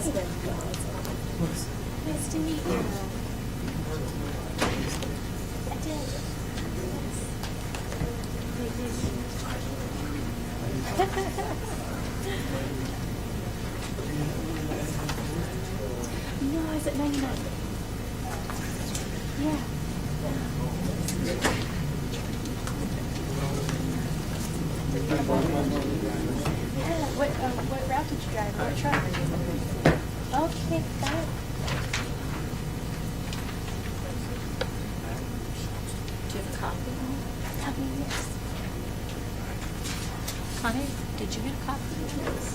husband. Nice to meet you. I did. No, I was at 99. Yeah. What route did you drive? What truck? Okay, got it. Do you have a copy? Copy, yes. Honey, did you get a copy? Yes.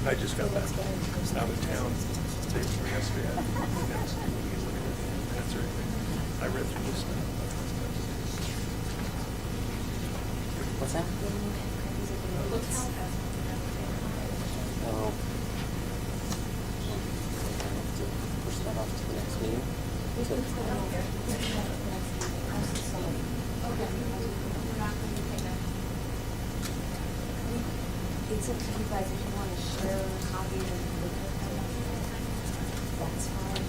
I just got back out of town day before yesterday. That's everything. I read through this stuff. What's that? Oh. Push that off to the next meeting. It's up to you guys if you want to share copies that's fine.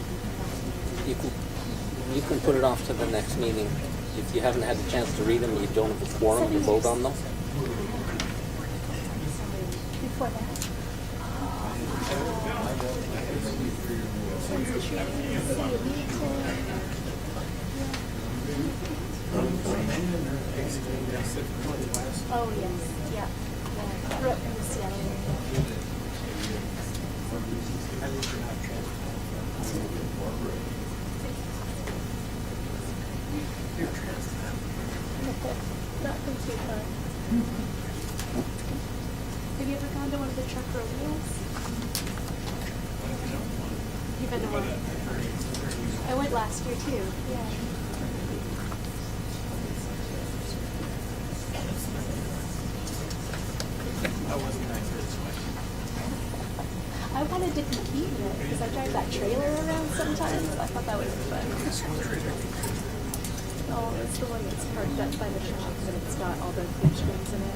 You can put it off to the next meeting. If you haven't had a chance to read them, you don't have a quorum to vote on them. Before that. Oh, yes, yeah. Grew up in Seattle. Not been too fun. Have you ever gone to one of the truck rodeos? You've been to one? I went last year too, yeah. I wanted to compete in it because I drive that trailer around sometimes. I thought that would be fun. Oh, it's the one that's parked up by the shop, but it's got all the beach rooms in it.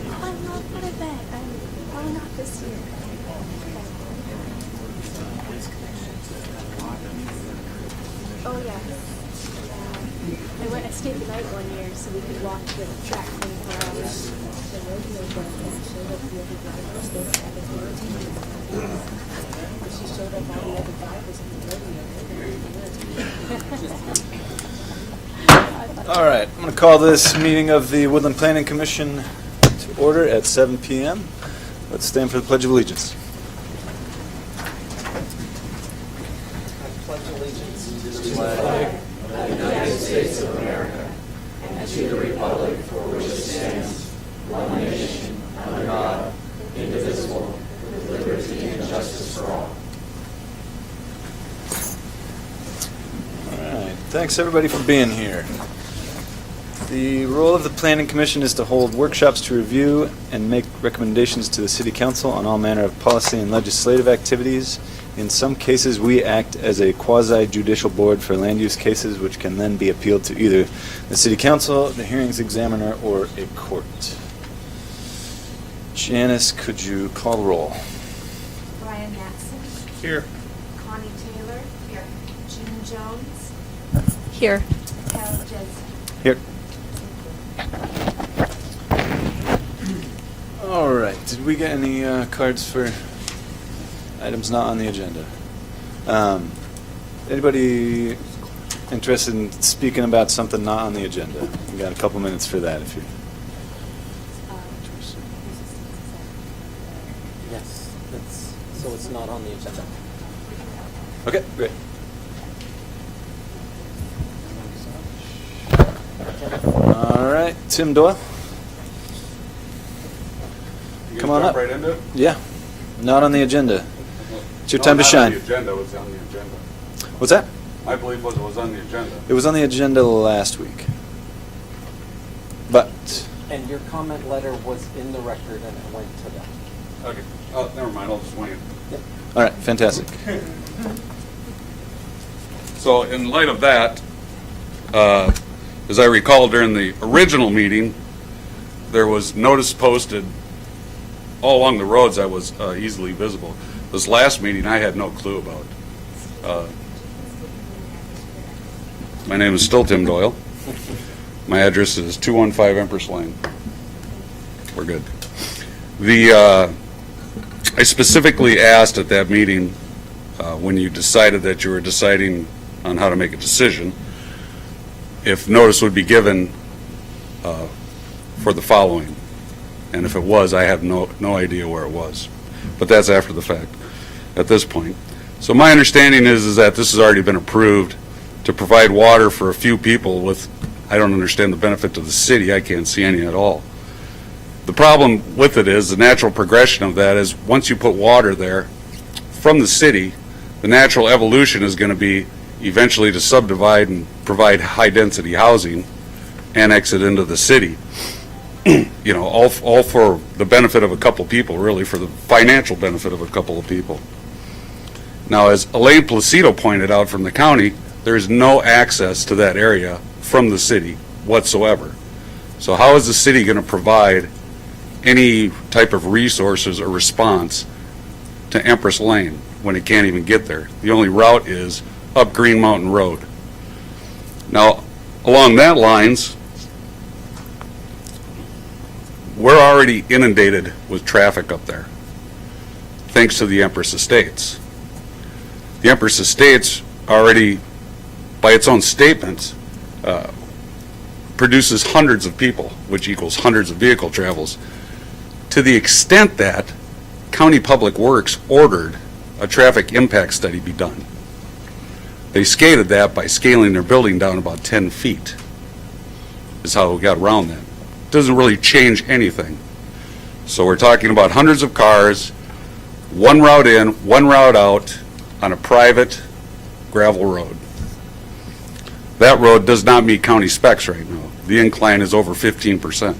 Oh, I'm not what I bet. I'm probably not this year. Oh yeah. I stayed the night one year so we could walk the track 24 hours. All right, I'm going to call this meeting of the Woodland Planning Commission to order at 7 p.m. Let's stand for the Pledge of Allegiance. United States of America, and to the republic for which it stands, one nation, under God, indivisible, with liberty and justice for all. All right, thanks everybody for being here. The role of the Planning Commission is to hold workshops to review and make recommendations to the City Council on all manner of policy and legislative activities. In some cases, we act as a quasi-judicial board for land use cases, which can then be appealed to either the City Council, the hearings examiner, or a court. Janice, could you call the roll? Brian Maxson. Here. Connie Taylor. Here. June Jones. Here. Cal Jensen. Here. All right, did we get any cards for items not on the agenda? Anybody interested in speaking about something not on the agenda? We got a couple minutes for that if you're interested. Yes, so it's not on the agenda. Okay, great. All right, Tim Doyle. Come on up. Right into it? Yeah, not on the agenda. It's your No, time to not shine. On the agenda, it was on the agenda. What's that? I believe it was on the agenda. It was on the agenda last week. But And your comment letter was in the record and it went to them. Okay. Oh, never mind, I'll just wing it. All right, fantastic. So in light of that, as I recall during the original meeting, there was notice posted all along the roads that was easily visible. This last meeting, I had no clue about. My name is still Tim Doyle. My address is 215 Empress Lane. We're good. I specifically asked at that meeting, when you decided that you were deciding on how to make a decision, if notice would be given for the following. And if it was, I have no idea where it was. But that's after the fact at this point. So my understanding is that this has already been approved to provide water for a few people with, I don't understand the benefit to the city. I can't see any at all. The problem with it is the natural progression of that is once you put water there from the city, the natural evolution is going to be eventually to subdivide and provide high-density housing, annex it into the city. You know, all for the benefit of a couple people, really, for the financial benefit of a couple of people. Now, as Elaine Placido pointed out from the county, there is no access to that area from the city whatsoever. So how is the city going to provide any type of resources or response to Empress Lane when it can't even get there? The only route is up Green Mountain Road. Now, along that lines, we're already inundated with traffic up there, thanks to the Empress Estates. The Empress Estates already, by its own statement, produces hundreds of people, which equals hundreds of vehicle travels, to the extent that County Public Works ordered a traffic impact study be done. They skated that by scaling their building down about 10 feet, is how we got around that. Doesn't really change anything. So we're talking about hundreds of cars, one route in, one route out, on a private gravel road. That road does not meet county specs right now. The incline is over 15%.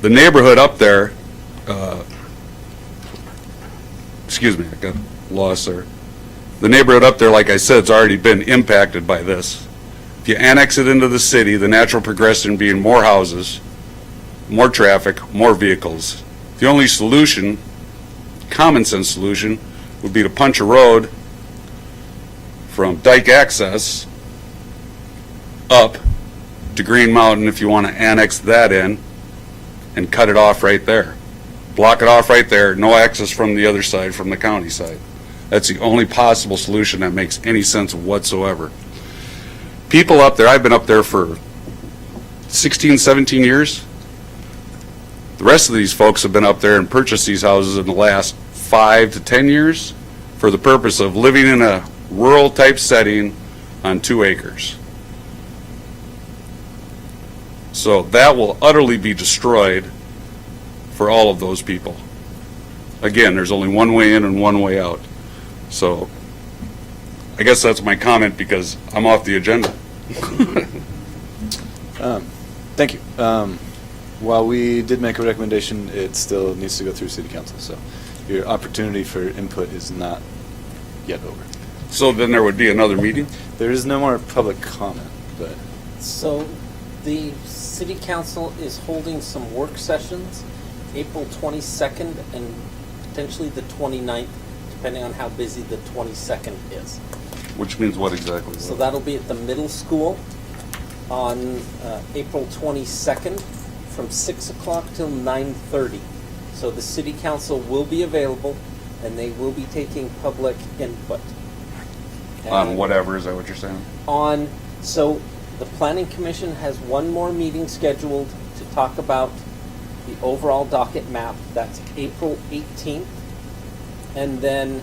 The neighborhood up there, excuse me, I got lost there. The neighborhood up there, like I said, has already been impacted by this. If you annex it into the city, the natural progression being more houses, more traffic, more vehicles. The only solution, common sense solution, would be to punch a road from Dike Access up to Green Mountain if you want to annex that in and cut it off right there. Block it off right there, no access from the other side, from the county side. That's the only possible solution that makes any sense whatsoever. People up there, I've been up there for 16, 17 years. The rest of these folks have been up there and purchased these houses in the last 5 to 10 years for the purpose of living in a rural type setting on 2 acres. So that will utterly be destroyed for all of those people. Again, there's only one way in and one way out. So I guess that's my comment because I'm off the agenda. Thank you. While we did make a recommendation, it still needs to go through City Council, so your opportunity for input is not yet over. So then there would be another meeting? There is no more public comment, but So the city council is holding some work sessions, April 22nd and potentially the 29th, depending on how busy the 22nd is. Which means what exactly? So that'll be at the middle school on April 22nd from 6 o'clock till 9:30. So the city council will be available and they will be taking public input. On And whatever, is that what you're saying? so the planning commission has one more meeting scheduled to talk about the overall docket map. That's April 18th. And then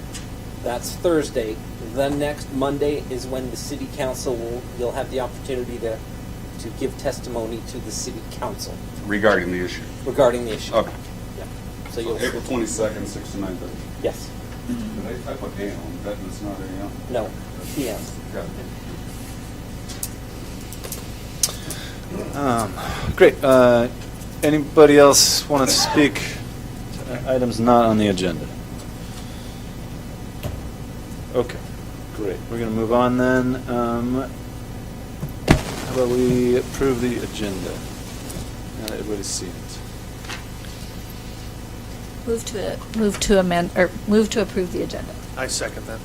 that's Thursday. The next Monday is when the city council you'll have the opportunity to give testimony to the city council Regarding the issue. regarding the issue. Okay. Yeah. So So you'll April 22nd, 6 to 9:30. Yes. I put A on, that is not A on. No. PM. Got Great. Anybody else want to speak to items not on the agenda? Okay, great. We're going to move on then. How about we approve the agenda? Now that everybody's seen it. Move to approve the agenda. I second that.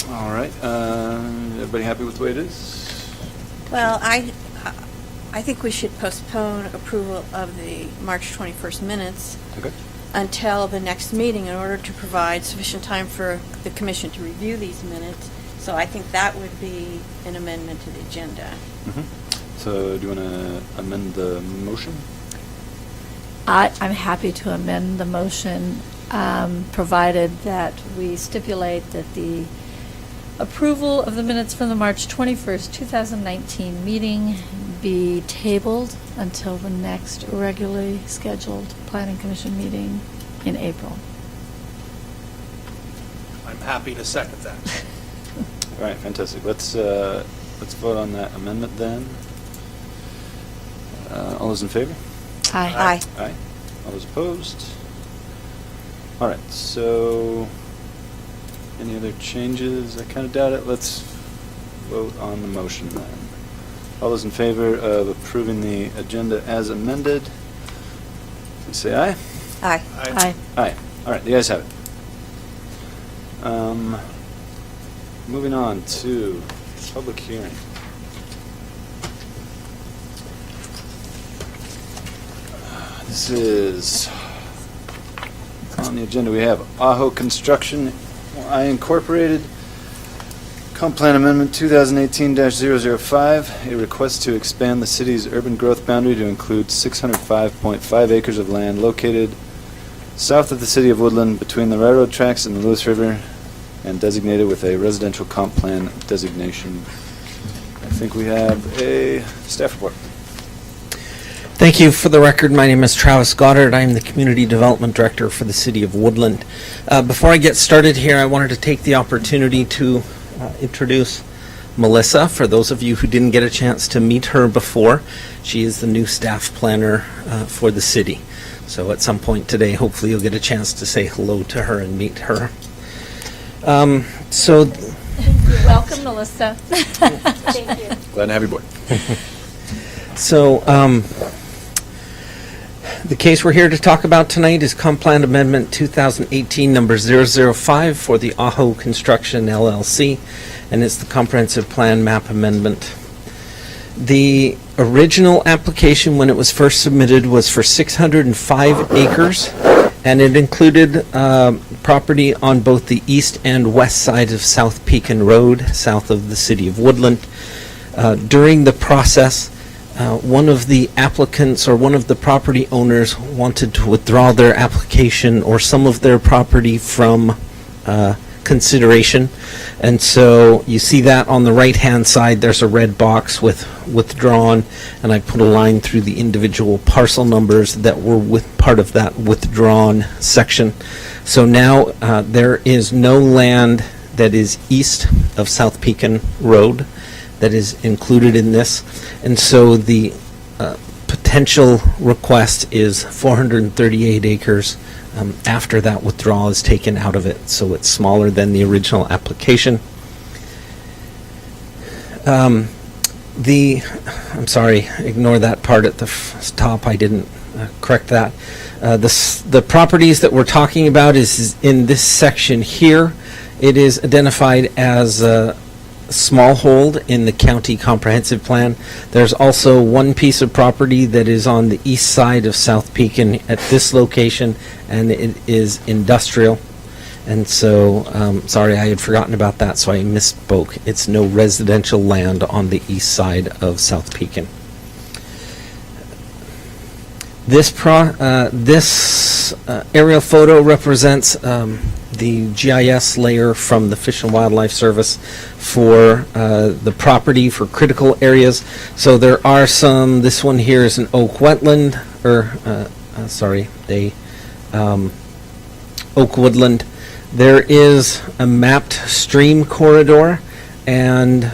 All right. Everybody happy with the way it is? Well, I think we should postpone approval of the March 21st minutes Okay. until the next meeting in order to provide sufficient time for the commission to review these minutes. So I think that would be an amendment to the agenda. So do you want to amend the motion? I'm happy to amend the motion, provided that we stipulate that the approval of the minutes from the March 21st, 2019 meeting be tabled until the next regularly scheduled Planning Commission meeting in April. I'm happy to second that. All right, fantastic. Let's vote on that amendment then. All those in favor? Aye. Aye. All those opposed? All right, so any other changes? I kind of doubt it. Let's vote on the motion then. All those in favor of approving the agenda as amended, please say aye. Aye. Aye. Aye. All right, the ayes have it. Moving on to public hearing. This is on the agenda. We have Aho Construction I Incorporated, Comp Plan Amendment 2018-005, a request to expand the city's urban growth boundary to include 605.5 acres of land located south of the City of Woodland between the railroad tracks and the Lewis River, and designated with a residential comp plan designation. I think we have a staff report. Thank you. For the record, my name is Travis Goddard. I am the Community Development Director for the City of Woodland. Before I get started here, I wanted to take the opportunity to introduce Melissa. For those of you who didn't get a chance to meet her before, she is the new staff planner for the city. So at some point today, hopefully you'll get a chance to say hello to her and meet her. Welcome, Melissa. Thank you. Glad to have you aboard. So, the case we're here to talk about tonight is Comp Plan Amendment 2018 number 005 for the Aho Construction LLC, and it's the Comprehensive Plan Map Amendment. The original application, when it was first submitted, was for 605 acres, and it included property on both the east and west sides of South Pekin Road, south of the City of Woodland. During the process, one of the applicants or one of the property owners wanted to withdraw their application or some of their property from consideration. And so you see that on the right-hand side, there's a red box with withdrawn, and I put a line through the individual parcel numbers that were with part of that withdrawn section. So now there is no land that is east of South Pekin Road that is included in this, and so the potential request is 438 acres after that withdrawal is taken out of it, so it's smaller than the original application. I'm sorry, ignore that part at the top, I didn't correct that. The properties that we're talking about is in this section here. It is identified as Smallhold in the county comprehensive plan. There's also one piece of property that is on the east side of South Pekin at this location, and it is industrial. And so, sorry, I had forgotten about that, so I misspoke. It's no residential land on the east side of South Pekin. This aerial photo represents the GIS layer from the Fish and Wildlife Service for the property for critical areas. So there are some, this one here is an oak wetland, oak woodland. There is a mapped stream corridor and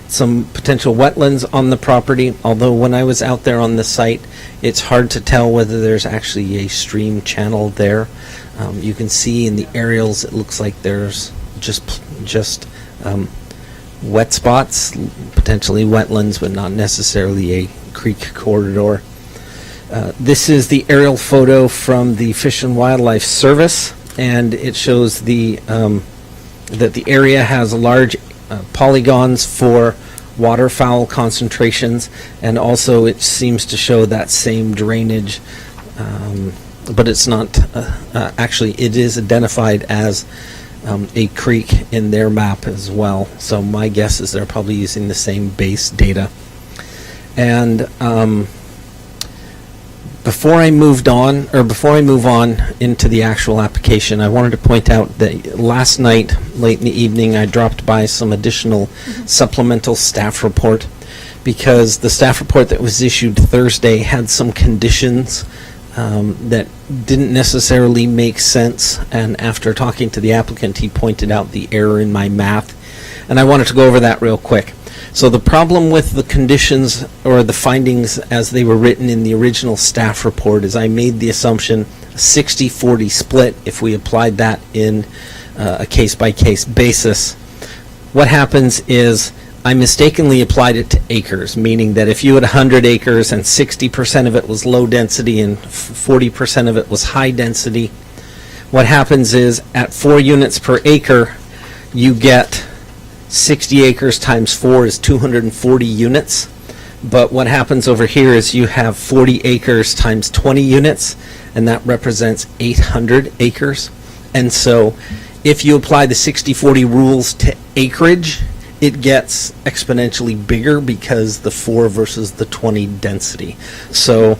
some potential wetlands on the property, although when I was out there on the site, it's hard to tell whether there's actually a stream channel there. You can see in the aerials, it looks like there's just wet spots, potentially wetlands, but not necessarily a creek corridor. This is the aerial photo from the Fish and Wildlife Service, and it shows that the area has large polygons for waterfowl concentrations, and also it seems to show that same drainage, but it's not, actually it is identified as a creek in their map as well. So my guess is they're probably using the same base data. And before I move on into the actual application, I wanted to point out that last night, late in the evening, I dropped by some additional supplemental staff report, because the staff report that was issued Thursday had some conditions that didn't necessarily make sense, and after talking to the applicant, he pointed out the error in my math, and I wanted to go over that real quick. So the problem with the conditions or the findings as they were written in the original staff report is I made the assumption 60-40 split if we applied that in a case-by-case basis. What happens is I mistakenly applied it to acres, meaning that if you had 100 acres and 60% of it was low density and 40% of it was high density, what happens is at 4 units per acre, you get 60 acres times 4 is 240 units. But what happens over here is you have 40 acres times 20 units, and that represents 800 acres. And so if you apply the 60-40 rules to acreage, it gets exponentially bigger because the 4 versus the 20 density. So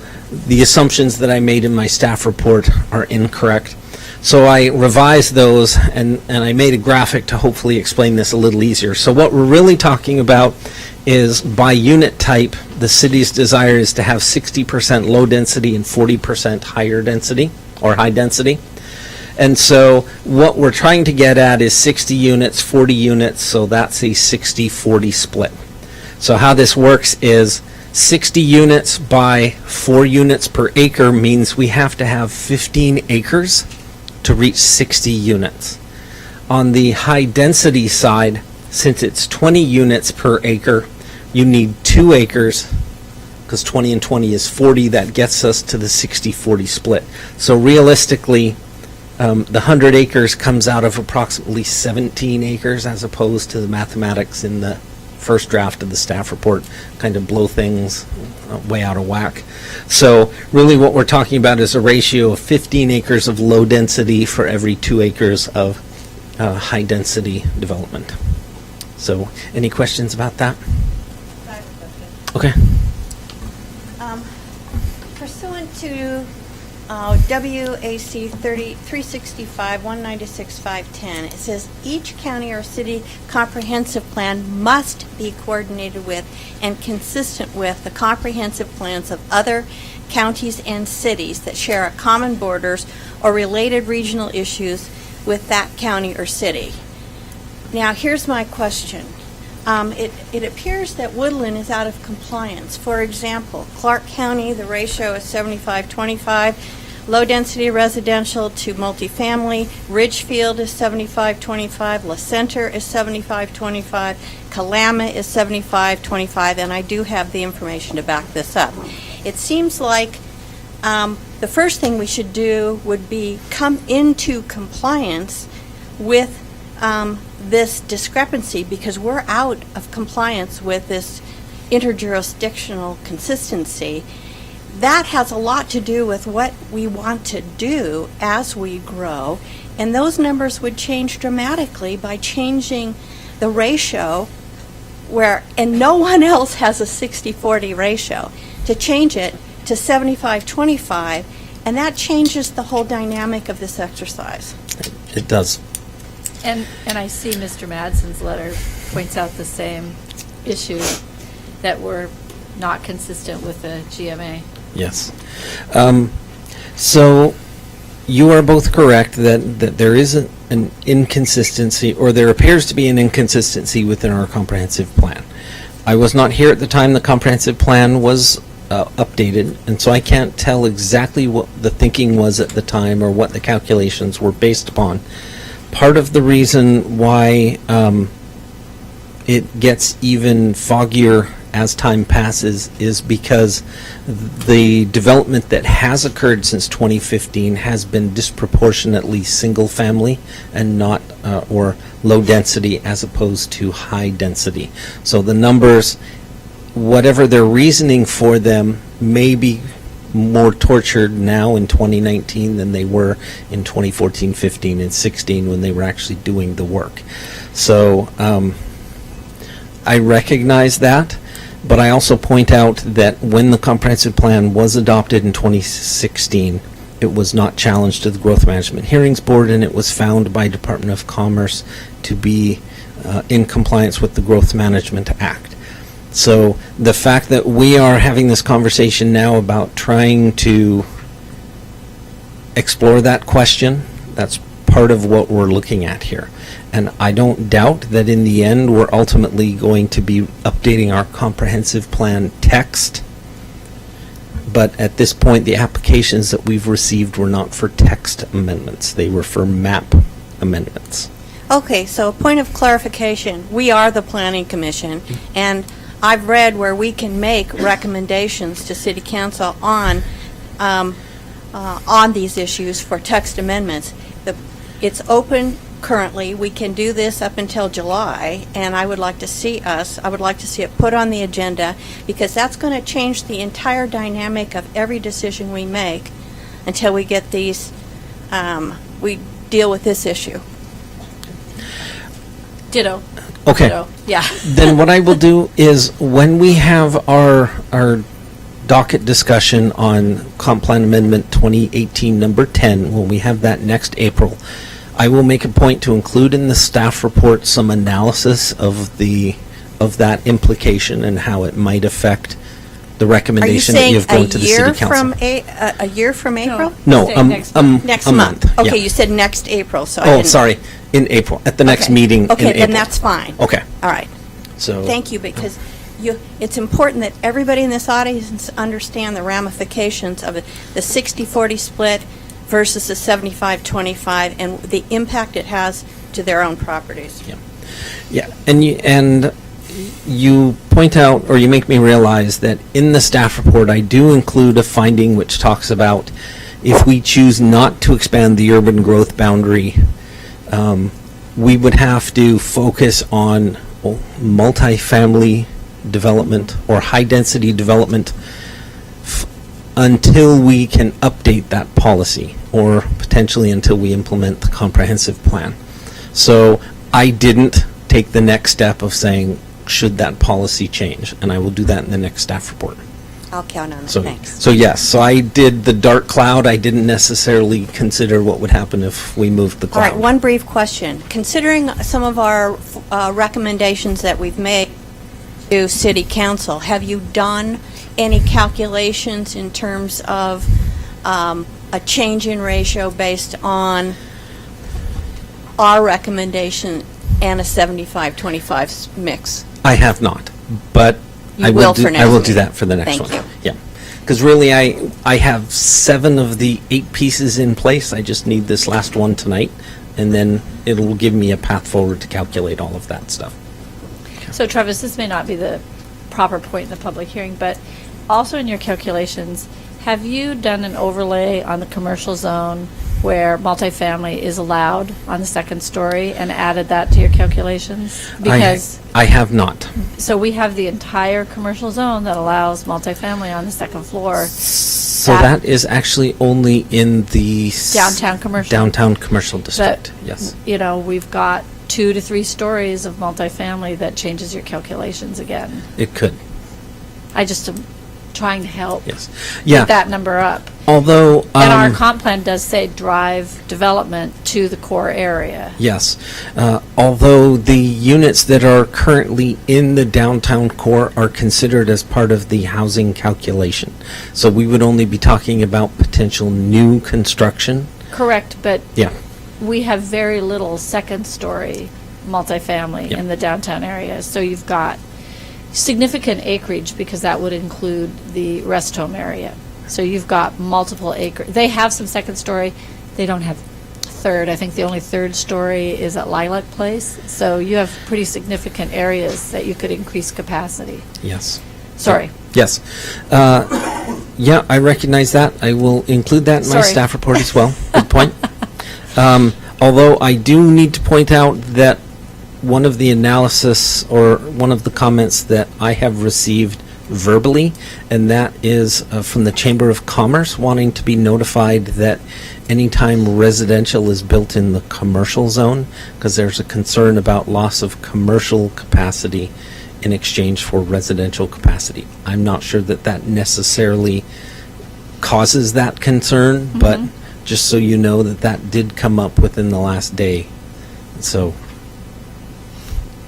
the assumptions that I made in my staff report are incorrect. So I revised those, and I made a graphic to hopefully explain this a little easier. So what we're really talking about is by unit type, the city's desire is to have 60% low density and 40% higher density or high density. And so what we're trying to get at is 60 units, 40 units, so that's a 60-40 split. So how this works is 60 units by 4 units per acre means we have to have 15 acres to reach 60 units. On the high density side, since it's 20 units per acre, you need 2 acres, because 20 and 20 is 40. That gets us to the 60-40 split. So realistically, the 100 acres comes out of approximately 17 acres, as opposed to the mathematics in the first draft of the staff report kind of blow things way out of whack. So really what we're talking about is a ratio of 15 acres of low density for every 2 acres of high density development. So any questions about that? I have a question. Okay. Pursuant to WAC 365 196 510, it says each county or city comprehensive plan must be coordinated with and consistent with the comprehensive plans of other counties and cities that share common borders or related regional issues with that county or city. Now, here's my question. It appears that Woodland is out of compliance. For example, Clark County, the ratio is 75-25, low-density residential to multifamily. Ridgefield is 75-25, La Center is 75-25, Kalama is 75-25, and I do have the information to back this up. It seems like the first thing we should do would be come into compliance with this discrepancy, because we're out of compliance with this interjurisdictional consistency. That has a lot to do with what we want to do as we grow, and those numbers would change dramatically by changing the ratio where, and no one else has a 60-40 ratio, to change it to 75-25, and that changes the whole dynamic of this exercise. It does. And I see Mr. Madsen's letter points out the same issue, that we're not consistent with the GMA. Yes. So you are both correct that there is an inconsistency, or there appears to be an inconsistency within our comprehensive plan. I was not here at the time the comprehensive plan was updated, and so I can't tell exactly what the thinking was at the time or what the calculations were based upon. Part of the reason why it gets even foggier as time passes is because the development that has occurred since 2015 has been disproportionately single family and not or low density as opposed to high density. So the numbers, whatever their reasoning for them, may be more tortured now in 2019 than they were in 2014, 15, and 16 when they were actually doing the work. So I recognize that, but I also point out that when the comprehensive plan was adopted in 2016, it was not challenged to the Growth Management Hearings Board, and it was found by Department of Commerce to be in compliance with the Growth Management Act. So the fact that we are having this conversation now about trying to explore that question, that's part of what we're looking at here. And I don't doubt that in the end we're ultimately going to be updating our comprehensive plan text. But at this point, the applications that we've received were not for text amendments. They were for map amendments. Okay, so a point of clarification. We are the Planning Commission, and I've read where we can make recommendations to City Council on these issues for text amendments. It's open currently. We can do this up until July, and I would like to see it put on the agenda, because that's going to change the entire dynamic of every decision we make until we get these, we deal with this issue. Ditto. Okay. Ditto. Yeah. Then what I will do is, when we have our docket discussion on Comp Plan Amendment 2018 number 10, when we have that next April, I will make a point to include in the staff report some analysis of that implication and how it might affect the recommendation that you've gone to the City Council. A year from April? No, Say next Next a month. Okay, yeah. you said next April, so I Oh, didn't. sorry, in April, at the next Okay. meeting in April. Okay, then that's fine. Okay, All right. so. Thank you, because it's important that everybody in this audience understand the ramifications of the 60-40 split versus the 75-25 and the impact it has to their own properties. Yeah, and you point out, or you make me realize, that in the staff report I do include a finding which talks about if we choose not to expand the urban growth boundary, we would have to focus on multifamily development or high-density development until we can update that policy, or potentially until we implement the comprehensive plan. So I didn't take the next step of saying, should that policy change? And I will do that in the next staff report. I'll count on it. So, Thanks. so yes, so I did the dark cloud. I didn't necessarily consider what would happen if we moved the All cloud. right, one brief question. Considering some of our recommendations that we've made to City Council, have you done any calculations in terms of a change in ratio based on our recommendation and a 75-25 mix? I have not, but You I will do, for next I will do meeting. that for the next Thank one. you. Yeah, because really I have 7 of the 8 pieces in place. I just need this last one tonight, and then it'll give me a path forward to calculate all of that stuff. So Travis, this may not be the proper point in the public hearing, but also in your calculations, have you done an overlay on the commercial zone where multifamily is allowed on the second story and added that to your calculations? Because, I have not. so we have the entire commercial zone that allows multifamily on the second floor. So that is actually only in the Downtown commercial. downtown commercial district. But, Yes. you know, we've got 2 to 3 stories of multifamily that changes your calculations again. It could. I just am trying to help Yes. Yeah. get that number up. Although And our comp plan does say drive development to the core area. yes, although the units that are currently in the downtown core are considered as part of the housing calculation. So we would only be talking about potential new construction. Correct, but Yeah. we have very little second-story multifamily Yep. in the downtown area. So you've got significant acreage because that would include the rest home area. So you've got multiple acre. They have some second story. They don't have third. I think the only third story is at Lilac Place. So you have pretty significant areas that you could increase capacity. Yes. Sorry. Yes. Yeah, I recognize that. I will include that in my Sorry. staff report as well. Good point. Although I do need to point out that one of the analysis or one of the comments that I have received verbally, and that is from the Chamber of Commerce wanting to be notified that anytime residential is built in the commercial zone, because there's a concern about loss of commercial capacity in exchange for residential capacity. I'm not sure that that necessarily causes that concern, but just so you know that that did come up within the last day. So,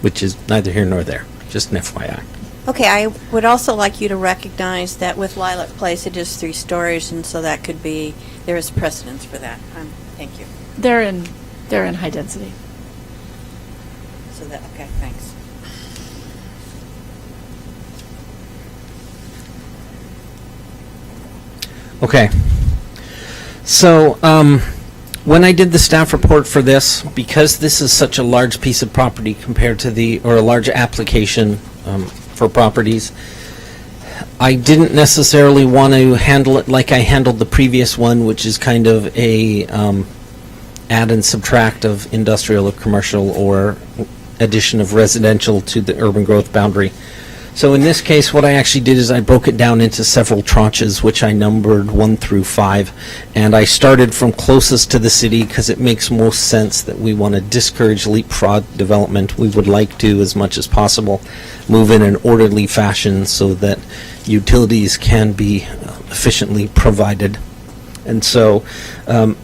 which is neither here nor there, just an FYI. Okay, I would also like you to recognize that with Lilac Place, it is 3 stories, and so that could be, there is precedence for that. Thank you. They're in high density. So that, okay, thanks. Okay. So, when I did the staff report for this, because this is such a large piece of property compared to or a large application for properties, I didn't necessarily want to handle it like I handled the previous one, which is kind of a add and subtract of industrial or commercial or addition of residential to the urban growth boundary. So in this case, what I actually did is I broke it down into several tranches, which I numbered 1 through 5. And I started from closest to the city because it makes most sense that we want to discourage leapfrog development. We would like to, as much as possible, move in an orderly fashion so that utilities can be efficiently provided. And so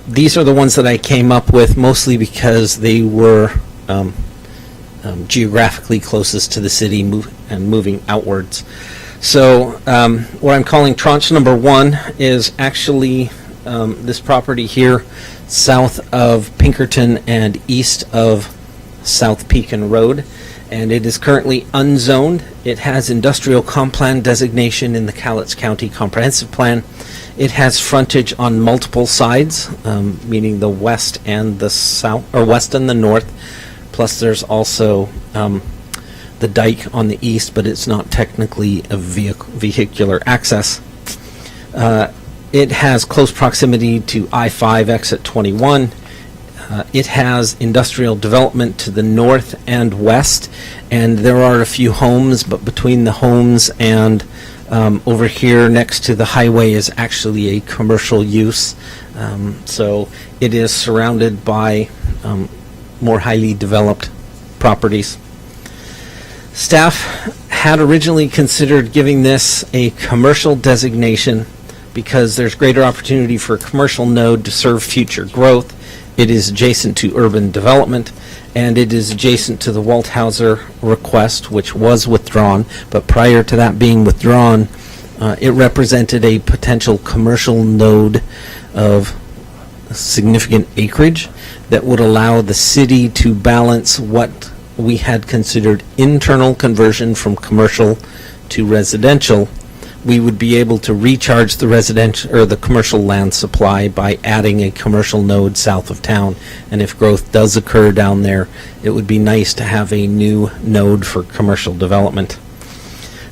these are the ones that I came up with, mostly because they were geographically closest to the city and moving outwards. So what I'm calling tranche number 1 is actually this property here south of Pinkerton and east of South Pekin Road, and it is currently unzoned. It has industrial comp plan designation in the Cowlitz County Comprehensive Plan. It has frontage on multiple sides, meaning the west and the south, or west and the north. Plus, there's also the dike on the east, but it's not technically a vehicular access. It has close proximity to I-5 exit 21. It has industrial development to the north and west, and there are a few homes, but between the homes and over here next to the highway is actually a commercial use. So it is surrounded by more highly developed properties. Staff had originally considered giving this a commercial designation because there's greater opportunity for a commercial node to serve future growth. It is adjacent to urban development, and it is adjacent to the Walthauser request, which was withdrawn. But prior to that being withdrawn, it represented a potential commercial node of significant acreage that would allow the city to balance what we had considered internal conversion from commercial to residential. We would be able to recharge the residential or the commercial land supply by adding a commercial node south of town. And if growth does occur down there, it would be nice to have a new node for commercial development.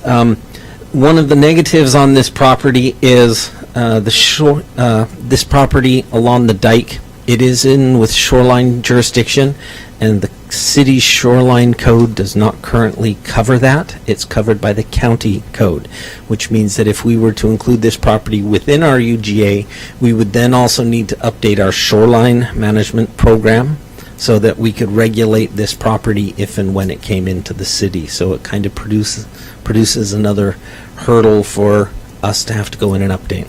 One of the negatives on this property is this property along the dike. It is in with shoreline jurisdiction, and the city's shoreline code does not currently cover that. It's covered by the county code, which means that if we were to include this property within our UGA, we would then also need to update our shoreline management program so that we could regulate this property if and when it came into the city. So it kind of produces another hurdle for us to have to go in and update.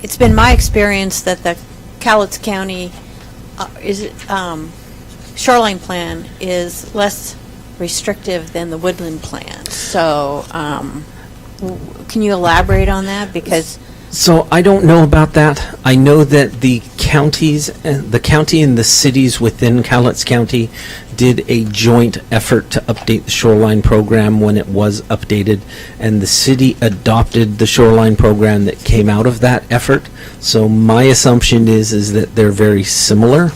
It's been my experience that the Cowlitz County shoreline plan is less restrictive than the Woodland plan. So can you elaborate on that? Because So I don't know about that. I know that the the county and the cities within Cowlitz County did a joint effort to update the shoreline program when it was updated, and the city adopted the shoreline program that came out of that effort. So my assumption is that they're very similar,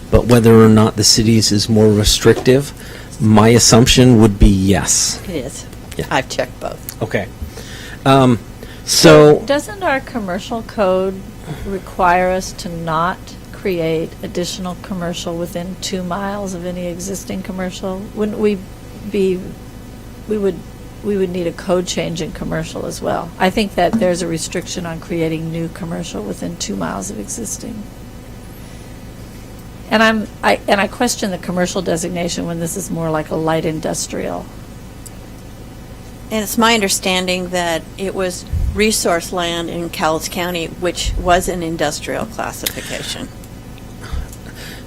but whether or not the cities is more restrictive, my assumption would be yes. It is. Yeah. I've checked both. Okay. So Doesn't our commercial code require us to not create additional commercial within 2 miles of any existing commercial? Wouldn't we would need a code change in commercial as well. I think that there's a restriction on creating new commercial within 2 miles of existing. And I question the commercial designation when this is more like a light industrial. And it's my understanding that it was resource land in Cowlitz County, which was an industrial classification.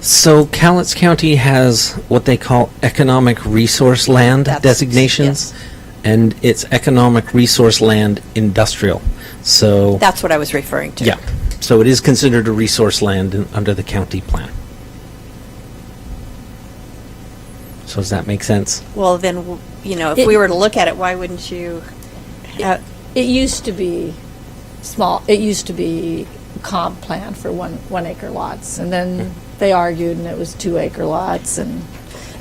So Cowlitz County has what they call economic resource land That's- designations, yes. and it's economic resource land industrial. So That's what I was referring to. yeah, so it is considered a resource land under the county plan. So does that make sense? Well, then, if It- we were to look at it, why wouldn't you? It used to be small, it used to be comp plan for one acre lots, and then they argued and it was 2 acre lots, and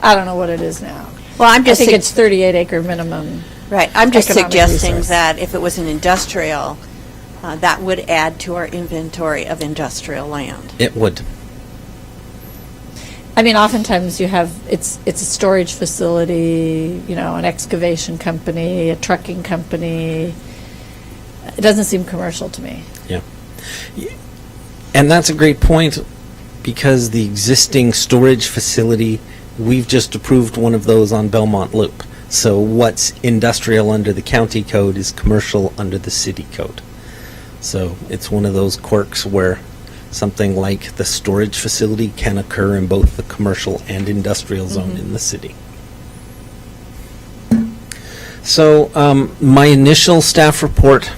I don't know what it is now. Well, I'm I just think it's 38 acre minimum. right. I'm just economic suggesting resource. that if it was an industrial, that would add to our inventory of industrial land. It would. I mean, oftentimes you have, it's a storage facility, an excavation company, a trucking company. It doesn't seem commercial to me. Yeah. And that's a great point, because the existing storage facility, we've just approved one of those on Belmont Loop. So what's industrial under the county code is commercial under the city code. So it's one of those quirks where something like the storage facility can occur in both the commercial and industrial zone in the city. So my initial staff report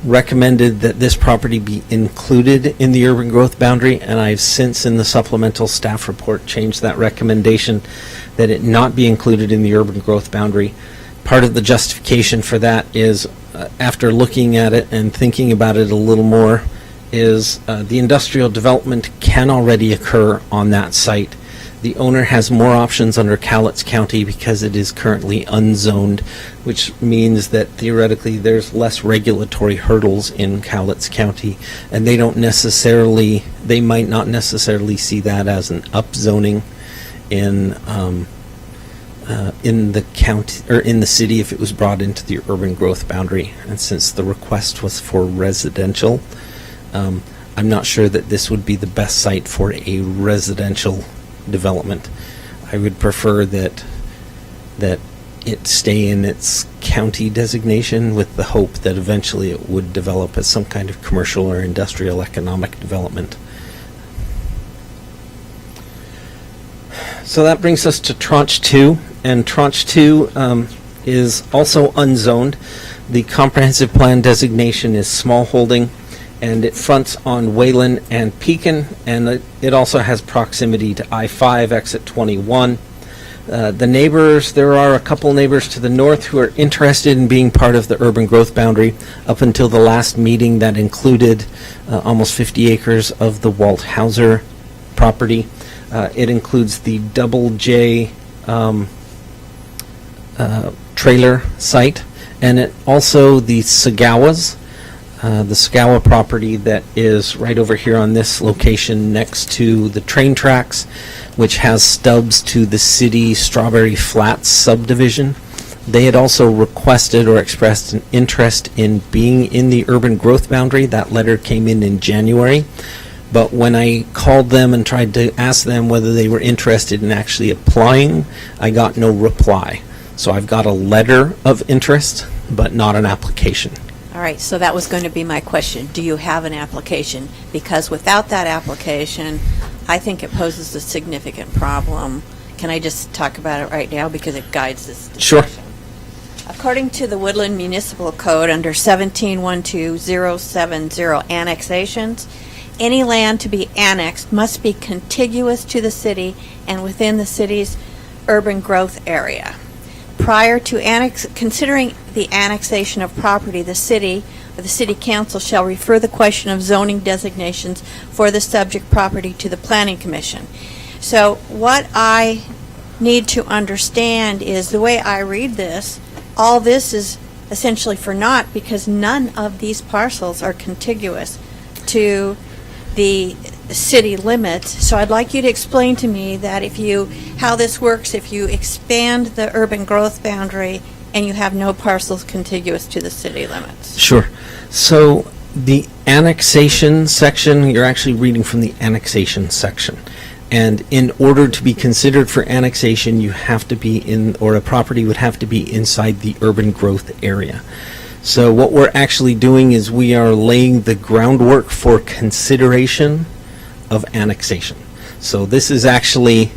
recommended that this property be included in the urban growth boundary, and I've since in the supplemental staff report changed that recommendation that it not be included in the urban growth boundary. Part of the justification for that is, after looking at it and thinking about it a little more, is the industrial development can already occur on that site. The owner has more options under Cowlitz County because it is currently unzoned, which means that theoretically there's less regulatory hurdles in Cowlitz County, and they might not necessarily see that as an upzoning in the county or in the city if it was brought into the urban growth boundary. And since the request was for residential, I'm not sure that this would be the best site for a residential development. I would prefer that it stay in its county designation, with the hope that eventually it would develop as some kind of commercial or industrial economic development. So that brings us to Tranche 2, and Tranche 2 is also unzoned. The comprehensive plan designation is small holding, and it fronts on Wayland and Pekin, and it also has proximity to I-5, exit 21. The neighbors, there are a couple neighbors to the north who are interested in being part of the urban growth boundary. Up until the last meeting, that included almost 50 acres of the Walt Hauser property. It includes the Double J trailer site, and it also the Sagawas. The Sagawa property that is right over here on this location next to the train tracks, which has stubs to the city Strawberry Flats subdivision. They had also requested or expressed an interest in being in the urban growth boundary. That letter came in January. But when I called them and tried to ask them whether they were interested in actually applying, I got no reply. So I've got a letter of interest, but not an application. All right, so that was going to be my question. Do you have an application? Because without that application, I think it poses a significant problem. Can I just talk about it right now because it guides this Sure. discussion? According to the Woodland Municipal Code, under 17.12.070 annexations, any land to be annexed must be contiguous to the city and within the city's urban growth area. Prior to considering the annexation of property, the city or the city council shall refer the question of zoning designations for the subject property to the planning commission. So what I need to understand is, the way I read this, all this is essentially for naught because none of these parcels are contiguous to the city limits. So I'd like you to explain to me that how this works if you expand the urban growth boundary and you have no parcels contiguous to the city limits. Sure. So the annexation section, you're actually reading from the annexation section. And in order to be considered for annexation, you have to be or a property would have to be inside the urban growth area. So what we're actually doing is we are laying the groundwork for consideration of annexation. So this is actually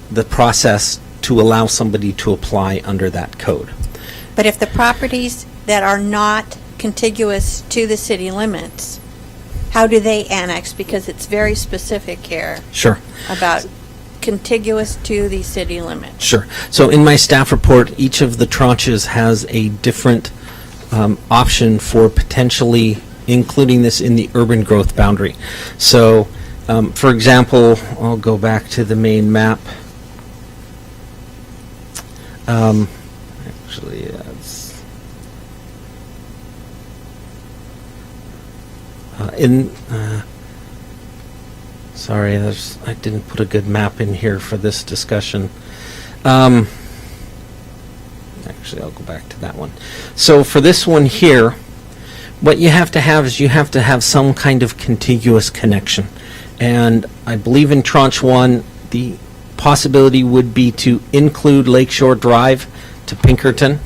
the process to allow somebody to apply under that code. But if the properties that are not contiguous to the city limits, how do they annex? Because it's very specific here Sure. about contiguous to the city limits. Sure. So in my staff report, each of the tranches has a different option for potentially including this in the urban growth boundary. So, for example, I'll go back to the main map. Actually, it's sorry, I didn't put a good map in here for this discussion. Actually, I'll go back to that one. So for this one here, what you have to have is you have to have some kind of contiguous connection. And I believe in tranche 1, the possibility would be to include Lakeshore Drive to Pinkerton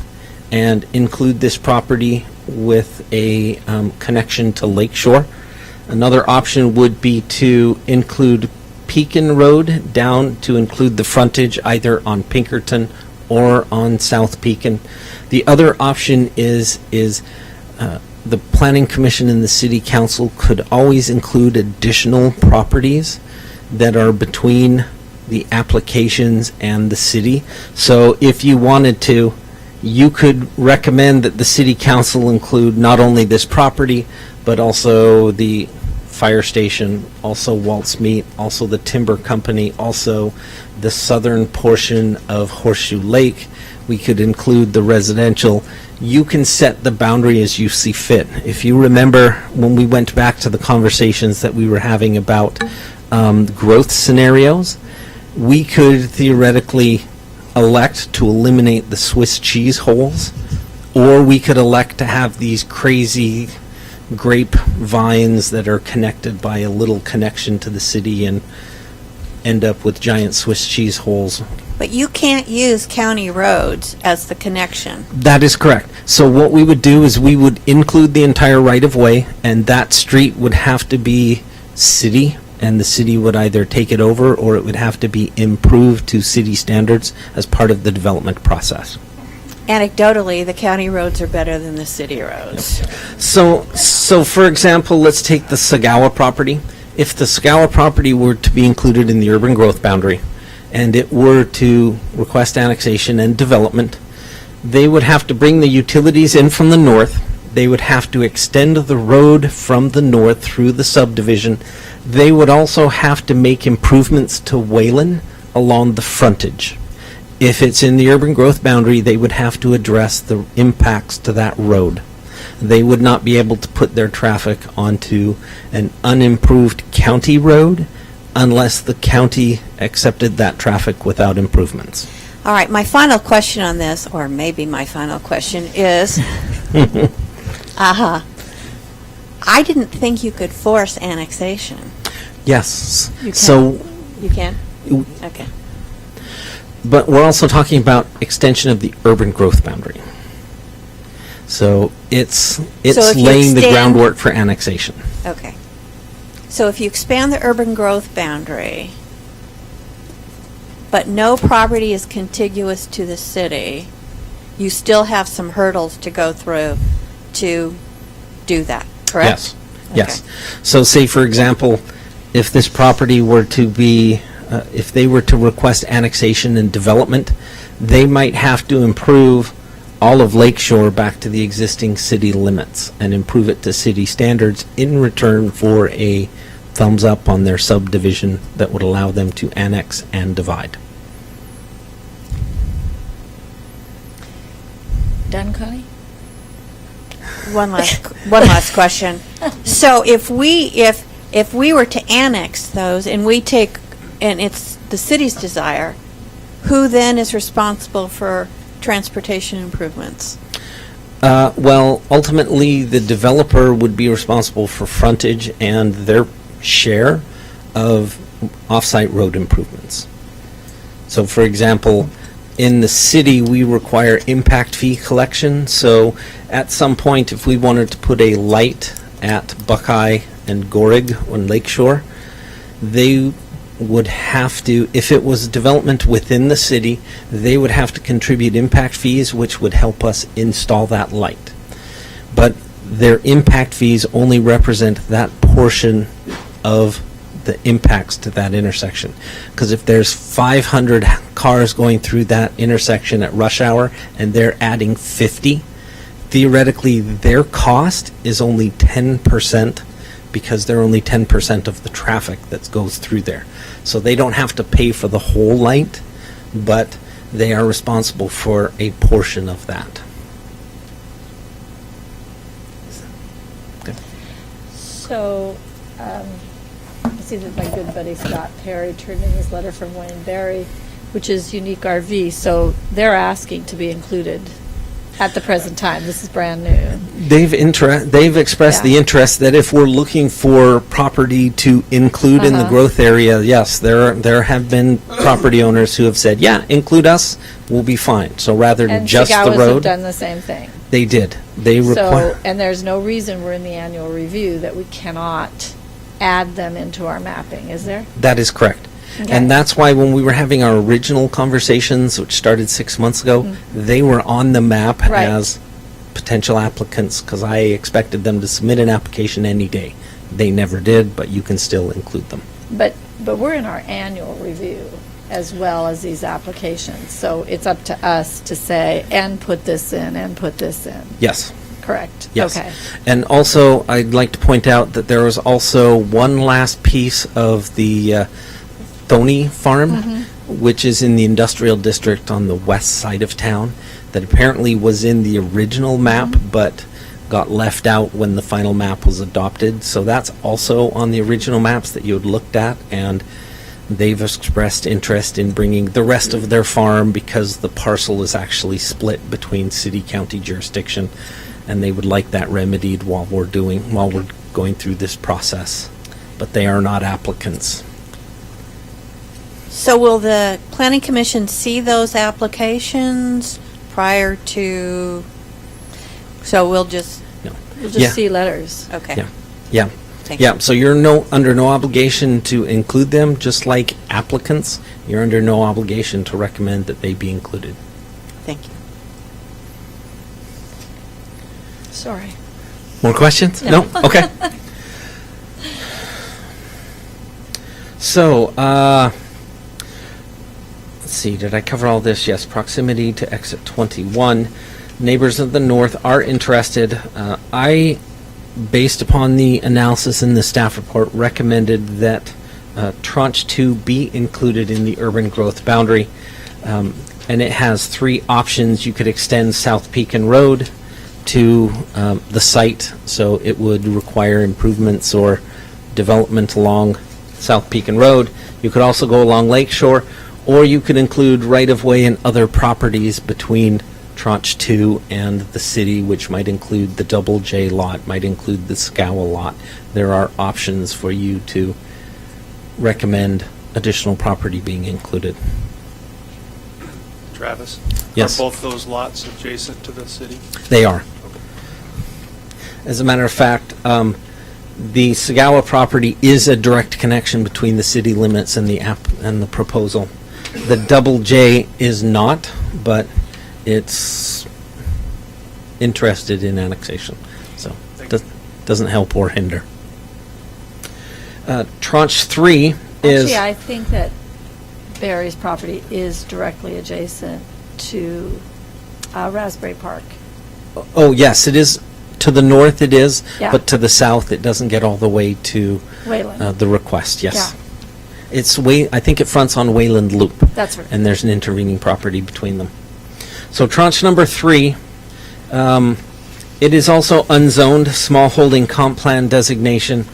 and include this property with a connection to Lakeshore. Another option would be to include Pekin Road down to include the frontage either on Pinkerton or on South Pekin. The other option is the Planning Commission and the City Council could always include additional properties that are between the applications and the city. So if you wanted to, you could recommend that the City Council include not only this property, but also the fire station, also Walt's Meat, also the timber company, also the southern portion of Horseshoe Lake. We could include the residential. You can set the boundary as you see fit. If you remember when we went back to the conversations that we were having about growth scenarios, we could theoretically elect to eliminate the Swiss cheese holes, or we could elect to have these crazy grape vines that are connected by a little connection to the city and end up with giant Swiss cheese holes. But you can't use county roads as the connection. That is correct. So what we would do is we would include the entire right-of-way, and that street would have to be city, and the city would either take it over or it would have to be improved to city standards as part of the development process. Anecdotally, the county roads are better than the city roads. So for example, let's take the Sagawa property. If the Sagawa property were to be included in the urban growth boundary, and it were to request annexation and development, they would have to bring the utilities in from the north. They would have to extend the road from the north through the subdivision. They would also have to make improvements to Wayland along the frontage. If it's in the urban growth boundary, they would have to address the impacts to that road. They would not be able to put their traffic onto an unimproved county road unless the county accepted that traffic without improvements. All right, my final question on this, or maybe my final question, is, I didn't think you could force annexation. Yes. You can? So, You can? Okay. but we're also talking about extension of the urban growth boundary. So it's if you laying the extend- groundwork for annexation. Okay. So if you expand the urban growth boundary, but no property is contiguous to the city, you still have some hurdles to go through to do that, correct? Yes. Yes. So say, for example, if this property were to be, if they were to request annexation and development, they might have to improve all of Lakeshore back to the existing city limits and improve it to city standards in return for a thumbs up on their subdivision that would allow them to annex and divide. Done, Connie? One last question. So if we were to annex those and we take, and it's the city's desire, who then is responsible for transportation improvements? Well, ultimately, the developer would be responsible for frontage and their share of off-site road improvements. So, for example, in the city, we require impact fee collection. So, at some point, if we wanted to put a light at Buckeye and Gorig on Lakeshore, they would have to, if it was development within the city, they would have to contribute impact fees, which would help us install that light. But their impact fees only represent that portion of the impacts to that intersection. Because if there's 500 cars going through that intersection at rush hour and they're adding 50, theoretically their cost is only 10%, because they're only 10% of the traffic that goes through there. So they don't have to pay for the whole light, but they are responsible for a portion of that. So, I see that my good buddy Scott Perry turned in his letter from Wayne Berry, which is Unique RV, so they're asking to be included at the present time. This is brand new. They've expressed the interest that if we're looking for property to include in the growth area, yes, there have been property owners who have said, yeah, include us, we'll be fine. So rather than And just the Chigawas have road, done the same thing. they did. They require. So, and there's no reason we're in the annual review that we cannot add them into our mapping, is there? That is correct. Okay. And that's why when we were having our original conversations, which started 6 months ago, they were on the map Right. as potential applicants, because I expected them to submit an application any day. They never did, but you can still include them. But we're in our annual review as well as these applications, so it's up to us to say, and put this in, and put this in. Yes. Correct? Yes. Okay. And also, I'd like to point out that there was also one last piece of the Thoney Farm, which is in the industrial district on the west side of town, that apparently was in the original map, but got left out when the final map was adopted. So that's also on the original maps that you had looked at, and they've expressed interest in bringing the rest of their farm because the parcel is actually split between city-county jurisdiction, and they would like that remedied while we're going through this process. But they are not applicants. So will the planning commission see those applications prior to, so we'll just, We'll just Yeah. see letters. okay. Yeah. Yeah. Thank you. Yeah, so you're under no obligation to include them, just like applicants. You're under no obligation to recommend that they be included. Thank you. Sorry. More questions? No? Okay. So, let's see, did I cover all this? Yes, proximity to exit 21. Neighbors of the north are interested. I, based upon the analysis in the staff report, recommended that Tranche 2 be included in the urban growth boundary. And it has three options. You could extend South Pekin Road to the site, so it would require improvements or development along South Pekin Road. You could also go along Lakeshore, or you could include right-of-way and other properties between Tranche 2 and the city, which might include the Double J lot, might include the Scowa lot. There are options for you to recommend additional property being included. Travis? Yes. Are both those lots adjacent to the city? They are. As a matter of fact, the Sagawa property is a direct connection between the city limits and the proposal. The Double J is not, but it's interested in annexation, so doesn't help or hinder. Tranche 3 is... Actually, I think that Barry's property is directly adjacent to Raspberry Park. Oh, yes, it is. To the north it is, Yeah. but to the south it doesn't get all the way to Wayland. the request, yes. Yeah. It's I think it fronts on Wayland Loop. That's right. And there's an intervening property between them. So tranche number 3, it is also unzoned, small holding comp plan designation.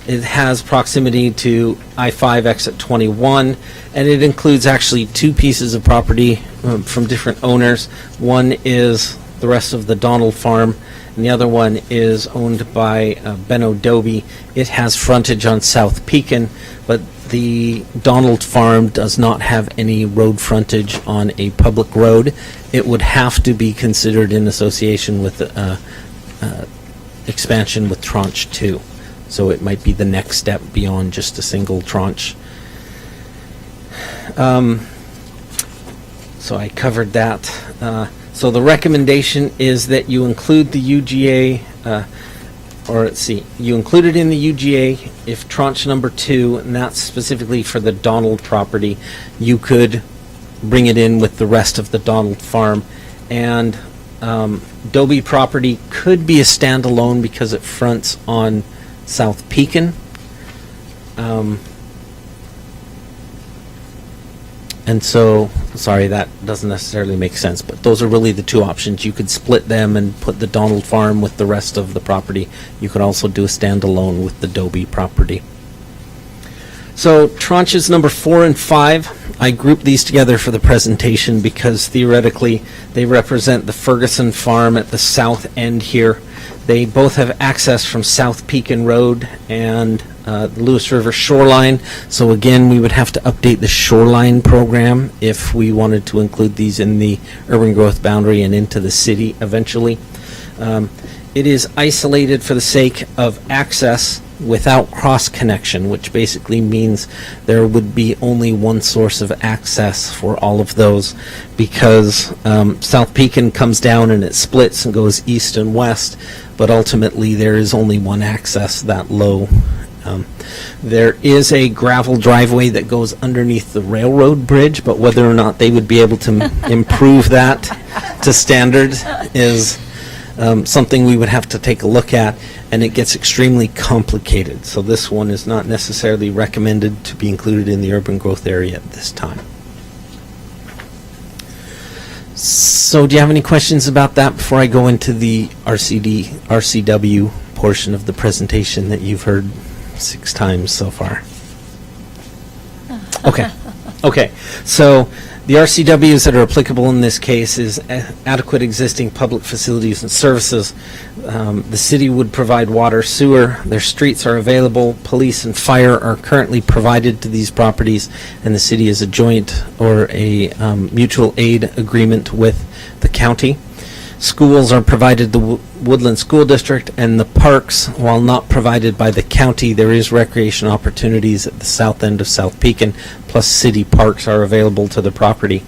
It has proximity to I-5 exit 21, and it includes actually 2 pieces of property from different owners. One is the rest of the Donald Farm, and the other one is owned by Benno Dobie. It has frontage on South Pekin, but the Donald Farm does not have any road frontage on a public road. It would have to be considered in association with expansion with tranche 2. So it might be the next step beyond just a single tranche. So I covered that. So the recommendation is that you include the UGA, you include it in the UGA if tranche number 2, and that's specifically for the Donald property, you could bring it in with the rest of the Donald Farm. And Dobie property could be a standalone because it fronts on South Pekin. And so, sorry, that doesn't necessarily make sense, but those are really the 2 options. You could split them and put the Donald Farm with the rest of the property. You could also do a standalone with the Dobie property. So tranches number 4 and 5, I grouped these together for the presentation because theoretically they represent the Ferguson Farm at the south end here. They both have access from South Pekin Road and the Lewis River shoreline. So again, we would have to update the shoreline program if we wanted to include these in the urban growth boundary and into the city eventually. It is isolated for the sake of access without cross connection, which basically means there would be only one source of access for all of those, because South Pekin comes down and it splits and goes east and west, but ultimately there is only one access that low. There is a gravel driveway that goes underneath the railroad bridge, but whether or not they would be able to improve that to standard is something we would have to take a look at, and it gets extremely complicated. So this one is not necessarily recommended to be included in the urban growth area at this time. So do you have any questions about that before I go into the RCW portion of the presentation that you've heard 6 times so far? Okay. Okay. So the RCWs that are applicable in this case is adequate existing public facilities and services. The city would provide water, sewer, their streets are available, police and fire are currently provided to these properties, and the city is a joint or a mutual aid agreement with the county. Schools are provided the Woodland School District, and the parks, while not provided by the county, there is recreation opportunities at the south end of South Pekin, plus city parks are available to the property.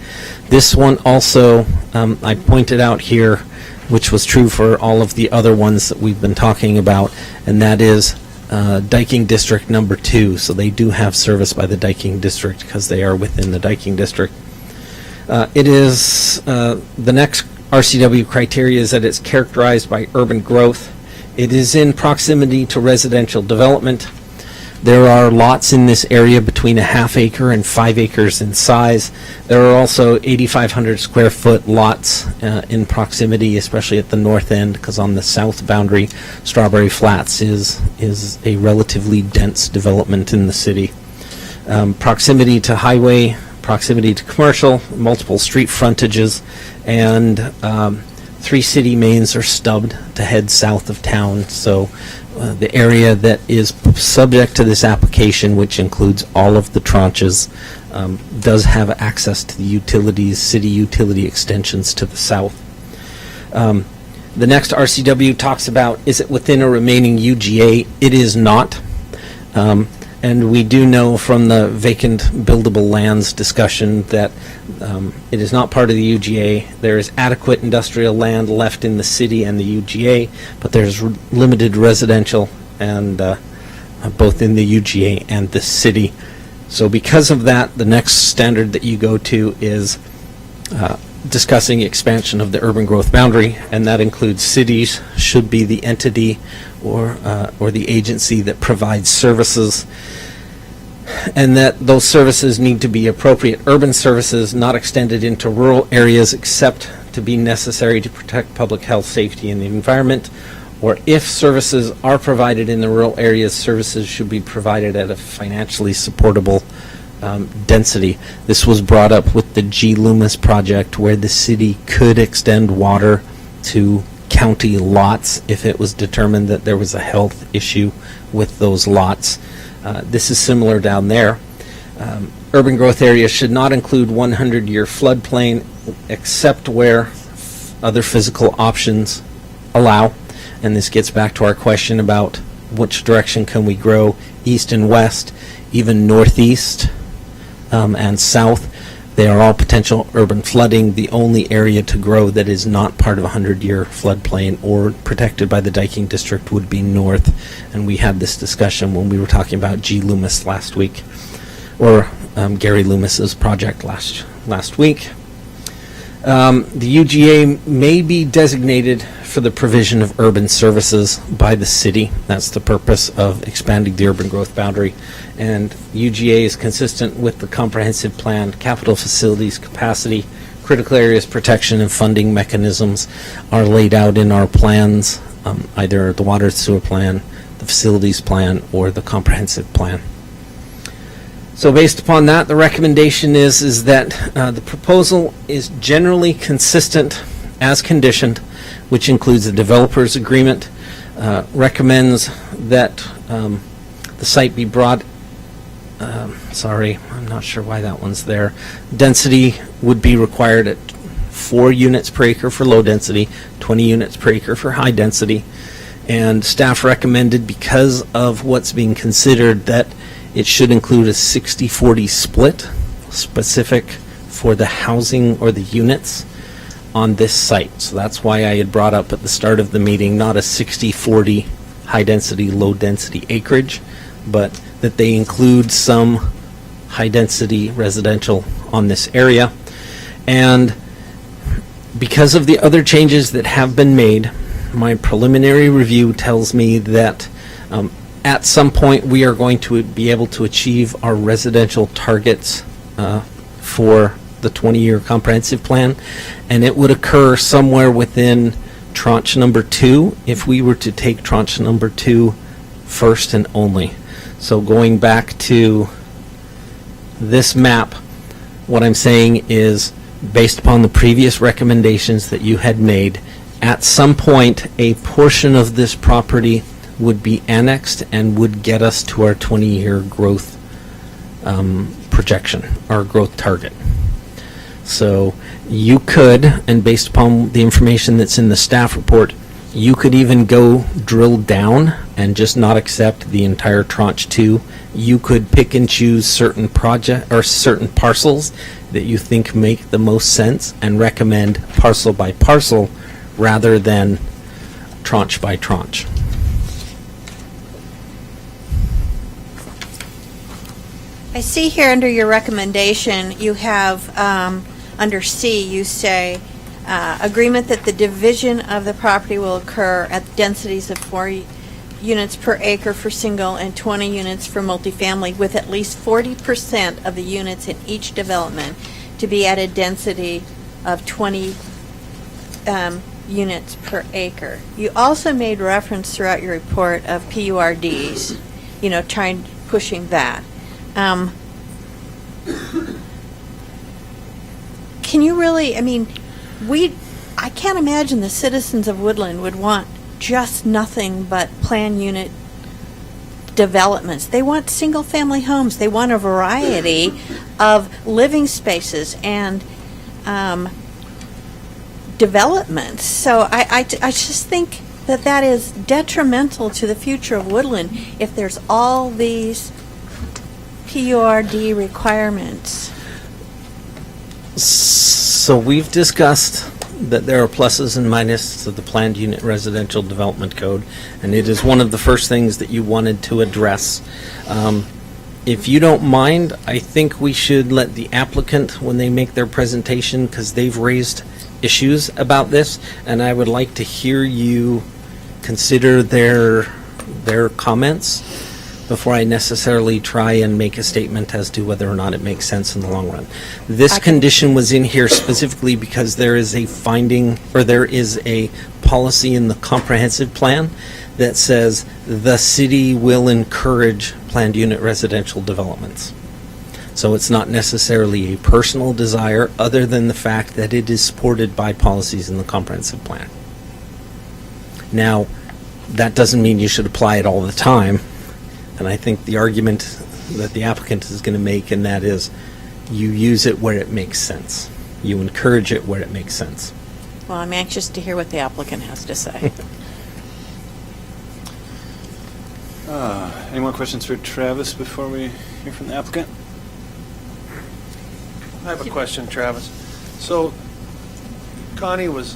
This one also, I pointed out here, which was true for all of the other ones that we've been talking about, and that is Diking District number 2. So they do have service by the Diking District because they are within the Diking District. It is the next RCW criteria is that it's characterized by urban growth. It is in proximity to residential development. There are lots in this area between a ½ acre and 5 acres in size. There are also 8,500 square foot lots in proximity, especially at the north end, because on the south boundary, Strawberry Flats is a relatively dense development in the city. Proximity to highway, proximity to commercial, multiple street frontages, and 3 city mains are stubbed to head south of town. So the area that is subject to this application, which includes all of the tranches, does have access to the utilities, city utility extensions to the south. The next RCW talks about, is it within a remaining UGA? It is not. And we do know from the vacant buildable lands discussion that it is not part of the UGA. There is adequate industrial land left in the city and the UGA, but there's limited residential and both in the UGA and the city. So because of that, the next standard that you go to is discussing expansion of the urban growth boundary, and that includes cities should be the entity or the agency that provides services, and that those services need to be appropriate urban services, not extended into rural areas except to be necessary to protect public health, safety, and the environment. Or if services are provided in the rural areas, services should be provided at a financially supportable density. This was brought up with the G. Loomis project, where the city could extend water to county lots if it was determined that there was a health issue with those lots. This is similar down there. Urban growth areas should not include 100-year floodplain except where other physical options allow. And this gets back to our question about which direction can we grow, east and west, even northeast and south. They are all potential urban flooding. The only area to grow that is not part of a 100-year floodplain or protected by the diking district would be north. And we had this discussion when we were talking about G. Loomis last week, or Gary Loomis's project last week. The UGA may be designated for the provision of urban services by the city. That's the purpose of expanding the urban growth boundary. And UGA is consistent with the comprehensive plan, capital facilities capacity, critical areas protection, and funding mechanisms are laid out in our plans, either the water sewer plan, the facilities plan, or the comprehensive plan. So based upon that, the recommendation is that the proposal is generally consistent as conditioned, which includes the developer's agreement, recommends that the site be brought, sorry, I'm not sure why that one's there. Density would be required at 4 units per acre for low density, 20 units per acre for high density. And staff recommended, because of what's being considered, that it should include a 60-40 split specific for the housing or the units on this site. So that's why I had brought up at the start of the meeting, not a 60-40 high-density, low-density acreage, but that they include some high-density residential on this area. And because of the other changes that have been made, my preliminary review tells me that at some point we are going to be able to achieve our residential targets for the 20-year comprehensive plan, and it would occur somewhere within tranche number 2 if we were to take tranche number 2 first and only. So going back to this map, what I'm saying is, based upon the previous recommendations that you had made, at some point a portion of this property would be annexed and would get us to our 20-year growth projection, our growth target. So you could, and based upon the information that's in the staff report, you could even go drill down and just not accept the entire tranche 2. You could pick and choose certain project or certain parcels that you think make the most sense and recommend parcel by parcel rather than tranche by tranche. I see here under your recommendation, you have, under C, you say, agreement that the division of the property will occur at densities of 4 units per acre for single and 20 units for multifamily, with at least 40% of the units in each development to be at a density of 20 units per acre. You also made reference throughout your report of PURDs, pushing that. Can you really, I can't imagine the citizens of Woodland would want just nothing but plan unit developments. They want single-family homes. They want a variety of living spaces and developments. So I just think that is detrimental to the future of Woodland if there's all these PURD requirements. So we've discussed that there are pluses and minuses to the planned unit residential development code, and it is one of the first things that you wanted to address. If you don't mind, I think we should let the applicant, when they make their presentation, because they've raised issues about this, and I would like to hear you consider their comments before I necessarily try and make a statement as to whether or not it makes sense in the long run. This condition was in here specifically because there is a finding, or there is a policy in the comprehensive plan that says the city will encourage planned unit residential developments. So it's not necessarily a personal desire, other than the fact that it is supported by policies in the comprehensive plan. Now, that doesn't mean you should apply it all the time. And I think the argument that the applicant is going to make, and that is, you use it where it makes sense. You encourage it where it makes sense. Well, I'm anxious to hear what the applicant has to say. Any more questions for Travis before we hear from the applicant? I have a question, Travis. So Connie was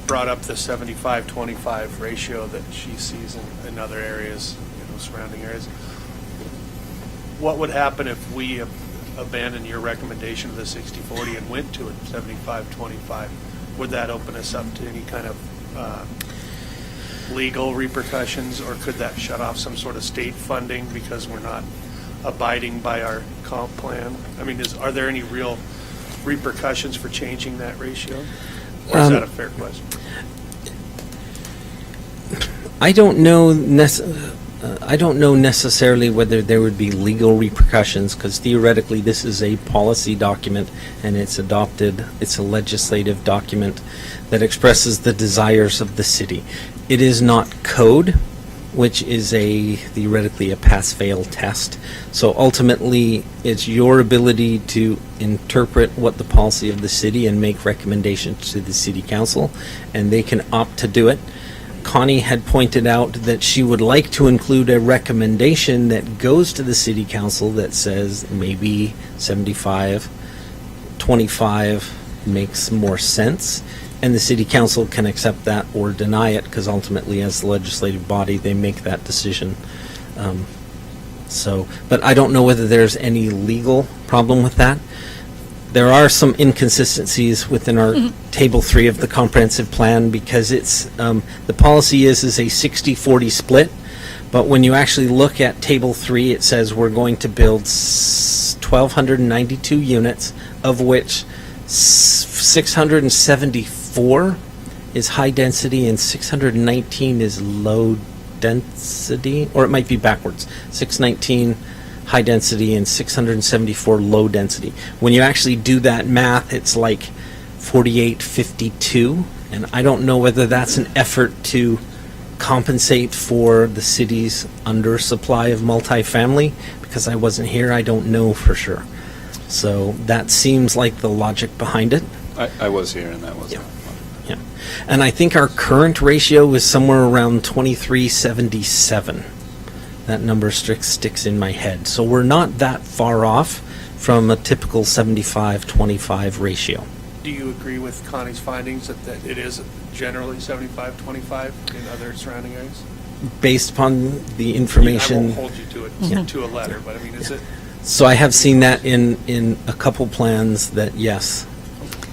brought up the 75-25 ratio that she sees in other areas, surrounding areas. What would happen if we abandoned your recommendation of the 60-40 and went to a 75-25? Would that open us up to any kind of legal repercussions, or could that shut off some sort of state funding because we're not abiding by our comp plan? I mean, are there any real repercussions for changing that ratio? Or is that a fair question? I don't know necessarily whether there would be legal repercussions, because theoretically this is a policy document and it's adopted. It's a legislative document that expresses the desires of the city. It is not code, which is theoretically a pass-fail test. So ultimately, it's your ability to interpret what the policy of the city and make recommendations to the city council, and they can opt to do it. Connie had pointed out that she would like to include a recommendation that goes to the city council that says maybe 75-25 makes more sense, and the city council can accept that or deny it, because ultimately, as the legislative body, they make that decision. But I don't know whether there's any legal problem with that. There are some inconsistencies within our Table 3 of the comprehensive plan, because it's the policy is a 60-40 split, but when you actually look at Table 3, it says we're going to build 1,292 units, of which 674 is high density and 619 is low density, or it might be backwards. 619 high density and 674 low density. When you actually do that math, it's like 48-52, and I don't know whether that's an effort to compensate for the city's undersupply of multifamily, because I wasn't here. I don't know for sure. So that seems like the logic behind it. I was here, and that wasn't. Yeah. And I think our current ratio is somewhere around 23-77. That number sticks in my head. So we're not that far off from a typical 75-25 ratio. Do you agree with Connie's findings that it is generally 75-25 in other surrounding areas? Based upon the I information. won't hold you to it to a letter, but I mean, is it? So I have seen that in a couple plans that, yes,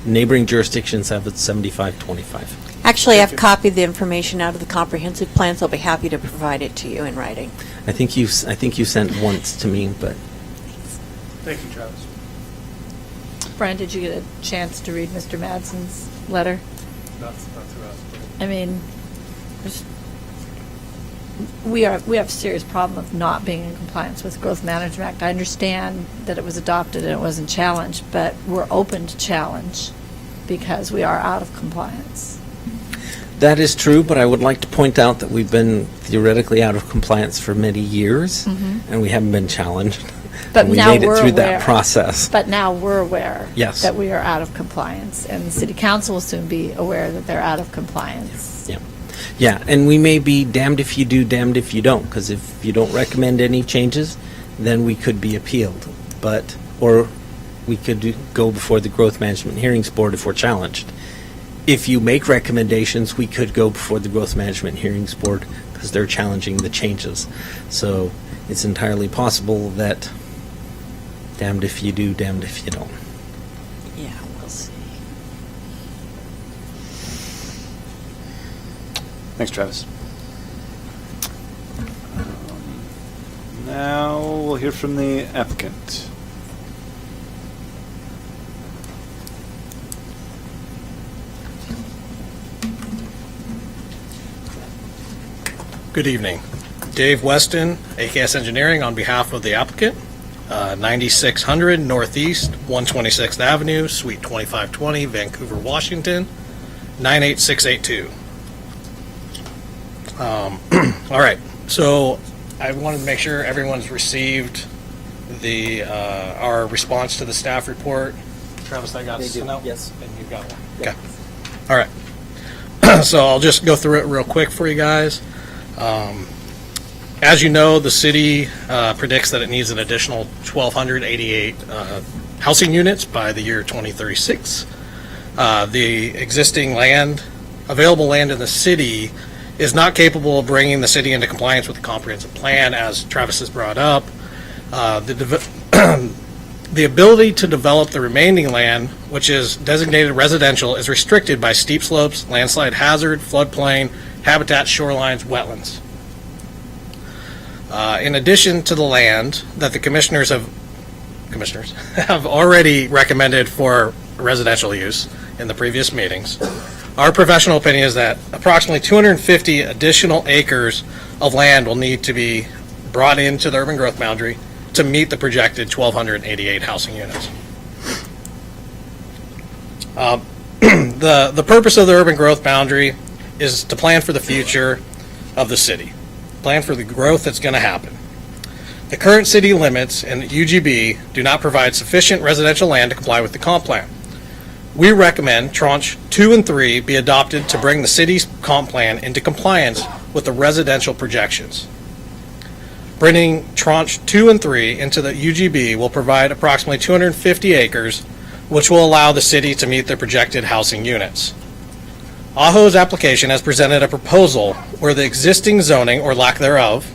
neighboring jurisdictions have it 75-25. Actually, I've copied the information out of the comprehensive plan, so I'll be happy to provide it to you in writing. I think you sent once to me, but Thank you, Travis. Brian, did you get a chance to read Mr. Madsen's letter? Not through us. I mean, we have a serious problem of not being in compliance with the Growth Management Act. I understand that it was adopted and it wasn't challenged, but we're open to challenge because we are out of compliance. that is true. But I would like to point out that we've been theoretically out of compliance for many years, and we haven't been challenged. But And we now made we're it through aware. that process. But now we're aware Yes. that we are out of compliance, and the city council will soon be aware that they're out of compliance. Yeah. Yeah, and we may be damned if you do, damned if you don't, because if you don't recommend any changes, then we could be appealed. Or we could go before the Growth Management Hearings Board if we're challenged. if you make recommendations, we could go before the Growth Management Hearings Board because they're challenging the changes. So it's entirely possible that damned if you do, damned if you don't. Yeah, we'll see. Thanks, Travis. Now we'll hear from the applicant. Good evening. Dave Weston, AKS Engineering, on behalf of the applicant, 9600 Northeast 126th Avenue, Suite 2520, Vancouver, Washington, 98682. All right, so I wanted to make sure everyone's received our response to the staff report. Travis, I got They do, sent out? yes. And you got one? Yeah. Okay. All right. So I'll just go through it real quick for you guys. As you know, the city predicts that it needs an additional 1,288 housing units by the year 2036. The existing available land in the city is not capable of bringing the city into compliance with the comprehensive plan, as Travis has brought up. The ability to develop the remaining land, which is designated residential, is restricted by steep slopes, landslide hazard, floodplain, habitat, shorelines, wetlands. In addition to the land that the commissioners have already recommended for residential use in the previous meetings, our professional opinion is that approximately 250 additional acres of land will need to be brought into the urban growth boundary to meet the projected 1,288 housing units. The purpose of the urban growth boundary is to plan for the future of the city, plan for the growth that's going to happen. The current city limits and UGB do not provide sufficient residential land to comply with the comp plan. We recommend tranche 2 and 3 be adopted to bring the city's comp plan into compliance with the residential projections. Bringing tranche 2 and 3 into the UGB will provide approximately 250 acres, which will allow the city to meet their projected housing units. Aho's application has presented a proposal where the existing zoning, or lack thereof,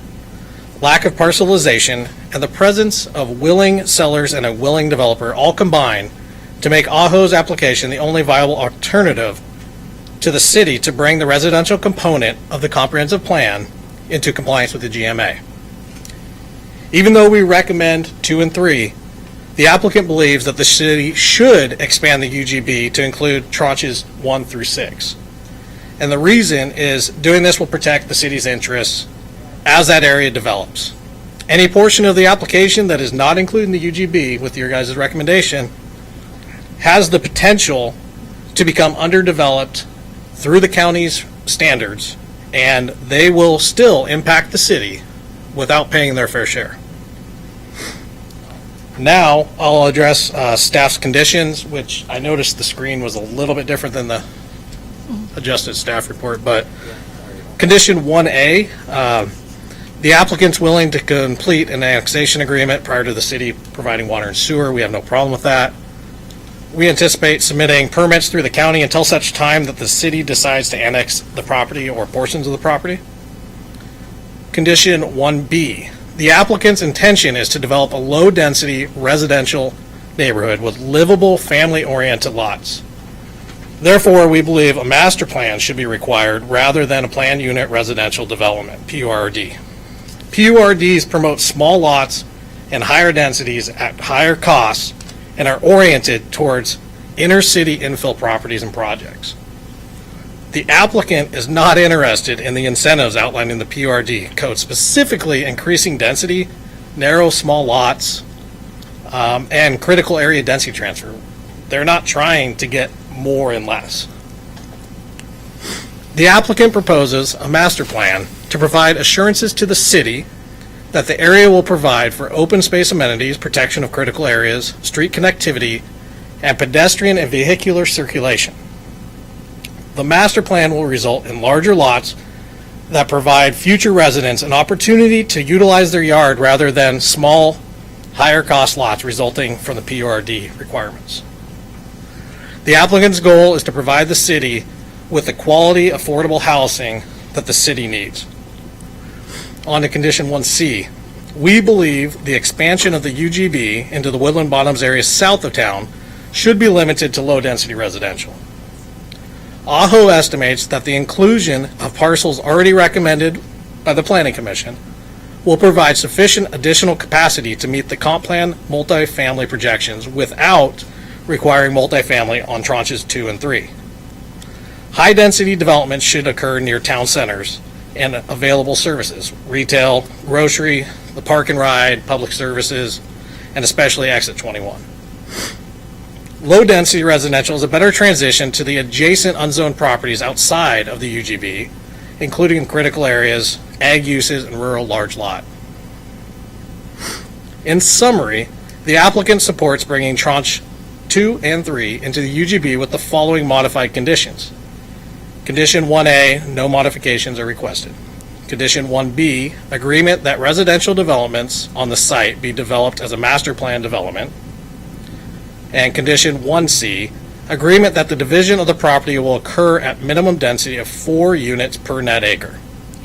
lack of parcelization, and the presence of willing sellers and a willing developer all combine to make Aho's application the only viable alternative to the city to bring the residential component of the comprehensive plan into compliance with the GMA. Even though we recommend 2 and 3, the applicant believes that the city should expand the UGB to include tranches 1 through 6. And the reason is doing this will protect the city's interests as that area develops. Any portion of the application that is not included in the UGB with your guys' recommendation has the potential to become underdeveloped through the county's standards, and they will still impact the city without paying their fair share. Now, I'll address staff's conditions, which I noticed the screen was a little bit different than the adjusted staff report, but condition 1A, the applicant's willing to complete an annexation agreement prior to the city providing water and sewer. We have no problem with that. We anticipate submitting permits through the county until such time that the city decides to annex the property or portions of the property. Condition 1B, the applicant's intention is to develop a low-density residential neighborhood with livable, family-oriented lots. Therefore, we believe a master plan should be required rather than a planned unit residential development, PURD. PURDs promote small lots and higher densities at higher costs and are oriented towards inner-city infill properties and projects. The applicant is not interested in the incentives outlined in the PURD code, specifically increasing density, narrow small lots, and critical area density transfer. They're not trying to get more and less. The applicant proposes a master plan to provide assurances to the city that the area will provide for open space amenities, protection of critical areas, street connectivity, and pedestrian and vehicular circulation. The master plan will result in larger lots that provide future residents an opportunity to utilize their yard rather than small, higher cost lots resulting from the PURD requirements. The applicant's goal is to provide the city with the quality, affordable housing that the city needs. On to condition 1C. We believe the expansion of the UGB into the Woodland Bottoms area south of town should be limited to low-density residential. Aho estimates that the inclusion of parcels already recommended by the Planning Commission will provide sufficient additional capacity to meet the comp plan multifamily projections without requiring multifamily on tranches 2 and 3. High-density development should occur near town centers and available services, retail, grocery, the park and ride, public services, and especially Exit 21. Low-density residential is a better transition to the adjacent unzoned properties outside of the UGB, including critical areas, ag uses, and rural large lot. In summary, the applicant supports bringing tranche 2 and 3 into the UGB with the following modified conditions. Condition 1A, no modifications are requested. Condition 1B, agreement that residential developments on the site be developed as a master plan development. And condition 1C, agreement that the division of the property will occur at minimum density of 4 units per net acre.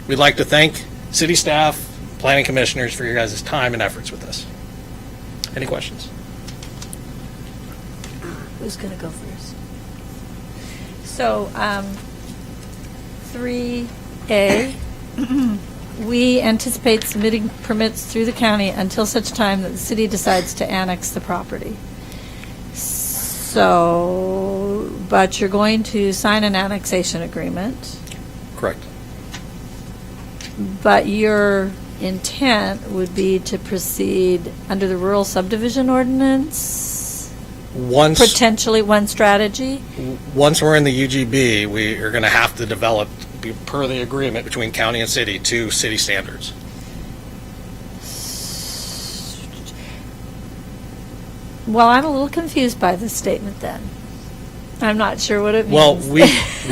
We'd like to thank city staff, planning commissioners for your guys' time and efforts with this. Any questions? Who's going to go first? So, 3A, we anticipate submitting permits through the county until such time that the city decides to annex the property. So, but you're going to sign an annexation agreement, Correct. but your intent would be to proceed under the rural subdivision ordinance? Once Potentially one strategy? we're in the UGB, we are going to have to develop, per the agreement between county and city, to city standards. Well, I'm a little confused by this statement then. I'm not sure what it means. Well, we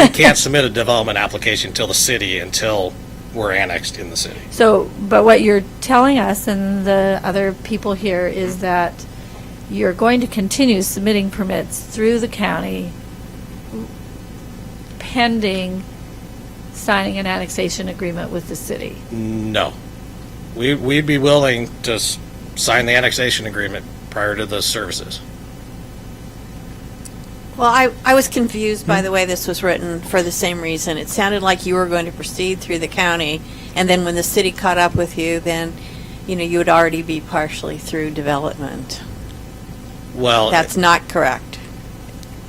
can't submit a development application till the city until we're annexed in the city. So, but what you're telling us and the other people here is that you're going to continue submitting permits through the county pending signing an annexation agreement with the city. No. We'd be willing to sign the annexation agreement prior to the services. Well, I was confused by the way this was written for the same reason. It sounded like you were going to proceed through the county, and then when the city caught up with you, then, you would already be partially through development. Well, That's not correct.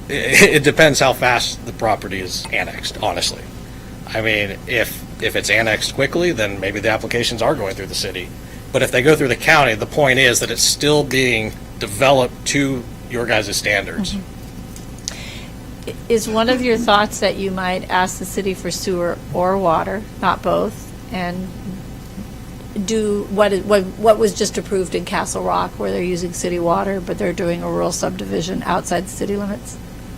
it depends how fast the property is annexed, honestly. I mean, if it's annexed quickly, then maybe the applications are going through the city. But if they go through the county, the point is that it's still being developed to your guys' standards. Is one of your thoughts that you might ask the city for sewer or water, not both, and do what was just approved in Castle Rock, where they're using city water, but they're doing a rural subdivision outside the city limits?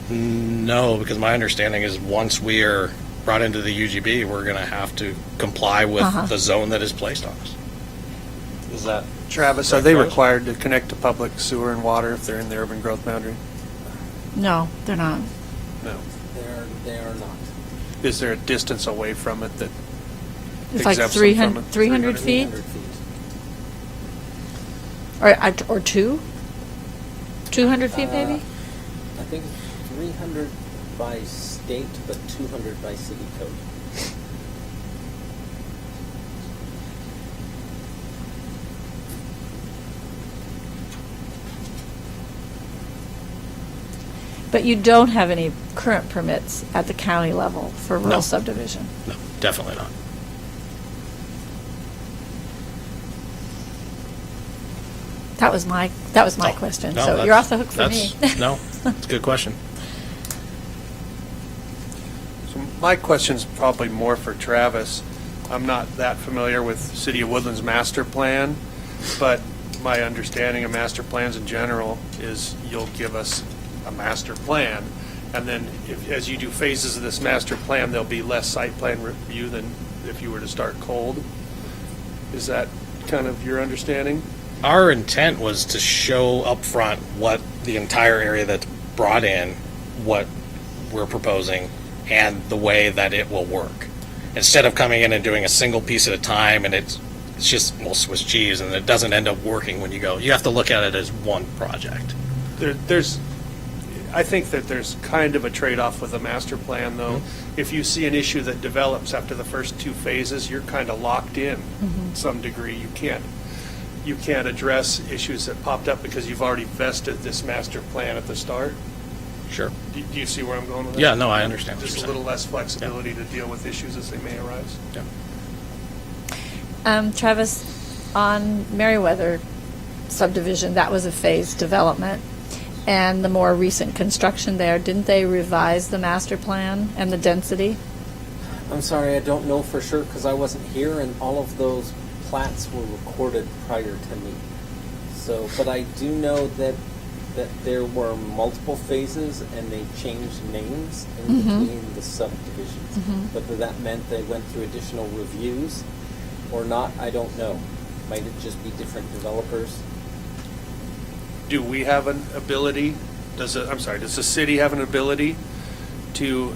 No, because my understanding is once we are brought into the UGB, we're going to have to comply with the zone that is placed on us. Is that Travis, are they required to connect to public sewer and water if they're in the urban growth boundary? No, they're not. No. They are not. Is there a distance away from it that It's like exempts them from 300 it? feet? 300 feet. Or two? 200 feet, maybe? I think it's 300 by state, but 200 by city code. But you don't have any current permits at the county level for rural No. subdivision? No, definitely not. That was my question. No, So you're off the hook for me. No, it's a good question. So my question's probably more for Travis. I'm not that familiar with City of Woodland's master plan, but my understanding of master plans in general is you'll give us a master plan, and then as you do phases of this master plan, there'll be less site plan review than if you were to start cold. Is that kind of your understanding? Our intent was to show up front what the entire area that's brought in what we're proposing and the way that it will work. Instead of coming in and doing a single piece at a time, and it's just, well, Swiss cheese, and it doesn't end up working when you go. You have to look at it as one project. I think that there's kind of a trade-off with a master plan, though. If you see an issue that develops after the first two phases, you're kind of locked in to some degree. You can't address issues that popped up because you've already vested this master plan at the start. Sure. Do you see where I'm going with that? Yeah, no, I understand what Just you're a little saying. less flexibility to deal with issues as they may arise. Yeah. Travis, on Meriwether subdivision, that was a phased development. And the more recent construction there, didn't they revise the master plan and the density? I'm sorry, I don't know for sure because I wasn't here, and all of those plats were recorded prior to me. So, but I do know that there were multiple phases and they changed names in between the subdivisions. Whether that meant they went through additional reviews or not, I don't know. Might it just be different developers? Do we have an ability, does the city have an ability to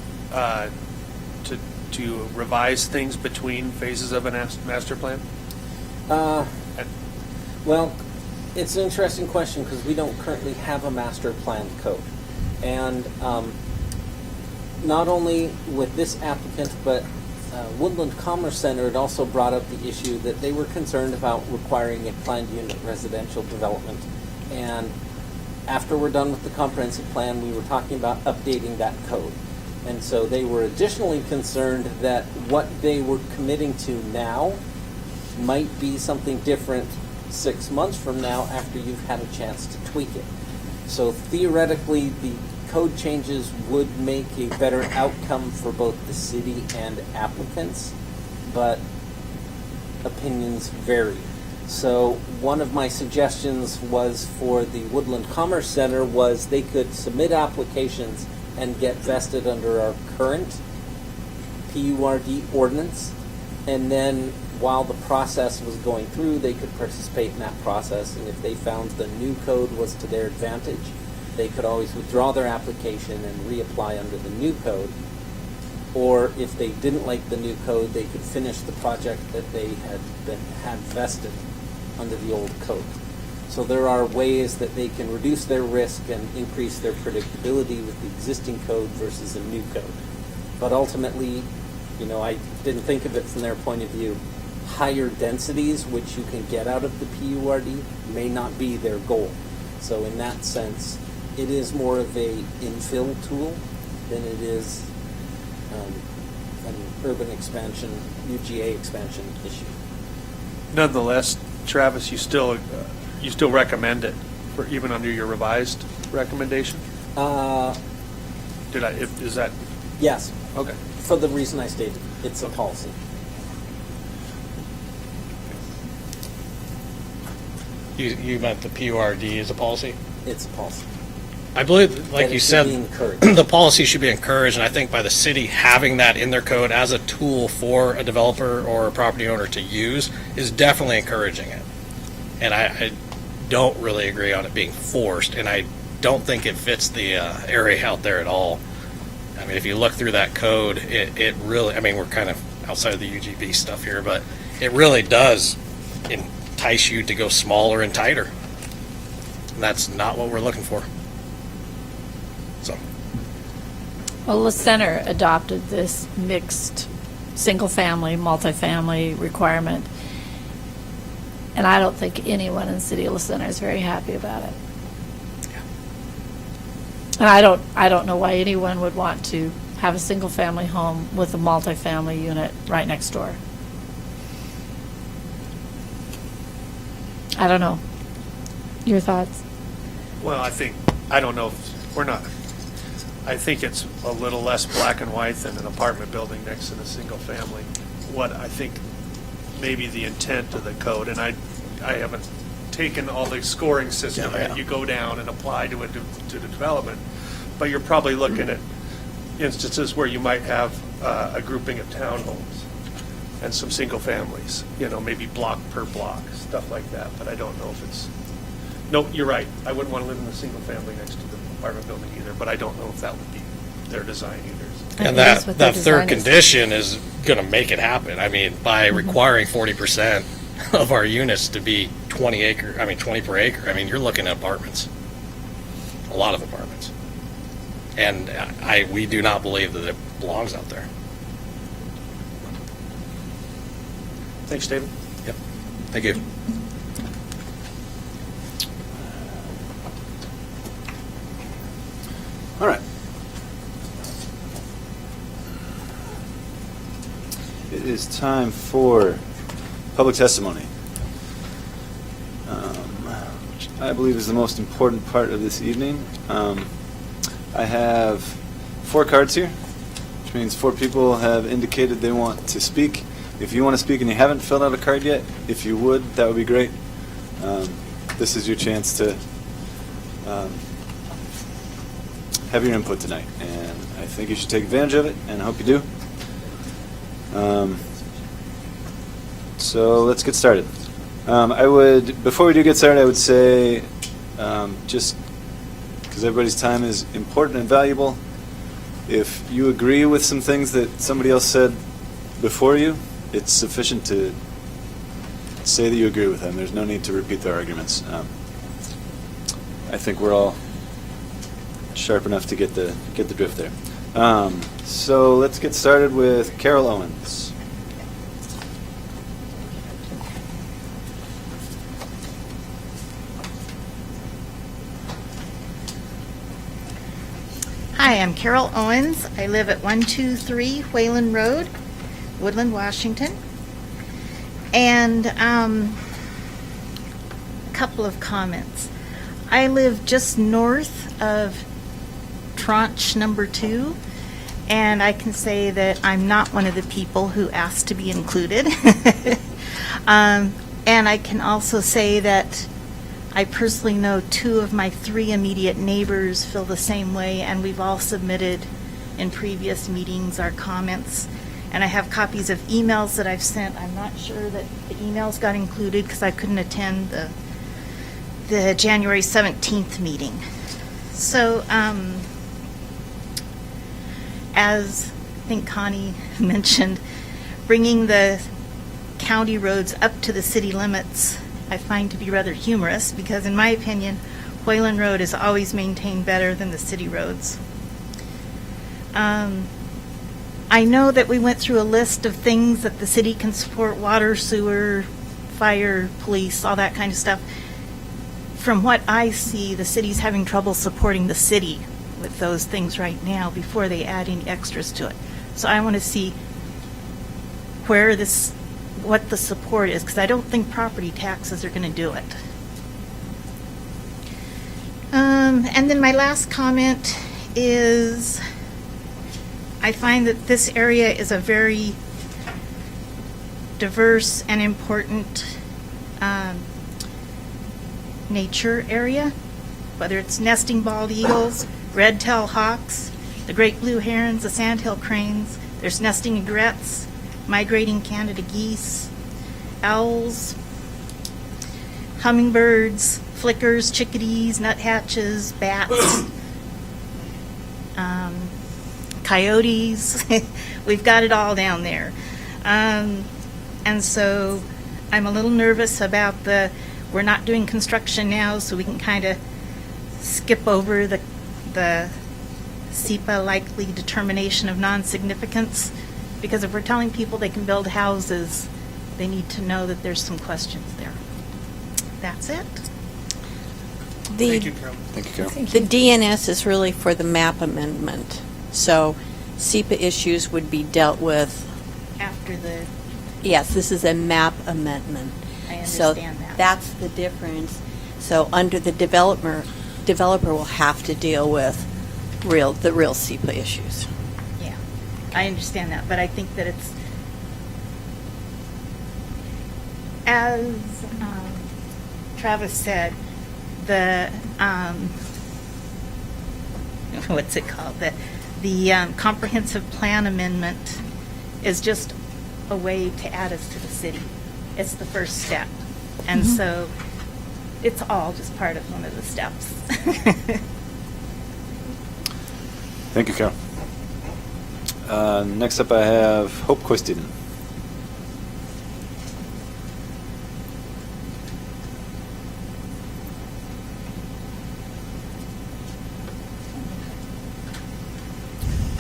revise things between phases of a master plan? Well, it's an interesting question because we don't currently have a master plan code. And not only with this applicant, but Woodland Commerce Center had also brought up the issue that they were concerned about requiring a planned unit residential development. And after we're done with the comprehensive plan, we were talking about updating that code. And so they were additionally concerned that what they were committing to now might be something different 6 months from now after you've had a chance to tweak it. So theoretically, the code changes would make a better outcome for both the city and applicants, but opinions vary. So one of my suggestions was for the Woodland Commerce Center was they could submit applications and get vested under our current PURD ordinance, and then while the process was going through, they could participate in that process, and if they found the new code was to their advantage, they could always withdraw their application and reapply under the new code. Or if they didn't like the new code, they could finish the project that they had vested under the old code. So there are ways that they can reduce their risk and increase their predictability with the existing code versus a new code. But ultimately, I didn't think of it from their point of view. Higher densities, which you can get out of the PURD, may not be their goal. So in that sense, it is more of a infill tool than it is an urban expansion, UGA expansion issue. Nonetheless, Travis, you still recommend it, for even under your revised recommendation? Is that? Yes. Okay. For the reason I stated, it's a policy. You meant the PURD as a policy? It's a policy. I believe, like That you it should said, be encouraged. the policy should be encouraged, and I think by the city having that in their code as a tool for a developer or a property owner to use is definitely encouraging it. And I don't really agree on it being forced, and I don't think it fits the area out there at all. I mean, if you look through that code, it really, I mean, we're kind of outside of the UGB stuff here, but it really does entice you to go smaller and tighter. And that's not what we're looking for. So, Well, the center adopted this mixed single-family, multifamily requirement, and I don't think anyone in the city of La Center is very happy about it. And I don't know why anyone would want to have a single-family home with a multifamily unit right next door. I don't know. Your thoughts? Well, I don't know if we're not. I think it's a little less black and white than an apartment building next to a single family. What I think maybe the intent of the code, and I haven't taken all the scoring system that you go down and apply to the development, but you're probably looking at instances where you might have a grouping of townhomes and some single families, maybe block per block, stuff like that. But I don't know if it's No, you're right. I wouldn't want to live in a single family next to the apartment building either, but I don't know if that would be their design either. And It is that, what their that third design is. condition is going to make it happen. I mean, by requiring 40% of our units to be 20 per acre, I mean, you're looking at apartments. A lot of apartments. And we do not believe that it belongs out there. Thanks, David. Yep. Thank you. All right. It is time for public testimony, which I believe is the most important part of this evening. I have 4 cards here, which means 4 people have indicated they want to speak. If you want to speak and you haven't filled out a card yet, if you would, that would be great. This is your chance to have your input tonight, and I think you should take advantage of it, and I hope you do. So let's get started. Before we do get started, I would say, just because everybody's time is important and valuable, if you agree with some things that somebody else said before you, it's sufficient to say that you agree with them. There's no need to repeat their arguments. I think we're all sharp enough to get the drift there. So let's get started with Carol Owens. Hi, I'm Carol Owens. I live at 123 Whalen Road, Woodland, Washington. And a couple of comments. I live just north of tranche number 2, and I can say that I'm not one of the people who asked to be included. And I can also say that I personally know 2 of my 3 immediate neighbors feel the same way, and we've all submitted in previous meetings our comments. And I have copies of emails that I've sent. I'm not sure that the emails got included because I couldn't attend the January 17th meeting. So, as I think Connie mentioned, bringing the county roads up to the city limits I find to be rather humorous because, in my opinion, Whalen Road is always maintained better than the city roads. I know that we went through a list of things that the city can support: water, sewer, fire, police, all that kind of stuff. From what I see, the city's having trouble supporting the city with those things right now before they add any extras to it. So I want to see what the support is, because I don't think property taxes are going to do it. And then my last comment is, I find that this area is a very diverse and important nature area, whether it's nesting bald eagles, red-tailed hawks, the great blue herons, the sandhill cranes. There's nesting egrets, migrating Canada geese, owls, hummingbirds, flickers, chickadees, nuthatches, bats, coyotes. We've got it all down there. And so I'm a little nervous about we're not doing construction now, so we can kind of skip over the SEPA likely determination of non-significance, because if we're telling people they can build houses, they need to know that there's some questions there. That's it. Thank you, Carol. Thank you, Carol. The DNS is really for the map amendment. So SEPA issues would be dealt with. After Yes, this is a map amendment. I So understand that. that's the difference. So under the developer will have to deal with the real SEPA issues. Yeah, I understand that, but I think that it's, as Travis said, the what's it called? The comprehensive plan amendment is just a way to add us to the city. It's the first step. And so it's all just part of one of the steps. Thank you, Carol. Next up, I have Hope Koistinen.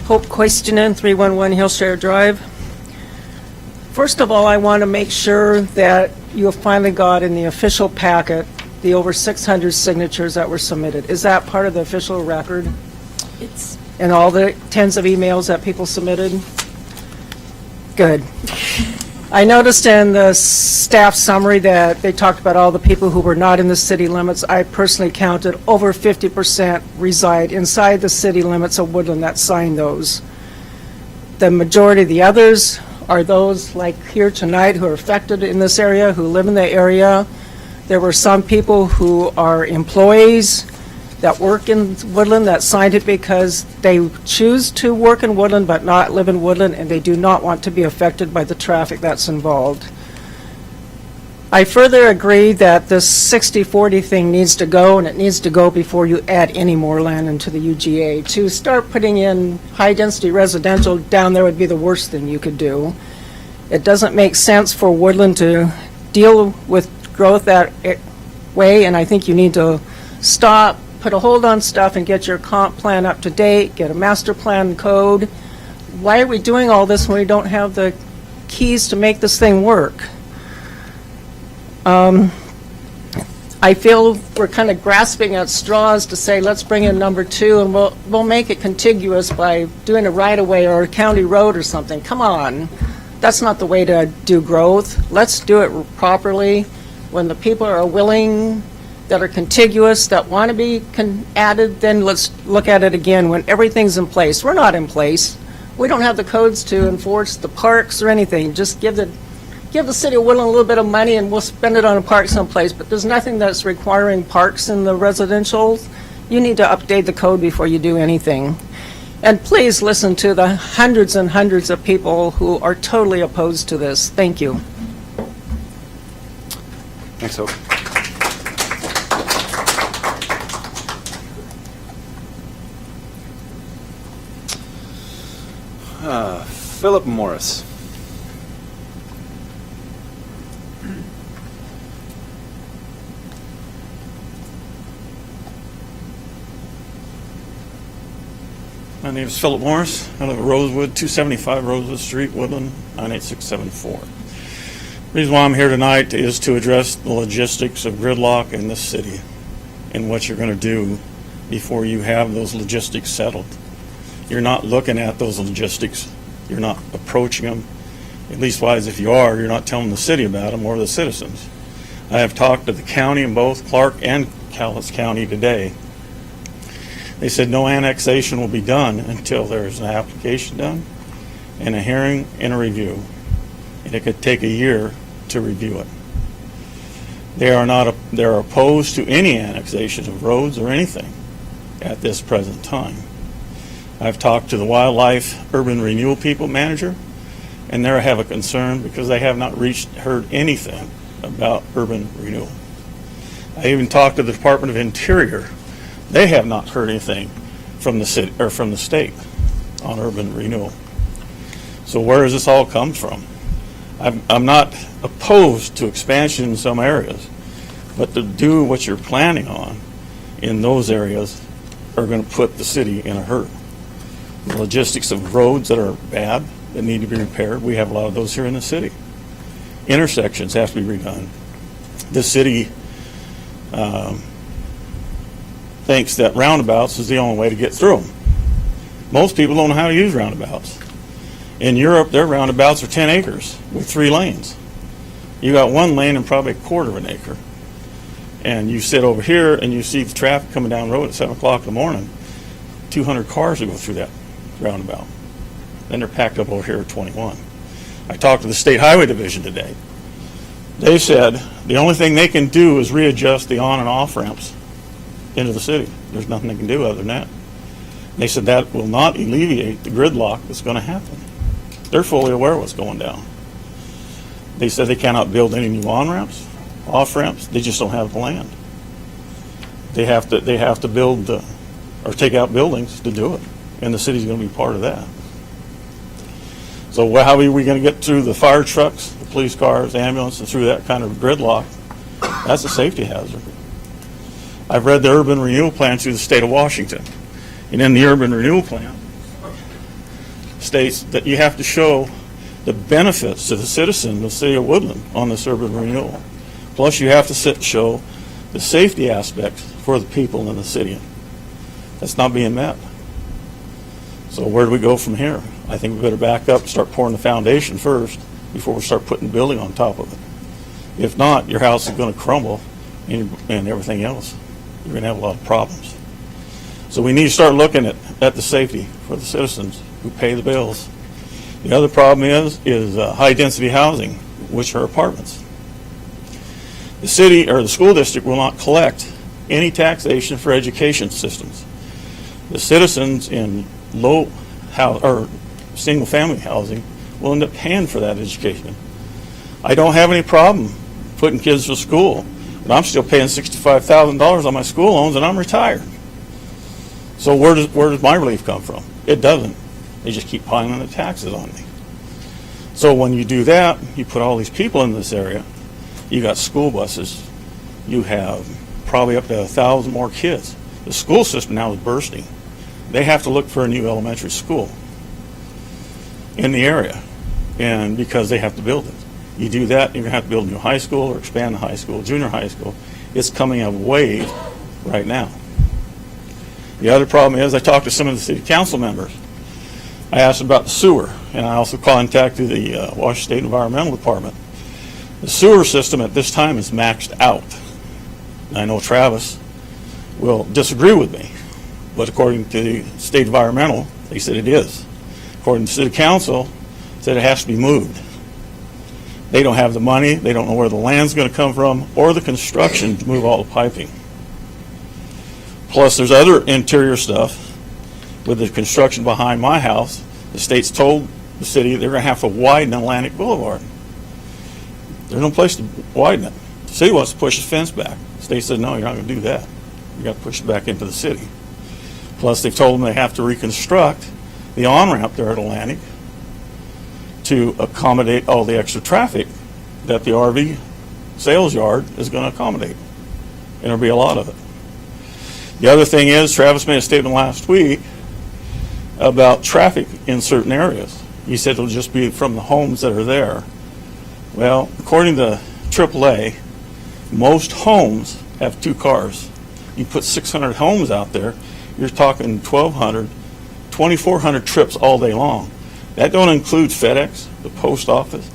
Hope Koistinen, 311 Hillshire Drive. First of all, I want to make sure that you have finally got in the official packet the over 600 signatures that were submitted. Is that part of the official record? It's, And all the tens of emails that people submitted? Good. I noticed in the staff summary that they talked about all the people who were not in the city limits. I personally counted over 50% reside inside the city limits of Woodland that signed those. The majority of the others are those like here tonight who are affected in this area, who live in the area. There were some people who are employees that work in Woodland that signed it because they choose to work in Woodland but not live in Woodland, and they do not want to be affected by the traffic that's involved. I further agree that this 60/40 thing needs to go, and it needs to go before you add any more land into the UGA. To start putting in high-density residential down there would be the worst thing you could do. It doesn't make sense for Woodland to deal with growth that way, and I think you need to stop, put a hold on stuff, and get your comp plan up to date, get a master plan code. Why are we doing all this when we don't have the keys to make this thing work? I feel we're kind of grasping at straws to say, let's bring in number 2, and we'll make it contiguous by doing a right-of-way or a county road or something. Come on. That's not the way to do growth. Let's do it properly. When the people are willing, that are contiguous, that want to be added, then let's look at it again when everything's in place. We're not in place. We don't have the codes to enforce the parks or anything. Just give the city of Woodland a little bit of money and we'll spend it on a park someplace, but there's nothing that's requiring parks in the residential. You need to update the code before you do anything. And please listen to the hundreds and hundreds of people who are totally opposed to this. Thank you. Thanks, Hope. Philip Morris. My name is Philip Morris. I live at Rosewood, 275 Rosewood Street, Woodland, 98674. The reason why I'm here tonight is to address the logistics of gridlock in this city and what you're going to do before you have those logistics settled. You're not looking at those logistics. You're not approaching them. At least wise if you are, you're not telling the city about them or the citizens. I have talked to the county in both Clark and Calhoun County today. They said no annexation will be done until there's an application done and a hearing and a review. And it could take a year to review it. They're opposed to any annexation of roads or anything at this present time. I've talked to the Wildlife Urban Renewal People Manager, and they have a concern because they have not heard anything about urban renewal. I even talked to the Department of Interior. They have not heard anything from the city or from the state on urban renewal. So where does this all come from? I'm not opposed to expansion in some areas, but to do what you're planning on in those areas are going to put the city in a hurt. The logistics of roads that are bad, that need to be repaired, we have a lot of those here in the city. Intersections have to be redone. The city thinks that roundabouts is the only way to get through them. Most people don't know how to use roundabouts. In Europe, their roundabouts are 10 acres with 3 lanes. You got 1 lane and probably a quarter of an acre. And you sit over here and you see the traffic coming down the road at 7 o'clock in the morning. 200 cars will go through that roundabout. Then they're packed up over here at 21. I talked to the State Highway Division today. They said the only thing they can do is readjust the on and off ramps into the city. There's nothing they can do other than that. They said that will not alleviate the gridlock that's going to happen. They're fully aware of what's going down. They said they cannot build any new on-ramps, off-ramps. They just don't have the land. They have to build or take out buildings to do it, and the city's going to be part of that. So how are we going to get through the fire trucks, the police cars, ambulances, through that kind of gridlock? That's a safety hazard. I've read the urban renewal plan through the state of Washington, and in the urban renewal plan states that you have to show the benefits to the citizens of the City of Woodland on this urban renewal. Plus, you have to show the safety aspects for the people in the city. That's not being met. So where do we go from here? I think we better back up and start pouring the foundation first before we start putting building on top of it. If not, your house is going to crumble and everything else. You're going to have a lot of problems. So we need to start looking at the safety for the citizens who pay the bills. The other problem is high-density housing, which are apartments. The city or the school district will not collect any taxation for education systems. The citizens in low house or single-family housing will end up paying for that education. I don't have any problem putting kids to school, but I'm still paying $65,000 on my school loans, and I'm retired. So where does my relief come from? It doesn't. They just keep piling the taxes on me. So when you do that, you put all these people in this area. You got school buses. You have probably up to 1,000 more kids. The school system now is bursting. They have to look for a new elementary school in the area, and because they have to build it. You do that, you're going to have to build a new high school or expand the high school, junior high school. It's coming a wave right now. The other problem is I talked to some of the city council members. I asked them about the sewer, and I also contacted the Washington State Environmental Department. The sewer system at this time is maxed out. I know Travis will disagree with me, but according to the State Environmental, they said it is. According to the City Council, said it has to be moved. They don't have the money, they don't know where the land's going to come from, or the construction to move all the piping. Plus, there's other interior stuff with the construction behind my house. The state's told the city they're going to have to widen Atlantic Boulevard. There's no place to widen it. The city wants to push the fence back. The state said, no, you're not going to do that. You got to push it back into the city. Plus, they've told them they have to reconstruct the on-ramp there at Atlantic to accommodate all the extra traffic that the RV sales yard is going to accommodate. And there'll be a lot of it. The other thing is, Travis made a statement last week about traffic in certain areas. He said it'll just be from the homes that are there. Well, according to AAA, most homes have 2 cars. You put 600 homes out there, you're talking 1,200, 2,400 trips all day long. That don't include FedEx, the post office,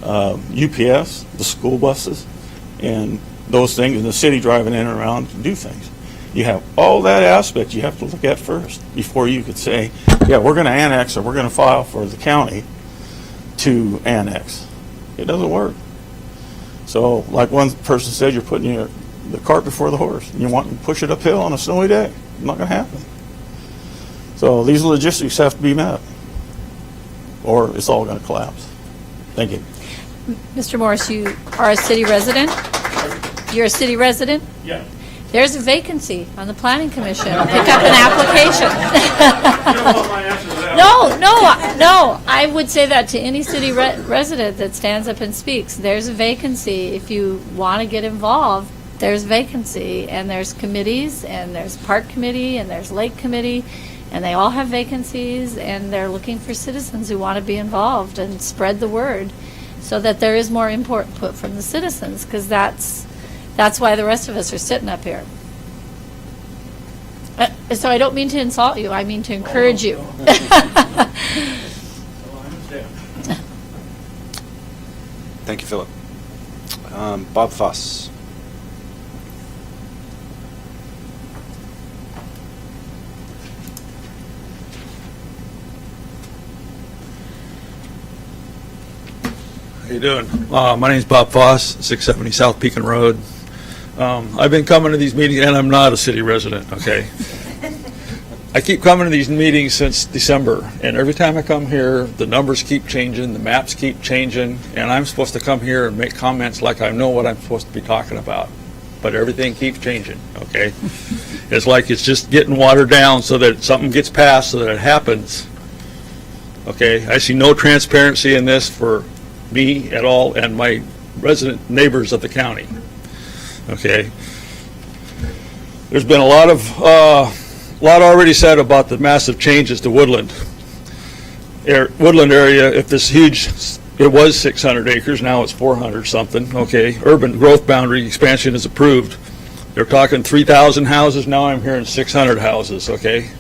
UPS, the school buses, and those things, and the city driving in and around to do things. You have all that aspect you have to look at first before you could say, yeah, we're going to annex or we're going to file for the county to annex. It doesn't work. So like one person said, you're putting the cart before the horse, and you want to push it uphill on a snowy day. It's not going to happen. So these logistics have to be met, or it's all going to collapse. Thank you. Mr. Morris, you are a city resident? You're a city resident? Yeah. There's a vacancy on the Planning Commission. Pick up an application. No. I would say that to any city resident that stands up and speaks. There's a vacancy. If you want to get involved, there's vacancy. And there's committees, and there's Park Committee, and there's Lake Committee, and they all have vacancies, and they're looking for citizens who want to be involved and spread the word so that there is more input from the citizens, because that's why the rest of us are sitting up here. So I don't mean to insult you. I mean to encourage you. Thank you, Philip. Bob Foss. How you doing? My name's Bob Foss, 670 South Pekin Road. I've been coming to these meetings, and I'm not a city resident, okay? I keep coming to these meetings since December, and every time I come here, the numbers keep changing, the maps keep changing, and I'm supposed to come here and make comments like I know what I'm supposed to be talking about. but everything keeps changing, okay? It's like it's just getting watered down so that something gets passed so that it happens. Okay, I see no transparency in this for me at all and my resident neighbors of the county. Okay, there's been a lot already said about the massive changes to Woodland area. If this huge, it was 600 acres, now it's 400 something. Okay, urban growth boundary expansion is approved. They're talking 3,000 houses. Now I'm hearing 600 houses. Okay.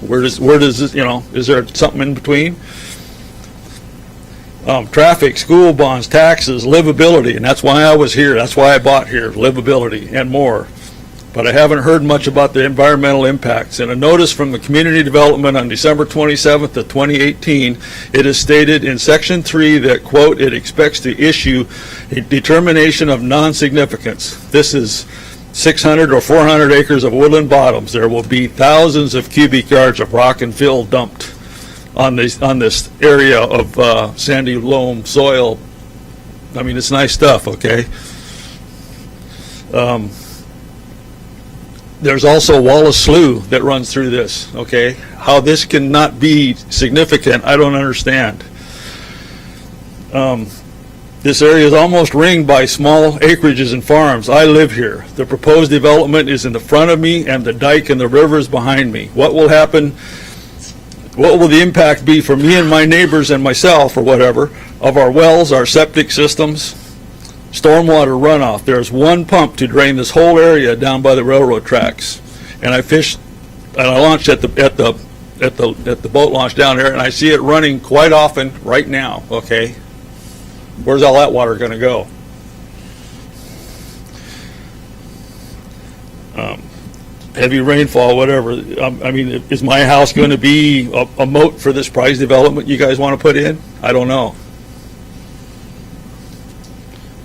Where does this, is there something in between? Traffic, school bonds, taxes, livability, and that's why I was here. That's why I bought here, livability and more. But I haven't heard much about the environmental impacts. In a notice from the Community Development on December 27th of 2018, it is stated in Section 3 that, quote, it expects to issue a determination of non-significance. This is 600 or 400 acres of woodland bottoms. There will be thousands of cubic yards of rock and fill dumped on this area of sandy loam soil. I mean, it's nice stuff, okay? There's also Wallace Slough that runs through this, okay? How this cannot be significant, I don't understand. This area is almost ringed by small acreages and farms. I live here. The proposed development is in the front of me, and the dike and the river is behind me. What will happen? What will the impact be for me and my neighbors and myself, or whatever, of our wells, our septic systems, stormwater runoff? There's one pump to drain this whole area down by the railroad tracks, and I fished and I launched at the boat launch down there, and I see it running quite often right now. Okay. Where's all that water going to go? Heavy rainfall, whatever. I mean, is my house going to be a moat for this prize development you guys want to put in? I don't know.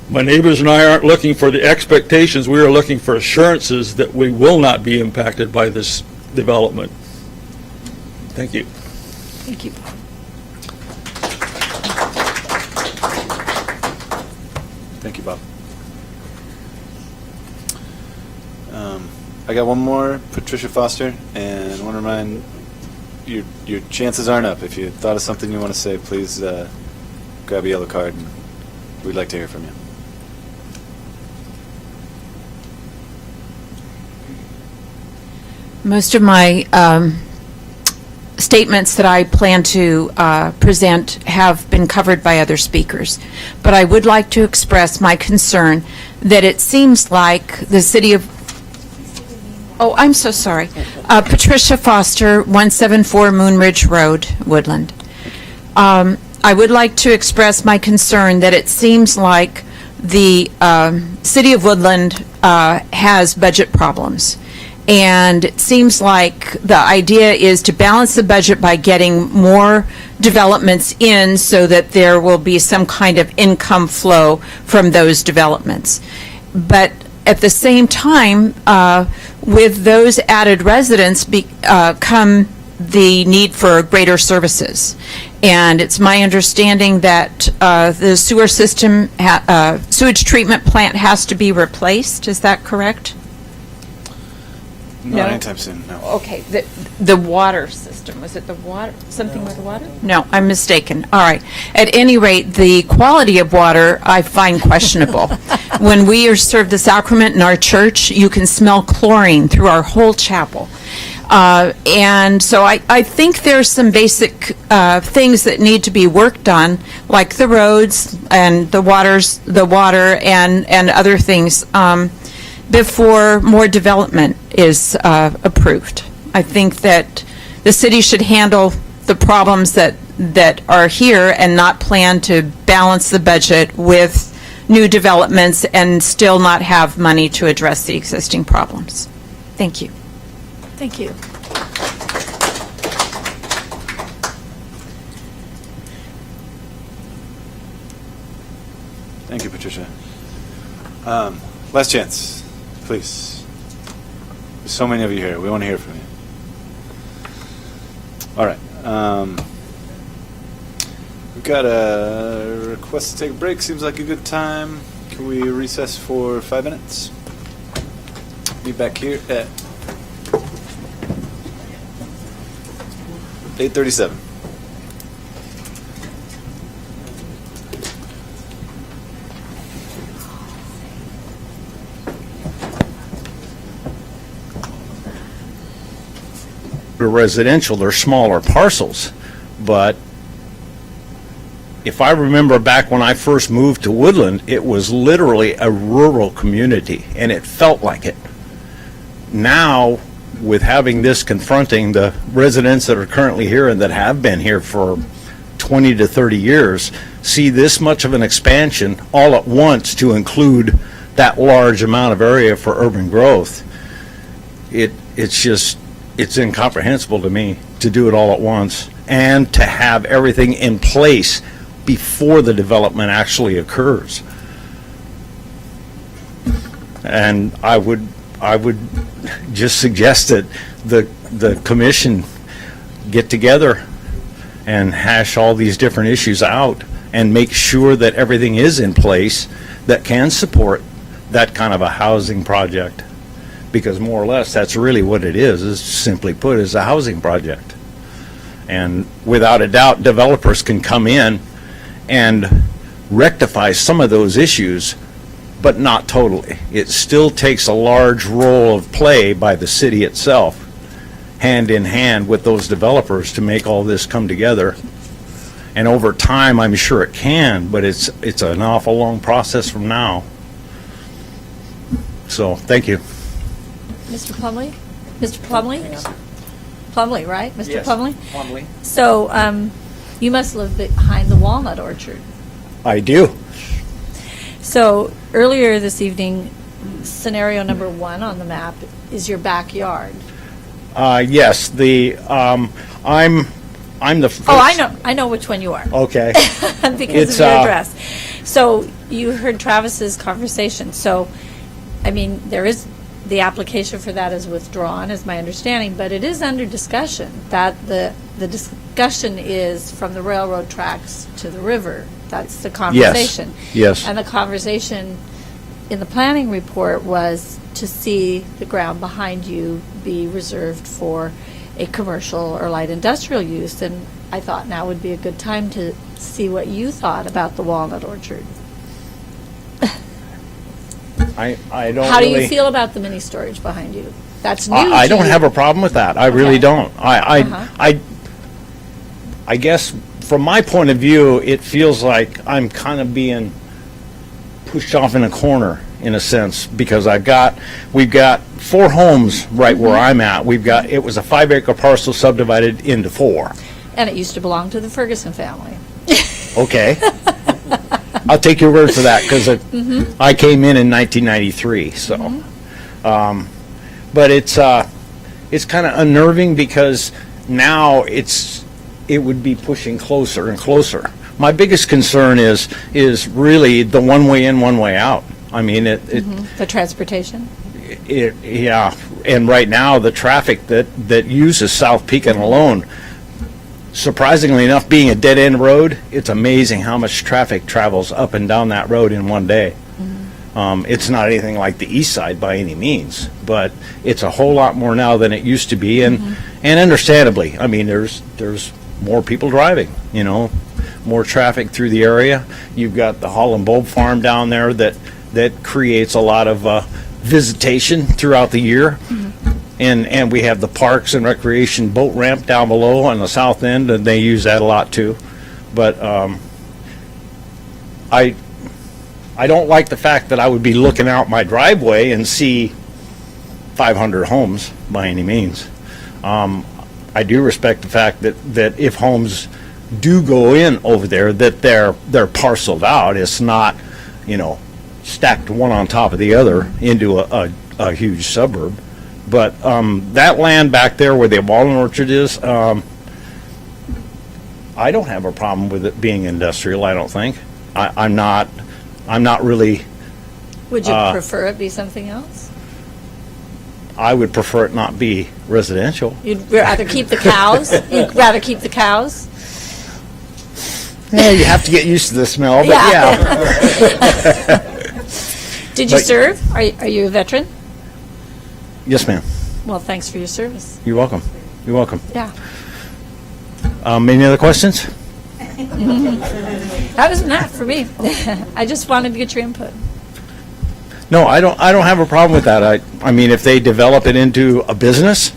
My neighbors and I aren't looking for the expectations. We are looking for assurances that we will not be impacted by this development. Thank you. Thank you. Thank you, Bob. I got one more, Patricia Foster, and I want to remind you, your chances aren't up. If you thought of something you want to say, please grab a yellow card, and we'd like to hear from you. Most of my statements that I plan to present have been covered by other speakers, but I would like to express my concern that it seems like the city of I'm so sorry. Patricia Foster, 174 Moonridge Road, Woodland. I would like to express my concern that it seems like the City of Woodland has budget problems. And it seems like the idea is to balance the budget by getting more developments in so that there will be some kind of income flow from those developments. But at the same time, with those added residents come the need for greater services. And it's my understanding that the sewer system, sewage treatment plant has to be replaced. Is that correct? Not anytime soon, no. Okay, the water system, was it the water, something with the water? No, I'm mistaken. All right. At any rate, the quality of water I find questionable. When we are served the sacrament in our church, you can smell chlorine through our whole chapel. And so I think there's some basic things that need to be worked on, like the roads and the water and other things, before more development is approved. I think that the city should handle the problems that are here and not plan to balance the budget with new developments and still not have money to address the existing problems. Thank you. Thank you. Thank you, Patricia. Last chance, please. There's so many of you here. We want to hear from you. All right. We've got a request to take a break. Seems like a good time. Can we recess for 5 minutes? be back here at 8:37. Residential, they're smaller parcels, but if I remember back when I first moved to Woodland, it was literally a rural community, and it felt like it. Now, with having this confronting the residents that are currently here and that have been here for 20 to 30 years, see this much of an expansion all at once to include that large amount of area for urban growth, it's incomprehensible to me to do it all at once and to have everything in place before the development actually occurs. And I would just suggest that the commission get together and hash all these different issues out and make sure that everything is in place that can support that kind of a housing project. Because more or less, that's really what it is simply put, is a housing project. And without a doubt, developers can come in and rectify some of those issues, but not totally. It still takes a large role of play by the city itself, hand in hand with those developers, to make all this come together. And over time, I'm sure it can, but it's an awful long process from now. So, thank you. Mr. Plumley? Mr. Plumley? Plumley, right? Mr. Yes, Plumley? Plumley. So, you must live behind the walnut orchard. I do. So, earlier this evening, scenario number 1 on the map is your backyard. Yes, I'm the first. Oh, I know which one you are. Okay. Because of your address. So, you heard Travis's conversation. So, I mean, the application for that is withdrawn, is my understanding, but it is under discussion. That the discussion is from the railroad tracks to the river. That's the conversation. Yes. And the conversation in the planning report was to see the ground behind you be reserved for a commercial or light industrial use. And I thought now would be a good time to see what you thought about the walnut orchard. I don't. How do really, you feel about the mini storage behind you? That's new. I to don't you. have a problem with that. I really Okay. don't. I guess from my point of view, it feels like I'm kind of being pushed off in a corner in a sense, because we've got 4 homes right where I'm at. It was a 5-acre parcel subdivided into 4. And it used to belong to the Ferguson family. Okay. I'll take your word for that, because I came in 1993. So, but it's kind of unnerving, because now it would be pushing closer and closer. My biggest concern is really the one way in, one way out. I mean, The transportation? yeah. And right now, the traffic that uses South Pekin alone, surprisingly enough, being a dead-end road, it's amazing how much traffic travels up and down that road in one day. It's not anything like the east side by any means, but it's a whole lot more now than it used to be, and understandably. I mean, there's more people driving, more traffic through the area. You've got the Holland Bulb Farm down there that creates a lot of visitation throughout the year. And we have the Parks and Recreation boat ramp down below on the south end, and they use that a lot too. But I don't like the fact that I would be looking out my driveway and see 500 homes by any means. I do respect the fact that if homes do go in over there, that they're parceled out. It's not, stacked one on top of the other into a huge suburb. But that land back there where the walnut orchard is, I don't have a problem with it being industrial. I don't think. I'm not really. Would you prefer it be something else? I would prefer it not be residential. You'd rather keep the cows? You'd rather keep the cows? Yeah, you have to get used to the smell, but yeah. Did you serve? Are you a veteran? Yes, ma'am. Well, thanks for your service. You're welcome. You're welcome. Yeah. Any other questions? That was enough for me. I just wanted to get your input. No, I don't have a problem with that. I mean, if they develop it into a business,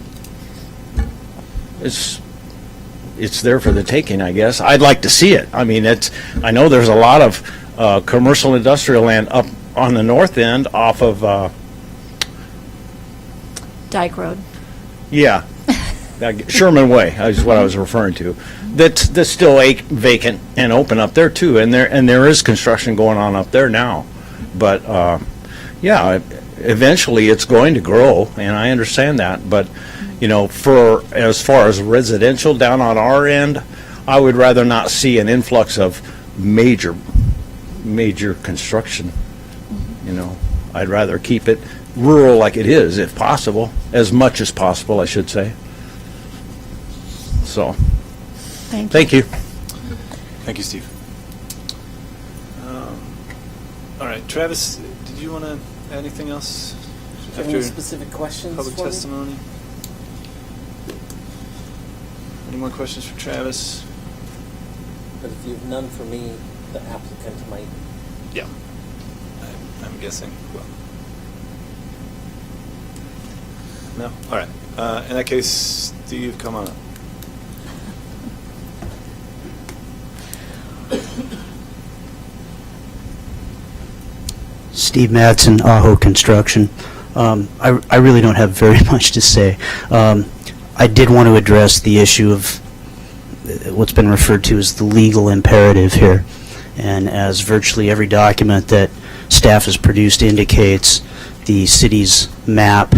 it's there for the taking, I guess. I'd like to see it. I mean, I know there's a lot of commercial industrial land up on the north end off of, Dyke Road. yeah, Sherman Way is what I was referring to. That's still vacant and open up there too, and there is construction going on up there now. But yeah, eventually it's going to grow, and I understand that. But you know, for as far as residential down on our end, I would rather not see an influx of major construction. You know, I'd rather keep it rural like it is, if possible, as much as possible, I should say. So, thank you. Thank you, Steve. All right, Travis, did you want to add anything else Do you have any specific questions public for me? testimony? Any more questions for Travis? But if you have none for me, the applicant might. Yeah, I'm guessing. Well, no. All right. In that case, Steve, come on up. Steve Madsen, Aho Construction. I really don't have very much to say. I did want to address the issue of what's been referred to as the legal imperative here. And as virtually every document that staff has produced indicates, the city's map,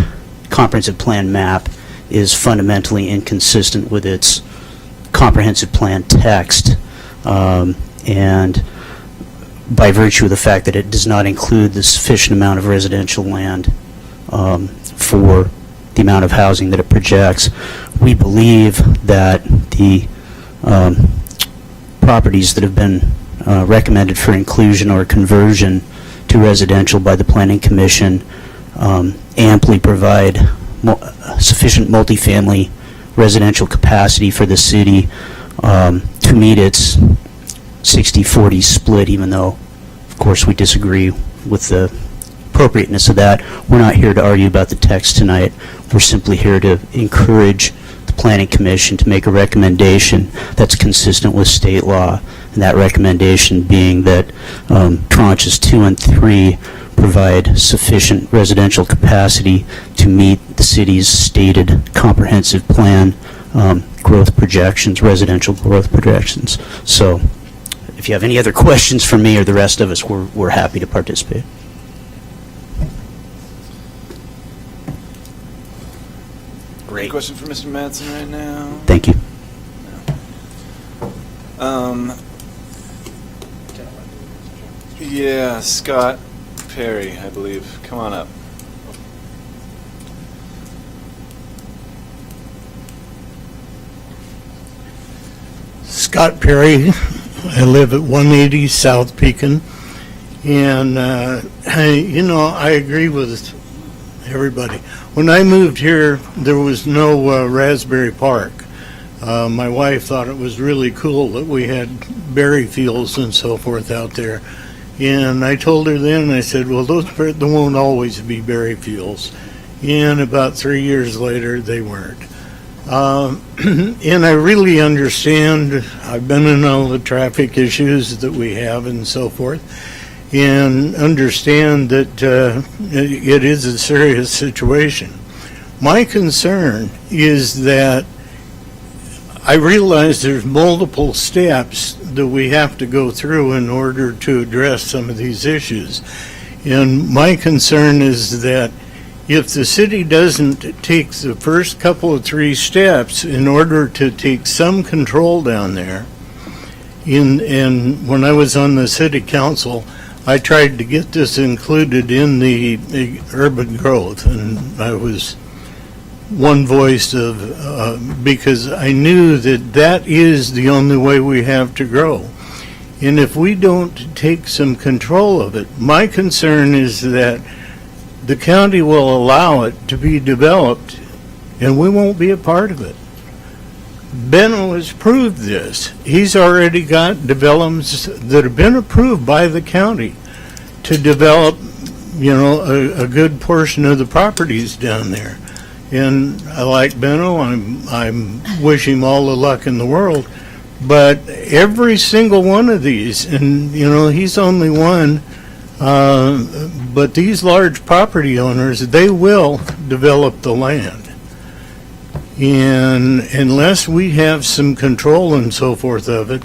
comprehensive plan map, is fundamentally inconsistent with its comprehensive plan text. And by virtue of the fact that it does not include the sufficient amount of residential land for the amount of housing that it projects, we believe that the properties that have been recommended for inclusion or conversion to residential by the Planning Commission amply provide sufficient multifamily residential capacity for the city to meet its 60-40 split, even though, of course, we disagree with the appropriateness of that. We're not here to argue about the text tonight. We're simply here to encourage the Planning Commission to make a recommendation that's consistent with state law, and that recommendation being that tranches 2 and 3 provide sufficient residential capacity to meet the city's stated comprehensive plan growth projections, residential growth projections. So if you have any other questions for me or the rest of us, we're happy to participate. Great. Any question for Mr. Madsen right now? Thank you. Yeah, Scott Perry, I believe. Come on up. Scott Perry. I live at 180 South Pekin, and I agree with everybody. When I moved here, there was no Raspberry Park. My wife thought it was really cool that we had berry fields and so forth out there. And I told her then, I said, well, there won't always be berry fields. And about 3 years later, they weren't. And I really understand, I've been in all the traffic issues that we have and so forth, and understand that it is a serious situation. My concern is that I realize there's multiple steps that we have to go through in order to address some of these issues. And my concern is that if the city doesn't take the first couple of 3 steps in order to take some control down there, and when I was on the city council, I tried to get this included in the urban growth, and I was one voice of, because I knew that that is the only way we have to grow. And if we don't take some control of it, my concern is that the county will allow it to be developed, and we won't be a part of it. Benno has proved this. He's already got developments that have been approved by the county to develop, a good portion of the properties down there. And I like Benno. I wish him all the luck in the world. But every single one of these, and he's only one, but these large property owners, they will develop the land. And unless we have some control and so forth of it,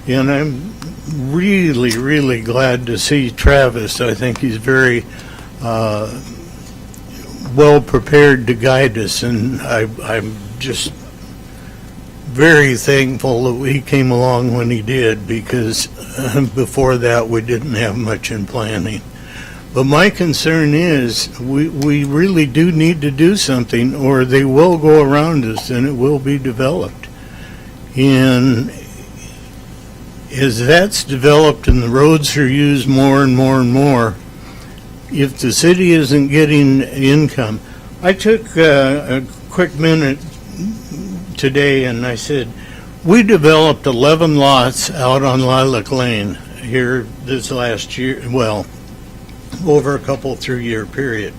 and I'm really, really glad to see Travis. I think he's very well prepared to guide us, and I'm just very thankful that he came along when he did, because before that we didn't have much in planning. But my concern is we really do need to do something, or they will go around us and it will be developed. And as that's developed and the roads are used more and more and more, if the city isn't getting income, I took a quick minute today and I said, we developed 11 lots out on Lilac Lane here this last year, well, over a couple 3-year period.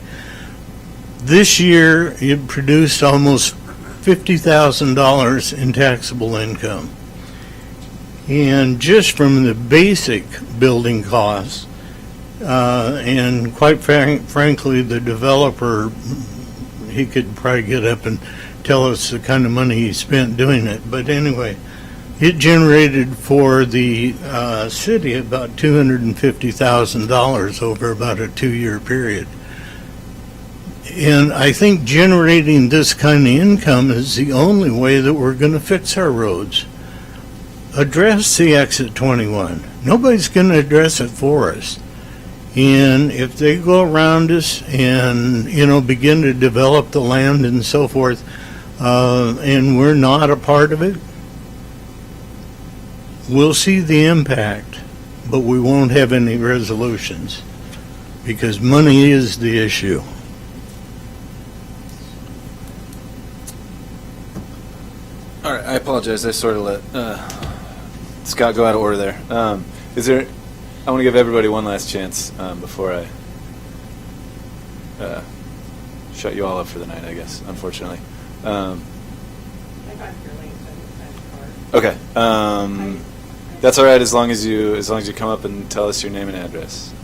This year it produced almost $50,000 in taxable income. And just from the basic building costs, and quite frankly, the developer, he could probably get up and tell us the kind of money he spent doing it. But anyway, it generated for the city about $250,000 over about a 2-year period. And I think generating this kind of income is the only way that we're going to fix our roads. Address the exit 21. Nobody's going to address it for us. And if they go around us and, begin to develop the land and so forth, and we're not a part of it, we'll see the impact, but we won't have any resolutions, because money is the issue. All right, I apologize. I sort of let Scott go out of order there. I want to give everybody one last chance before I shut you all up for the night, I guess, unfortunately. Okay. That's all right, as long as you come up and tell us your name and address.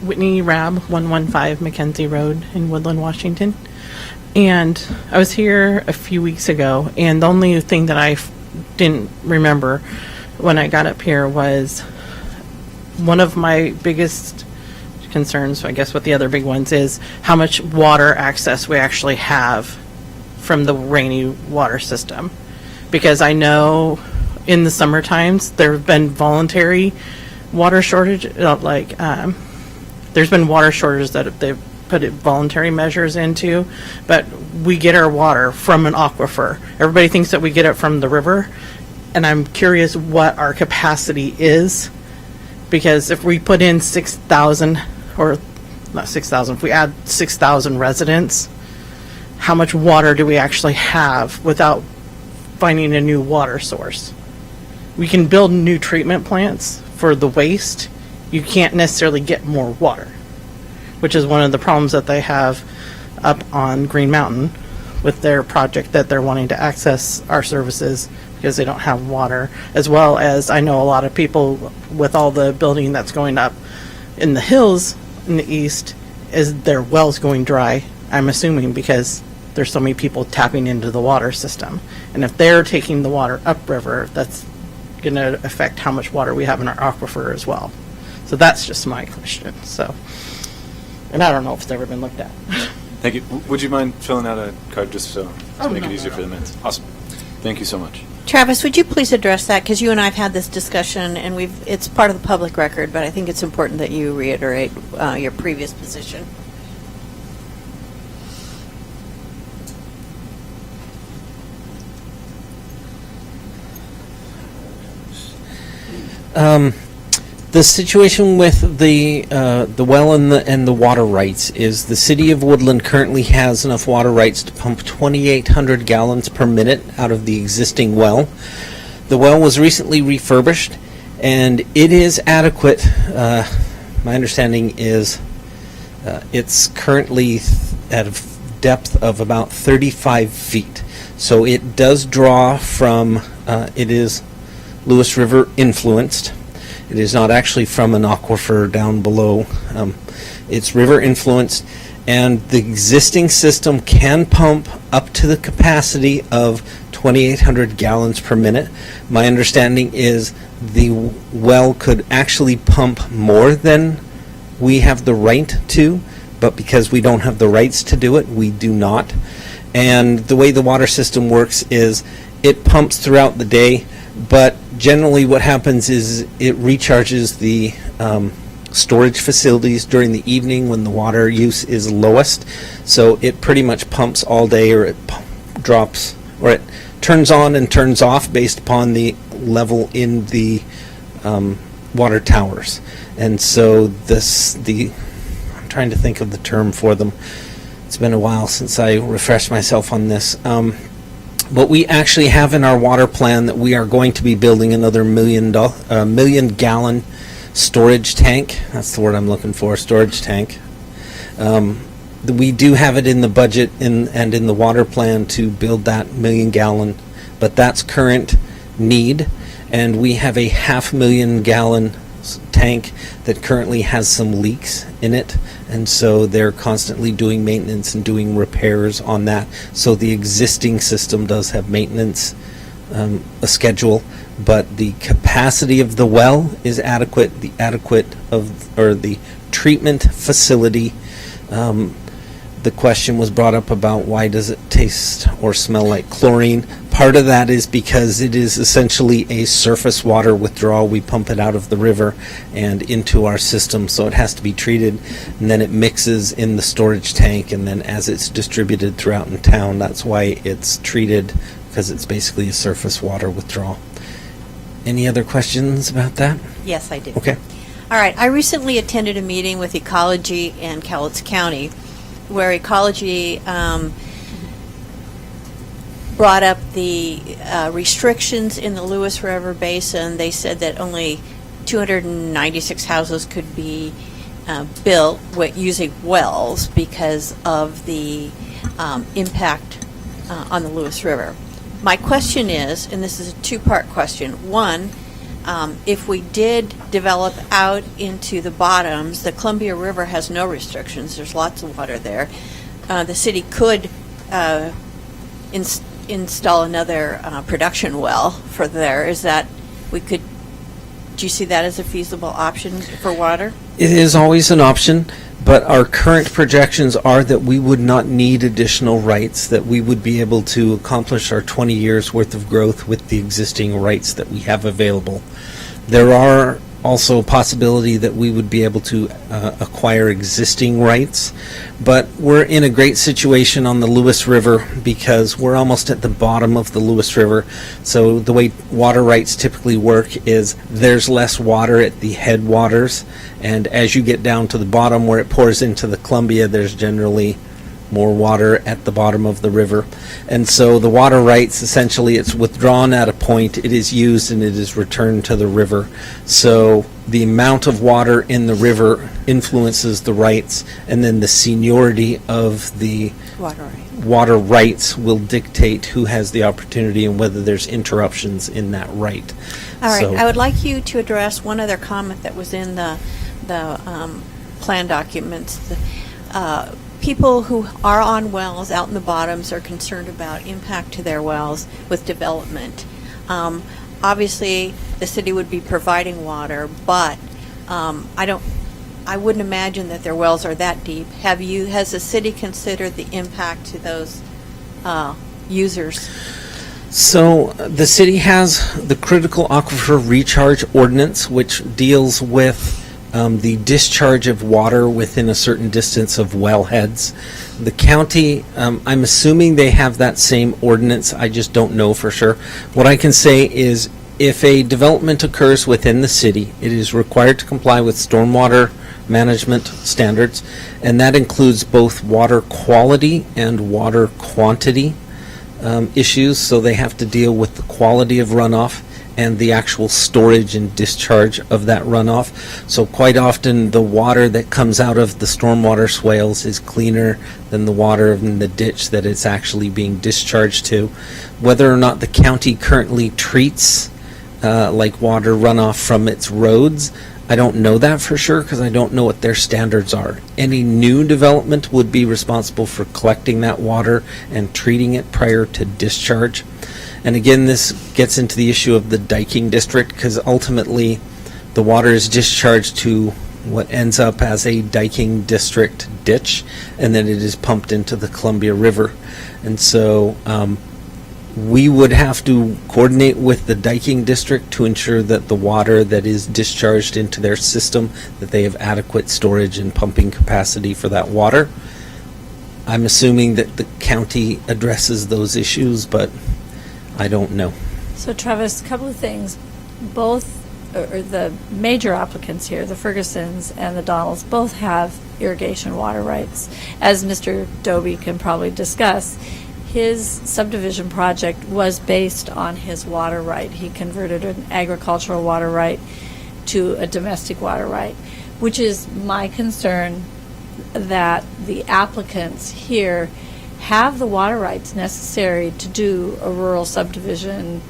Whitney Rabb, 115 Mackenzie Road in Woodland, Washington. And I was here a few weeks ago, and the only thing that I didn't remember when I got up here was one of my biggest concerns, I guess, with the other big ones, is how much water access we actually have from the rainy water system. Because I know in the summer times there have been voluntary water shortage, there's been water shortages that they've put voluntary measures into, but we get our water from an aquifer. Everybody thinks that we get it from the river, and I'm curious what our capacity is, because if we put in 6,000, or not 6,000, if we add 6,000 residents, how much water do we actually have without finding a new water source? We can build new treatment plants for the waste. You can't necessarily get more water, which is one of the problems that they have up on Green Mountain with their project, that they're wanting to access our services because they don't have water. As well as, I know a lot of people with all the building that's going up in the hills in the east, is their wells going dry, I'm assuming because there's so many people tapping into the water system. And if they're taking the water upriver, that's going to affect how much water we have in our aquifer as well. So that's just my question. So, and I don't know if it's ever been looked at. Thank you. Would you mind filling out a card just to make it easier for the minutes? Awesome. Thank you so much. Travis, would you please address that? Because you and I have had this discussion, and it's part of the public record, but I think it's important that you reiterate your previous position. The situation with the well and the water rights is the City of Woodland currently has enough water rights to pump 2,800 gallons per minute out of the existing well. The well was recently refurbished, and it is adequate. My understanding is it's currently at a depth of about 35 feet. So it does draw from, it is Lewis River influenced. It is not actually from an aquifer down below. It's river influenced, and the existing system can pump up to the capacity of 2,800 gallons per minute. My understanding is the well could actually pump more than we have the right to, but because we don't have the rights to do it, we do not. And the way the water system works is it pumps throughout the day, but generally what happens is it recharges the storage facilities during the evening when the water use is lowest. So it pretty much pumps all day, or it drops, or it turns on and turns off based upon the level in the water towers. And so I'm trying to think of the term for them. It's been a while since I refreshed myself on this. But we actually have in our water plan that we are going to be building another million gallon storage tank. That's the word I'm looking for, storage tank. We do have it in the budget and in the water plan to build that 1 million gallon, but that's current need. And we have a 500,000 gallon tank that currently has some leaks in it, and so they're constantly doing maintenance and doing repairs on that. So the existing system does have maintenance, a schedule, but the capacity of the well is adequate. The treatment facility. The question was brought up about why does it taste or smell like chlorine. Part of that is because it is essentially a surface water withdrawal. We pump it out of the river and into our system, so it has to be treated, and then it mixes in the storage tank, and then as it's distributed throughout in town, that's why it's treated, because it's basically a surface water withdrawal. Any other questions about that? Yes, I do. Okay. All right. I recently attended a meeting with Ecology and Cowlitz County, where Ecology brought up the restrictions in the Lewis River Basin. They said that only 296 houses could be built using wells because of the impact on the Lewis River. My question is, and this is a two-part question. One, if we did develop out into the bottoms, the Columbia River has no restrictions. There's lots of water there. The city could install another production well for there. Do you see that as a feasible option for water? It is always an option, but our current projections are that we would not need additional rights, that we would be able to accomplish our 20 years worth of growth with the existing rights that we have available. There are also a possibility that we would be able to acquire existing rights, but we're in a great situation on the Lewis River because we're almost at the bottom of the Lewis River. So the way water rights typically work is there's less water at the headwaters, and as you get down to the bottom where it pours into the Columbia, there's generally more water at the bottom of the river. And so the water rights, essentially, it's withdrawn at a point, it is used, and it is returned to the river. So the amount of water in the river influences the rights, and then the seniority of the water rights will dictate who has the opportunity and whether there's interruptions in that right. All right. So, I would like you to address one other comment that was in the plan documents. People who are on wells out in the bottoms are concerned about impact to their wells with development. Obviously, the city would be providing water, but I wouldn't imagine that their wells are that deep. Has the city considered the impact to those users? So the city has the Critical Aquifer Recharge Ordinance, which deals with the discharge of water within a certain distance of wellheads. The county, I'm assuming they have that same ordinance. I just don't know for sure. What I can say is If a development occurs within the city, it is required to comply with stormwater management standards, and that includes both water quality and water quantity issues. So they have to deal with the quality of runoff and the actual storage and discharge of that runoff. So quite often, the water that comes out of the stormwater swales is cleaner than the water in the ditch that it's actually being discharged to. Whether or not the county currently treats like water runoff from its roads, I don't know that for sure because I don't know what their standards are. Any new development would be responsible for collecting that water and treating it prior to discharge. And again, this gets into the issue of the diking district because ultimately the water is discharged to what ends up as a diking district ditch, and then it is pumped into the Columbia River. And so we would have to coordinate with the diking district to ensure that the water that is discharged into their system, that they have adequate storage and pumping capacity for that water. I'm assuming that the county addresses those issues, but I don't know. So Travis, a couple of things. Both, or the major applicants here, the Fergusons and the Donalds, both have irrigation water rights. As Mr. Doby can probably discuss, his subdivision project was based on his water right. He converted an agricultural water right to a domestic water right, which is my concern that the applicants here have the water rights necessary to do a rural subdivision,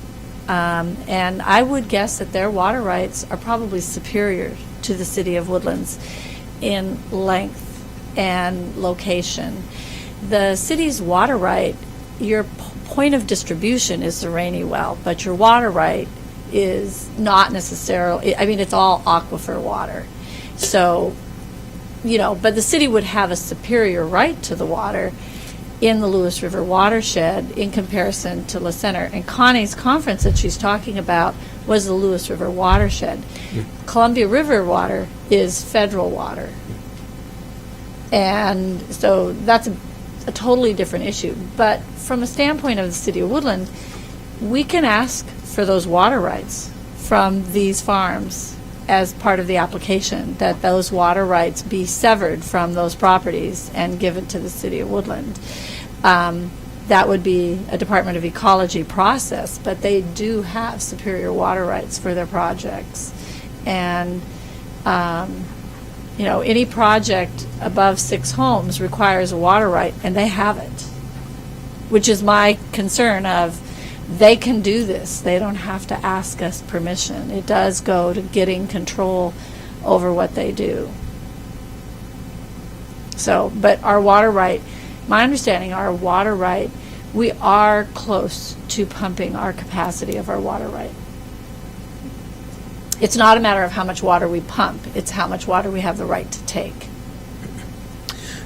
and I would guess that their water rights are probably superior to the City of Woodlands in length and location. The city's water right, your point of distribution is the rainy well, but your water right is not necessarily, I mean, it's all aquifer water. So, but the city would have a superior right to the water in the Lewis River watershed in comparison to La Center. And Connie's conference that she's talking about was the Lewis River watershed. Columbia River water is federal water. And so that's a totally different issue. But from a standpoint of the City of Woodland, we can ask for those water rights from these farms as part of the application, that those water rights be severed from those properties and given to the City of Woodland. That would be a Department of Ecology process, but they do have superior water rights for their projects. And any project above 6 homes requires a water right, and they have it, which is my concern of they can do this. They don't have to ask us permission. It does go to getting control over what they do. So, but our water right, my understanding, our water right, we are close to pumping our capacity of our water right. It's not a matter of how much water we pump, it's how much water we have the right to take.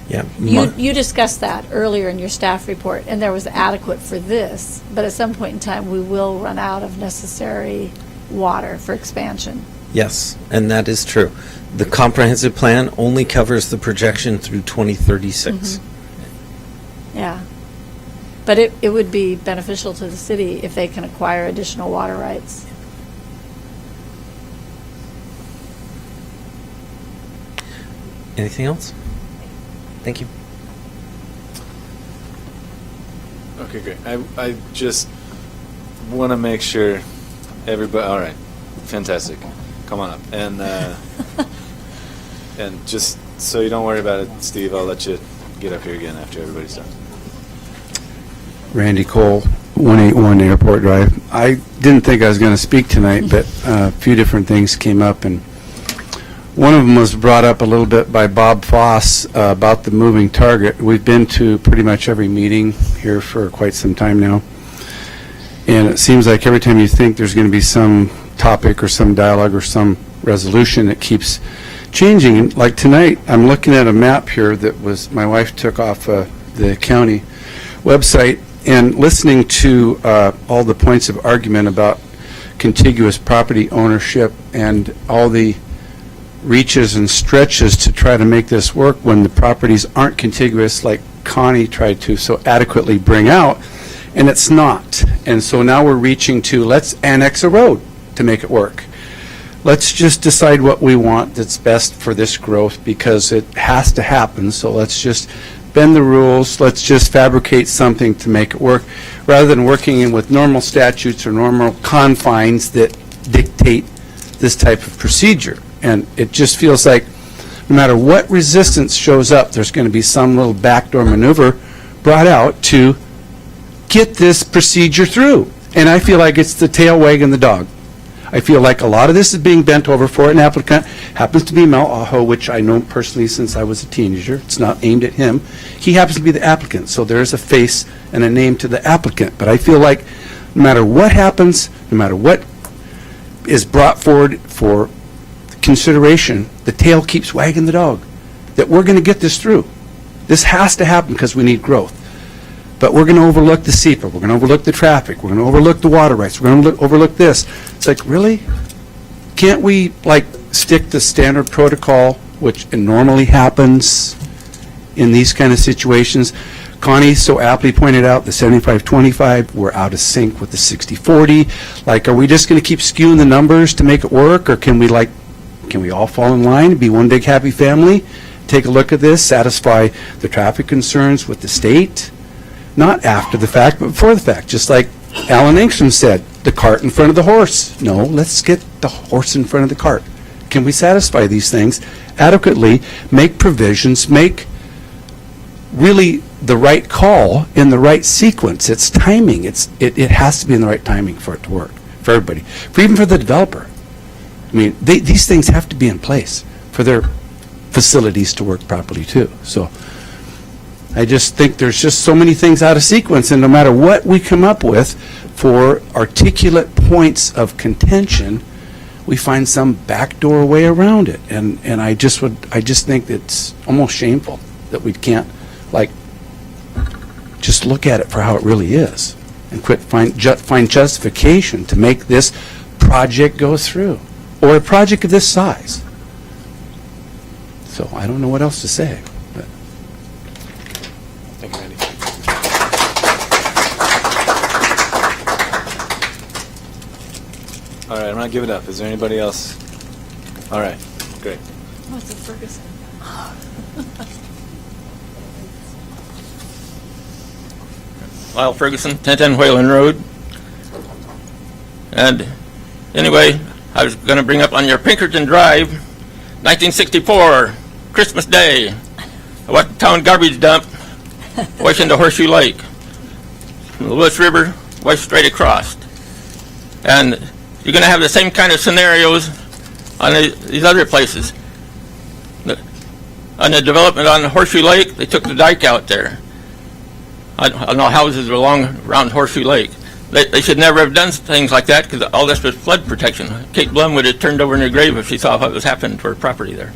Yeah. You discussed that earlier in your staff report, and there was adequate for this, but at some point in time, we will run out of necessary water for expansion. Yes, and that is true. The comprehensive plan only covers the projection through 2036. Yeah. But it would be beneficial to the city if they can acquire additional water rights. Anything else? Thank you. Okay, great. I just want to make sure everybody, all right, fantastic. Come on up. And and just so you don't worry about it, Steve, I'll let you get up here again after everybody's done. Randy Cole, 181 Airport Drive. I didn't think I was going to speak tonight, but a few different things came up, and one of them was brought up a little bit by Bob Foss about the moving target. We've been to pretty much every meeting here for quite some time now, and it seems like every time you think there's going to be some topic or some dialogue or some resolution, it keeps changing. And like tonight, I'm looking at a map here that was my wife took off the county website, and listening to all the points of argument about contiguous property ownership and all the reaches and stretches to try to make this work when the properties aren't contiguous, like Connie tried to so adequately bring out, and it's not. And so now we're reaching to, let's annex a road. to make it work. Let's just decide what we want that's best for this growth, because it has to happen. So let's just bend the rules. Let's just fabricate something to make it work, rather than working in with normal statutes or normal confines that dictate this type of procedure. And it just feels like no matter what resistance shows up, there's going to be some little backdoor maneuver brought out to get this procedure through. And I feel like it's the tail wagging the dog. I feel like a lot of this is being bent over for an applicant, happens to be Mel Aho, which I know personally since I was a teenager. It's not aimed at him. He happens to be the applicant, so there's a face and a name to the applicant. But I feel like no matter what happens, no matter what is brought forward for consideration, the tail keeps wagging the dog, that we're going to get this through. This has to happen because we need growth. But we're going to overlook the SEPA, we're going to overlook the traffic, we're going to overlook the water rights, we're going to overlook this. It's like, really? Can't we, like, stick to standard protocol, which normally happens in these kind of situations? Connie so aptly pointed out the 75-25, we're out of sync with the 60-40. Like, are we just going to keep skewing the numbers to make it work, or can we all fall in line and be one big happy family? Take a look at this, satisfy the traffic concerns with the state? Not after the fact, but before the fact. Just like Alan Engstrom said, the cart in front of the horse. No, let's get the horse in front of the cart. Can we satisfy these things adequately, make provisions, make really the right call in the right sequence? It's timing. It has to be in the right timing for it to work, for everybody, even for the developer. I mean, these things have to be in place for their facilities to work properly too. So I just think there's just so many things out of sequence, and no matter what we come up with for articulate points of contention, we find some backdoor way around it. And I just think it's almost shameful that we can't, like, just look at it for how it really is and find justification to make this project go through, or a project of this size. So I don't know what else to say. But. Thank you, Randy. All right, I'm not giving up. Is there anybody else? All right, great. What's it, Ferguson? Lyle Ferguson, 1010 Whalen Road. And anyway, I was going to bring up on your Pinkerton Drive, 1964, Christmas Day. I went to town garbage dump, washed into Horseshoe Lake. From the Lewis River, washed straight across. And you're going to have the same kind of scenarios on these other places. On the development on Horseshoe Lake, they took the dike out there. I don't know, houses along around Horseshoe Lake. They should never have done things like that, because all this was flood protection. Kate Blum would have turned over in her grave if she saw what was happening to her property there.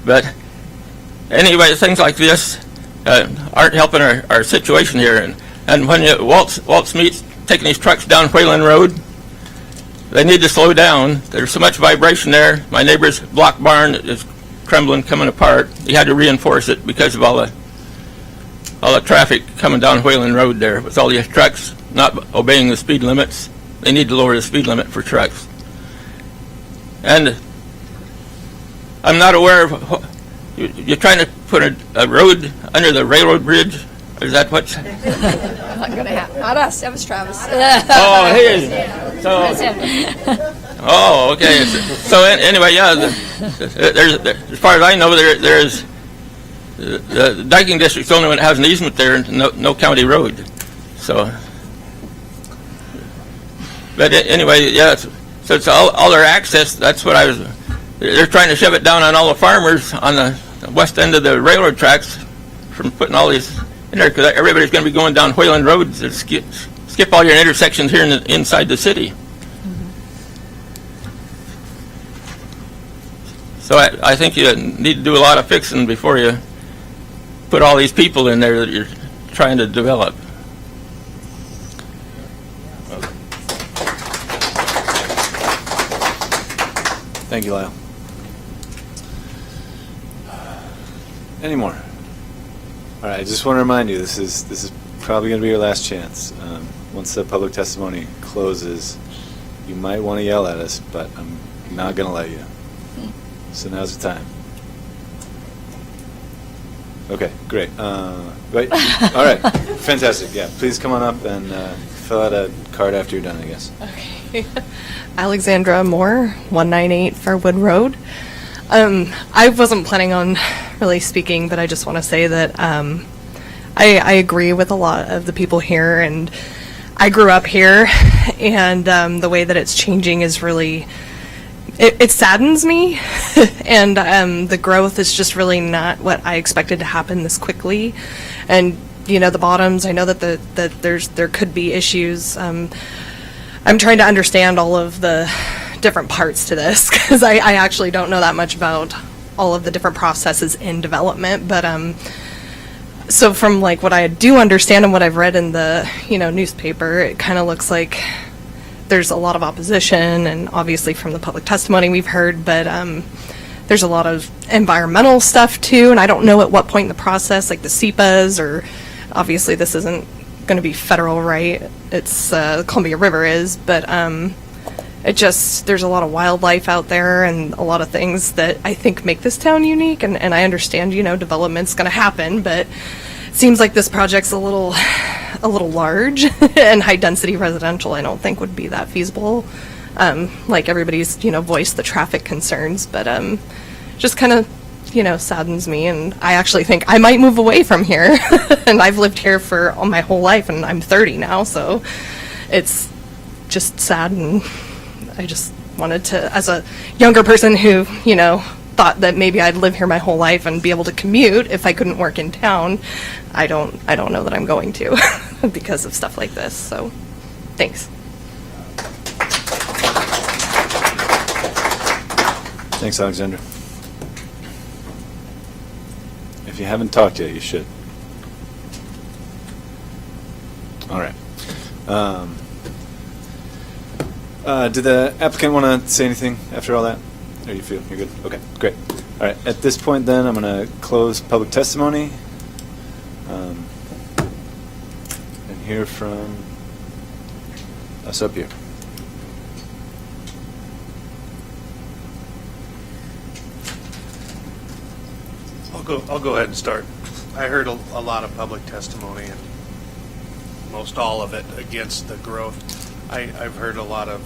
But anyway, things like this aren't helping our situation here. And when Waltz meets taking these trucks down Whalen Road, they need to slow down. There's so much vibration there. My neighbor's block barn is trembling, coming apart. He had to reinforce it because of all the traffic coming down Whalen Road there with all these trucks not obeying the speed limits. They need to lower the speed limit for trucks. And I'm not aware of, you're trying to put a road under the railroad bridge? Is that what's? Not going to happen. Not us. That was Travis. Oh, hey. So, oh, okay. So anyway, yeah, there's, as far as I know, there's the diking district's the only one that has an easement there, and no county road. So, but anyway, yeah. So it's all their access. That's what they're trying to shove it down on all the farmers on the west end of the railroad tracks from putting all these in there, because everybody's going to be going down Whalen Road to skip all your intersections here inside the city. So I think you need to do a lot of fixing before you put all these people in there that you're trying to develop. Thank you, Lyle. Any more? All right, I just want to remind you, this is probably going to be your last chance. Once the public testimony closes, you might want to yell at us, but I'm not going to let you. So now's the time. Okay, great. Wait. All right, fantastic. Yeah, please come on up and fill out a card after you're done, I guess. Okay. Alexandra Moore, 198 Fairwood Road. I wasn't planning on really speaking, but I just want to say that I agree with a lot of the people here, and I grew up here, and the way that it's changing is really, it saddens me, and the growth is just really not what I expected to happen this quickly. And you know, the bottoms, I know that there could be issues. I'm trying to understand all of the different parts to this, because I actually don't know that much about all of the different processes in development. But so from like what I do understand and what I've read in the newspaper, it kind of looks like there's a lot of opposition, and obviously from the public testimony we've heard, but there's a lot of environmental stuff too, and I don't know at what point in the process, like the SEPAs, or obviously this isn't going to be federal, right? It's Columbia River is, but there's a lot of wildlife out there and a lot of things that I think make this town unique, and I understand, development's going to happen, but it seems like this project's a little large, and high density residential I don't think would be that feasible. Like everybody's, voiced the traffic concerns, but just kind of, saddens me, and I actually think I might move away from here. And I've lived here for all my whole life, and I'm 30 now, so it's just sad, and I just wanted to, as a younger person who, thought that maybe I'd live here my whole life and be able to commute if I couldn't work in town, I don't know that I'm going to because of stuff like this, so thanks. Thanks, Alexander. If you haven't talked yet, you should. All right. Did the applicant want to say anything after all that? Or you feel you're good? Okay, great. All right. At this point, then, I'm going to close public testimony and hear from us up here. I'll go ahead and start. I heard a lot of public testimony, and most all of it against the growth. I've heard a lot of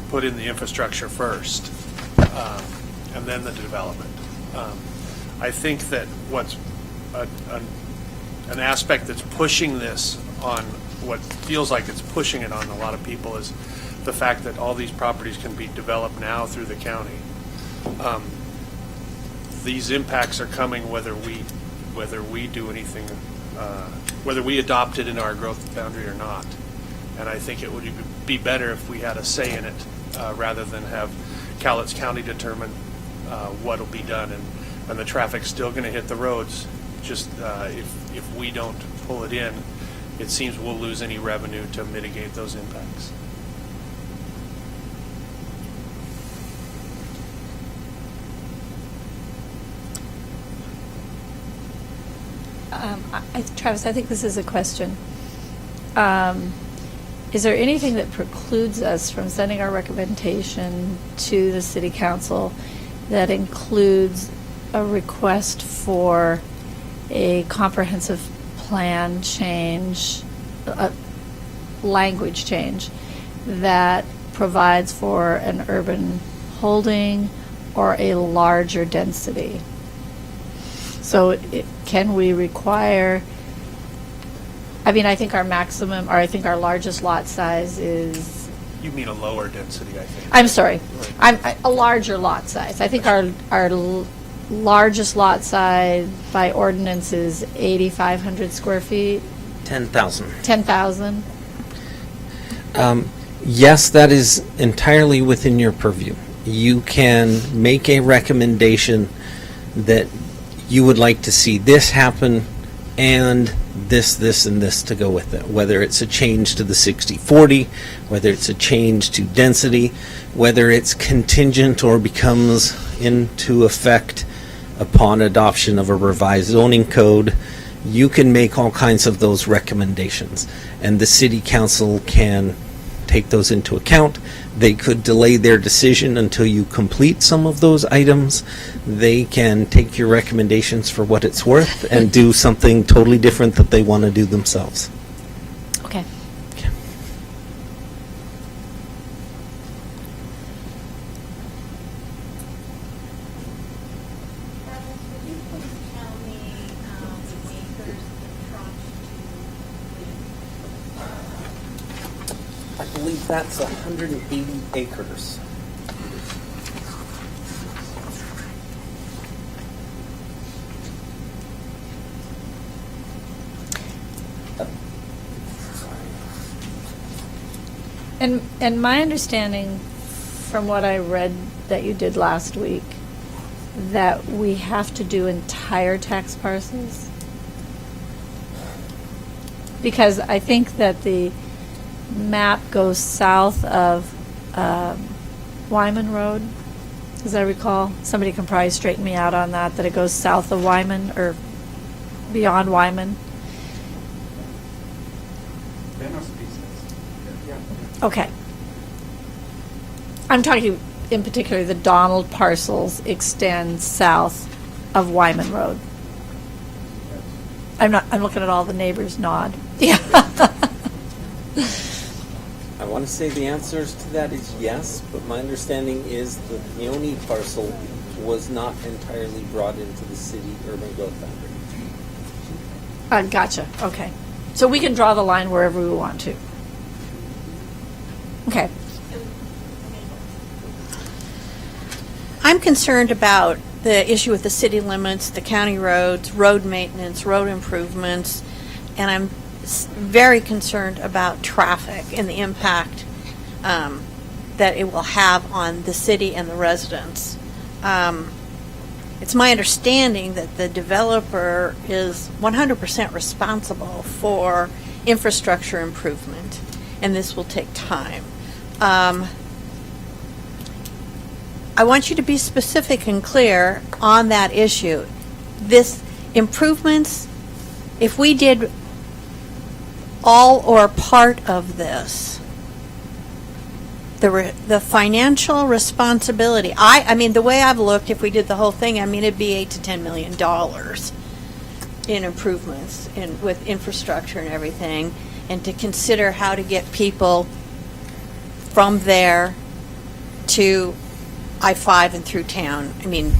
put in the infrastructure first, and then the development. I think that what's an aspect that's pushing this on, what feels like it's pushing it on a lot of people, is the fact that all these properties can be developed now through the county. These impacts are coming whether we do anything, whether we adopt it in our growth boundary or not. And I think it would be better if we had a say in it rather than have Cowlitz County determine what will be done. And the traffic's still going to hit the roads. Just if we don't pull it in, it seems we'll lose any revenue to mitigate those impacts. Travis, I think this is a question. Is there anything that precludes us from sending our recommendation to the City Council that includes a request for a comprehensive plan change, a language change that provides for an urban holding or a larger density? So can we require, I think our maximum, or I think our largest lot size is... You mean a lower density, I think. I'm sorry. A larger lot size. I think our largest lot size by ordinance is 8,500 square feet. 10,000. 10,000. Yes, that is entirely within your purview. You can make a recommendation that you would like to see this happen and this, and this to go with it. Whether it's a change to the 60/40, whether it's a change to density, whether it's contingent or becomes into effect upon adoption of a revised zoning code, you can make all kinds of those recommendations. And the City Council can take those into account. They could delay their decision until you complete some of those items. They can take your recommendations for what it's worth and do something totally different that they want to do themselves. Okay. I believe that's 180 acres. And my understanding from what I read that you did last week, that we have to do entire tax parcels? Because I think that the map goes south of Wyman Road, as I recall. Somebody can probably straighten me out on that it goes south of Wyman or beyond Wyman. Okay. I'm talking in particular the Donald parcels extend south of Wyman Road. I'm looking at all the neighbors nod. Yeah. I want to say the answers to that is yes, but my understanding is the Peony parcel was not entirely brought into the city urban growth boundary. Gotcha. Okay. So we can draw the line wherever we want to. Okay. I'm concerned about the issue with the city limits, the county roads, road maintenance, road improvements, and I'm very concerned about traffic and the impact that it will have on the city and the residents. It's my understanding that the developer is 100% responsible for infrastructure improvement, and this will take time. I want you to be specific and clear on that issue. This improvements, if we did all or part of this, the financial responsibility, I mean, the way I've looked, if we did the whole thing, I mean, it'd be $8 to $10 million in improvements with infrastructure and everything, and to consider how to get people from there to I-5 and through town. I mean,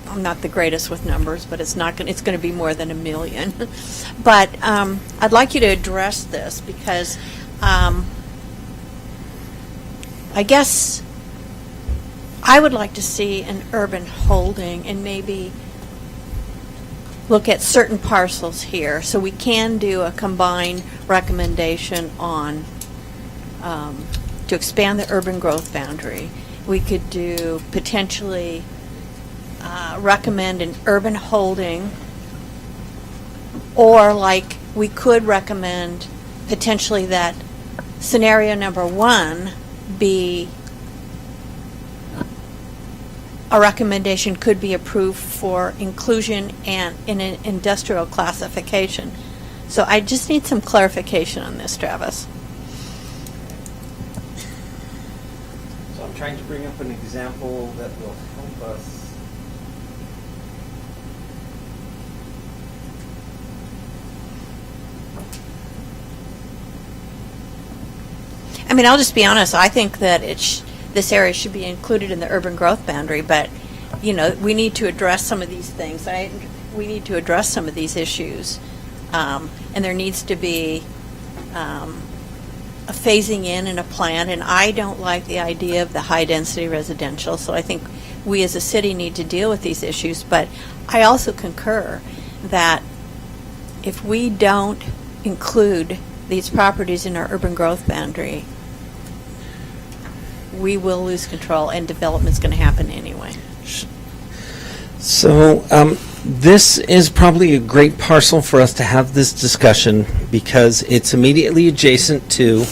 I'm not the greatest with numbers, but it's going to be more than $1 million. But I'd like you to address this because I guess I would like to see an urban holding and maybe look at certain parcels here so we can do a combined recommendation on to expand the urban growth boundary. We could do potentially recommend an urban holding, or like we could recommend potentially that scenario number 1 be a recommendation could be approved for inclusion and in an industrial classification. So I just need some clarification on this, Travis. So I'm trying to bring up an example that will help us. I mean, I'll just be honest. I think that this area should be included in the urban growth boundary, but, you know, we need to address some of these things. We need to address some of these issues, and there needs to be a phasing in and a plan, and I don't like the idea of the high-density residential, so I think we as a city need to deal with these issues, but I also concur that if we don't include these properties in our urban growth boundary, we will lose control and development's going to happen anyway. So this is probably a great parcel for us to have this discussion because it's immediately adjacent to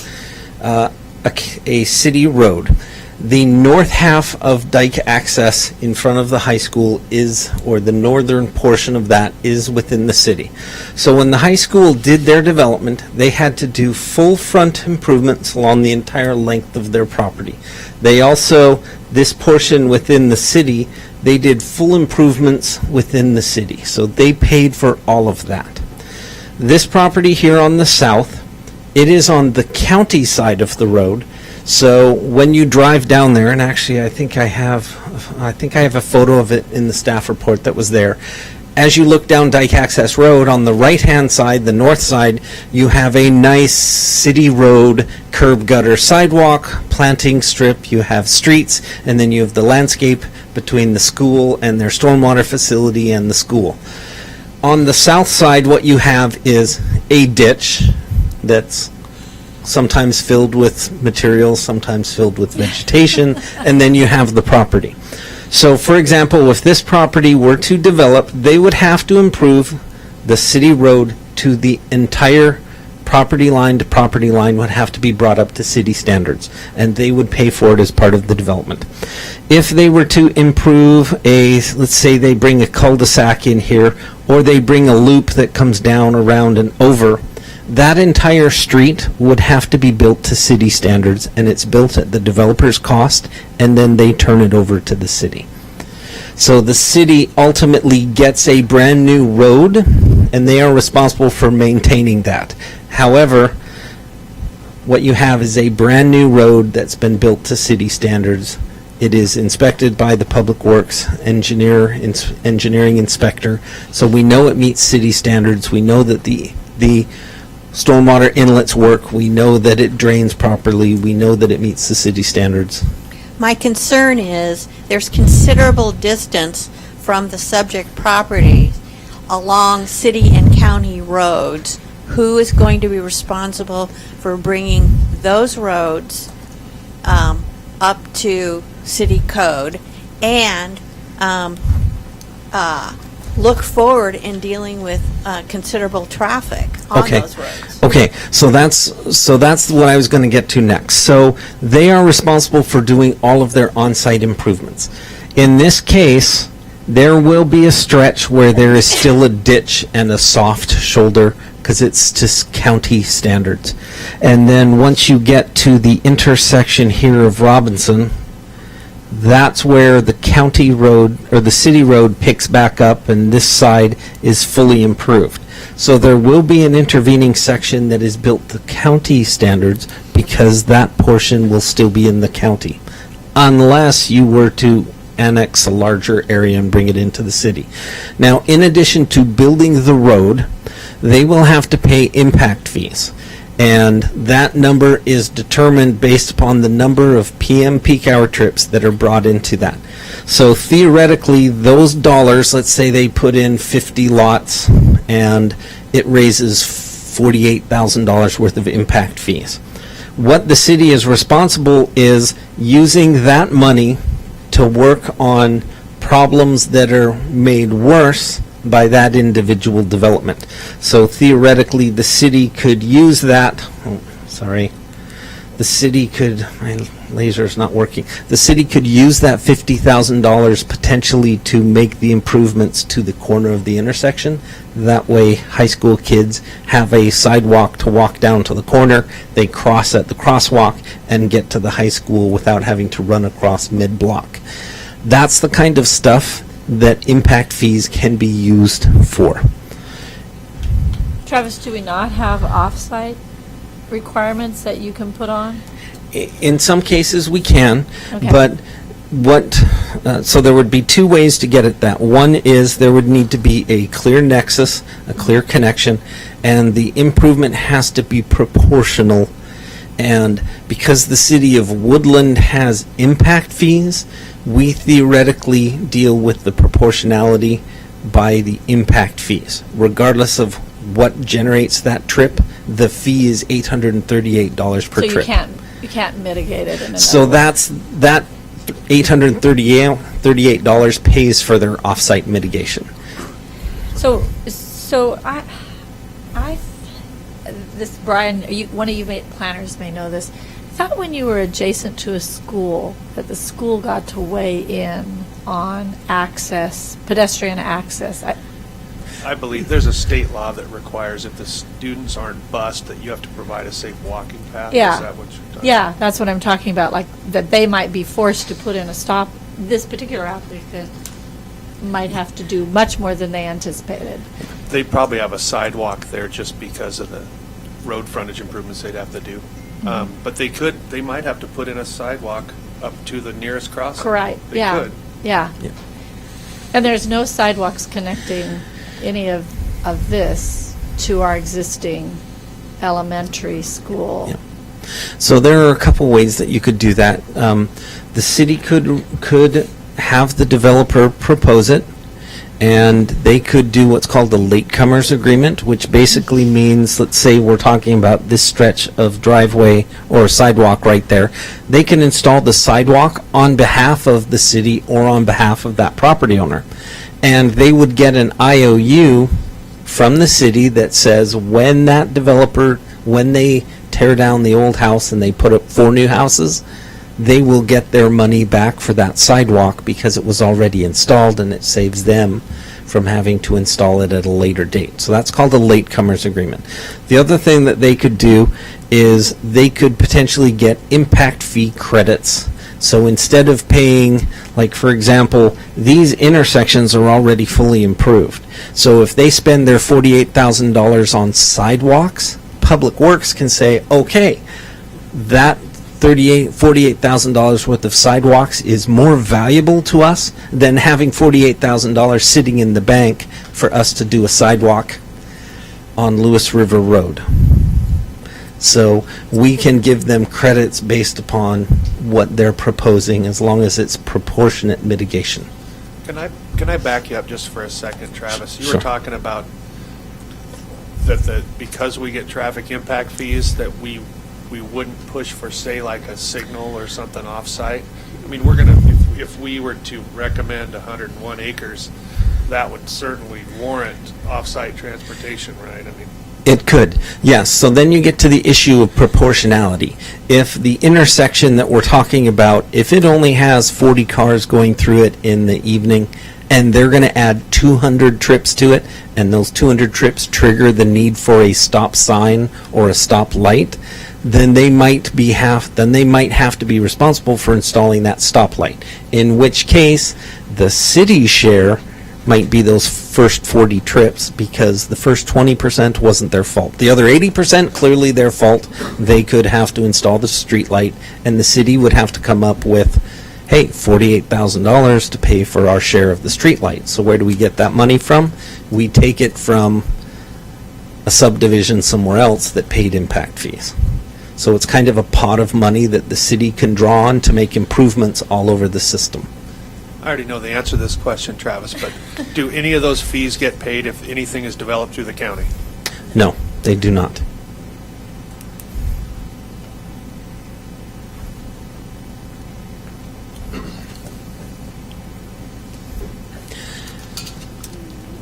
a city road. The north half of dike access in front of the high school is, or the northern portion of that is within the city. So when the high school did their development, they had to do full front improvements along the entire length of their property. They also, this portion within the city, they did full improvements within the city. So they paid for all of that. This property here on the south, it is on the county side of the road. So when you drive down there, and actually I think I have a photo of it in the staff report that was there. As you look down Dike Access Road, on the right-hand side, the north side, you have a nice city road, curb gutter sidewalk, planting strip, you have streets, and then you have the landscape between the school and their stormwater facility and the school. On the south side, what you have is a ditch that's sometimes filled with materials, sometimes filled with vegetation, and then you have the property. So, for example, if this property were to develop, they would have to improve the city road to the entire property line to property line would have to be brought up to city standards, and they would pay for it as part of the development. If they were to improve let's say they bring a cul-de-sac in here, or they bring a loop that comes down, around, and over, that entire street would have to be built to city standards, and it's built at the developer's cost, and then they turn it over to the city. So the city ultimately gets a brand new road, and they are responsible for maintaining that. However, what you have is a brand new road that's been built to city standards. It is inspected by the Public Works engineering inspector, so we know it meets city standards. We know that the stormwater inlets work. We know that it drains properly. We know that it meets the city standards. My concern is there's considerable distance from the subject property along city and county roads. Who is going to be responsible for bringing those roads up to city code and look forward in dealing with considerable traffic on those roads? Okay, so that's what I was going to get to next. So they are responsible for doing all of their on-site improvements. In this case, there will be a stretch where there is still a ditch and a soft shoulder because it's just county standards. And then once you get to the intersection here of Robinson, that's where the county road or the city road picks back up, and this side is fully improved. So there will be an intervening section that is built to county standards because that portion will still be in the county, unless you were to annex a larger area and bring it into the city. Now, in addition to building the road, they will have to pay impact fees. And that number is determined based upon the number of PM peak hour trips that are brought into that. So theoretically, those dollars, let's say they put in 50 lots and it raises $48,000 worth of impact fees. What the city is responsible is using that money to work on problems that are made worse by that individual development. So theoretically, the city could use that. The city could. My laser's not working. The city could use that $50,000 potentially to make the improvements to the corner of the intersection. That way, high school kids have a sidewalk to walk down to the corner. They cross at the crosswalk and get to the high school without having to run across mid-block. That's the kind of stuff that impact fees can be used for. Travis, do we not have off-site requirements that you can put on? In some cases, we can, Okay. but so there would be two ways to get at that. One is there would need to be a clear nexus, a clear connection, and the improvement has to be proportional. And because the City of Woodland has impact fees, we theoretically deal with the proportionality by the impact fees. Regardless of what generates that trip, the fee is $838 per trip. So you can't mitigate it in another So way. that $838 pays for their off-site mitigation. So this, Brian, one of you planners may know this. thought when you were adjacent to a school, that the school got to weigh in on access, pedestrian access. I believe there's a state law that requires if the students aren't bused, that you have to provide a safe walking path. Yeah. Is that what you're talking Yeah, that's what I'm talking about, like, that they might be forced to put in a stop. This particular applicant might have to do much more than they anticipated. They probably have a sidewalk there just because of the road frontage improvements they'd have to do. But they might have to put in a sidewalk up to the nearest crossing. Correct, They yeah. could. Yeah. And there's no sidewalks connecting any of this to our existing elementary school. So there are a couple ways that you could do that. The city could have the developer propose it, and they could do what's called the latecomers agreement, which basically means, let's say we're talking about this stretch of driveway or sidewalk right there. They can install the sidewalk on behalf of the city or on behalf of that property owner. And they would get an IOU from the city that says when that developer, when they tear down the old house and they put up 4 new houses, they will get their money back for that sidewalk because it was already installed, and it saves them from having to install it at a later date. So that's called a latecomers agreement. The other thing that they could do is they could potentially get impact fee credits. So instead of paying, like for example, these intersections are already fully improved. So if they spend their $48,000 on sidewalks, Public Works can say, okay, that $48,000 worth of sidewalks is more valuable to us than having $48,000 sitting in the bank for us to do a sidewalk on Lewis River Road. So we can give them credits based upon what they're proposing, as long as it's proportionate mitigation. Can I back you up just for a second, Travis? You Sure. were talking about that because we get traffic impact fees, that we wouldn't push for, say, like a signal or something off-site. I mean, if we were to recommend 101 acres, that would certainly warrant off-site transportation, right? I mean, It could, yes. So then you get to the issue of proportionality. If the intersection that we're talking about, if it only has 40 cars going through it in the evening, and they're going to add 200 trips to it, and those 200 trips trigger the need for a stop sign or a stop light, then they might have to be responsible for installing that stoplight. In which case, the city's share might be those first 40 trips, because the first 20% wasn't their fault. The other 80% clearly their fault. They could have to install the street light, and the city would have to come up with, hey, $48,000 to pay for our share of the street light. So where do we get that money from? We take it from a subdivision somewhere else that paid impact fees. So it's kind of a pot of money that the city can draw on to make improvements all over the system. I already know the answer to this question, Travis, but do any of those fees get paid if anything is developed through the county? No, they do not.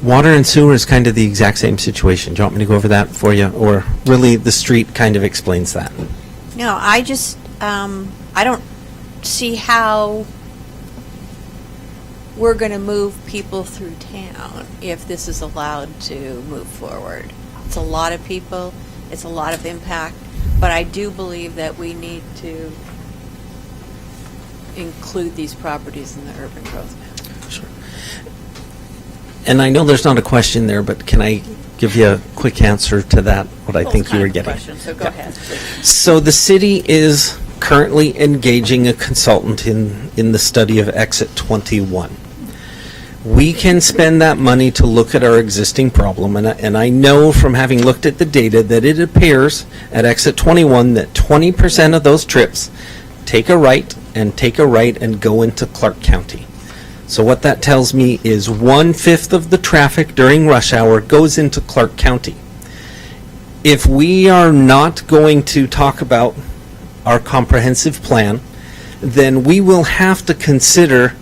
Water and sewer is kind of the exact same situation. Do you want me to go over that for you? Or really, the street kind of explains that? No, I just, I don't see how we're going to move people through town if this is allowed to move forward. It's a lot of people, it's a lot of impact, but I do believe that we need to include these properties in the urban growth map. Sure. And I know there's not a question there, but can I give you a quick answer to that, what I think you were getting? So go ahead, please. So the city is currently engaging a consultant in the study of Exit 21. We can spend that money to look at our existing problem, and I know from having looked at the data that it appears at Exit 21 that 20% of those trips take a right and go into Clark County. So what that tells me is 1/5 of the traffic during rush hour goes into Clark County. If we are not going to talk about our comprehensive plan, then we will have to consider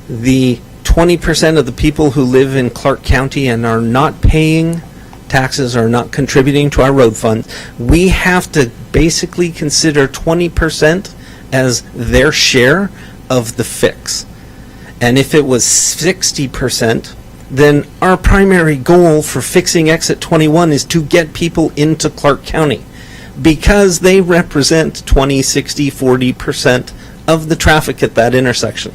the 20% of the people who live in Clark County and are not paying taxes are not contributing to our road fund, we have to basically consider 20% as their share of the fix. And if it was 60%, then our primary goal for fixing exit 21 is to get people into Clark County, because they represent 20, 60, 40% of the traffic at that intersection.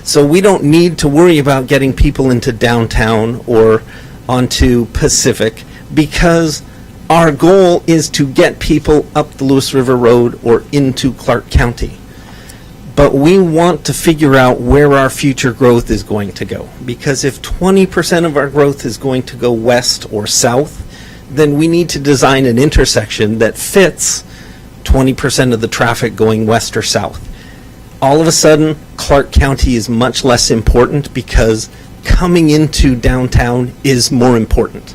So we don't need to worry about getting people into downtown or onto Pacific, because our goal is to get people up the Lewis River Road or into Clark County. But we want to figure out where our future growth is going to go, because if 20% of our growth is going to go west or south, then we need to design an intersection that fits 20% of the traffic going west or south. All of a sudden, Clark County is much less important because coming into downtown is more important.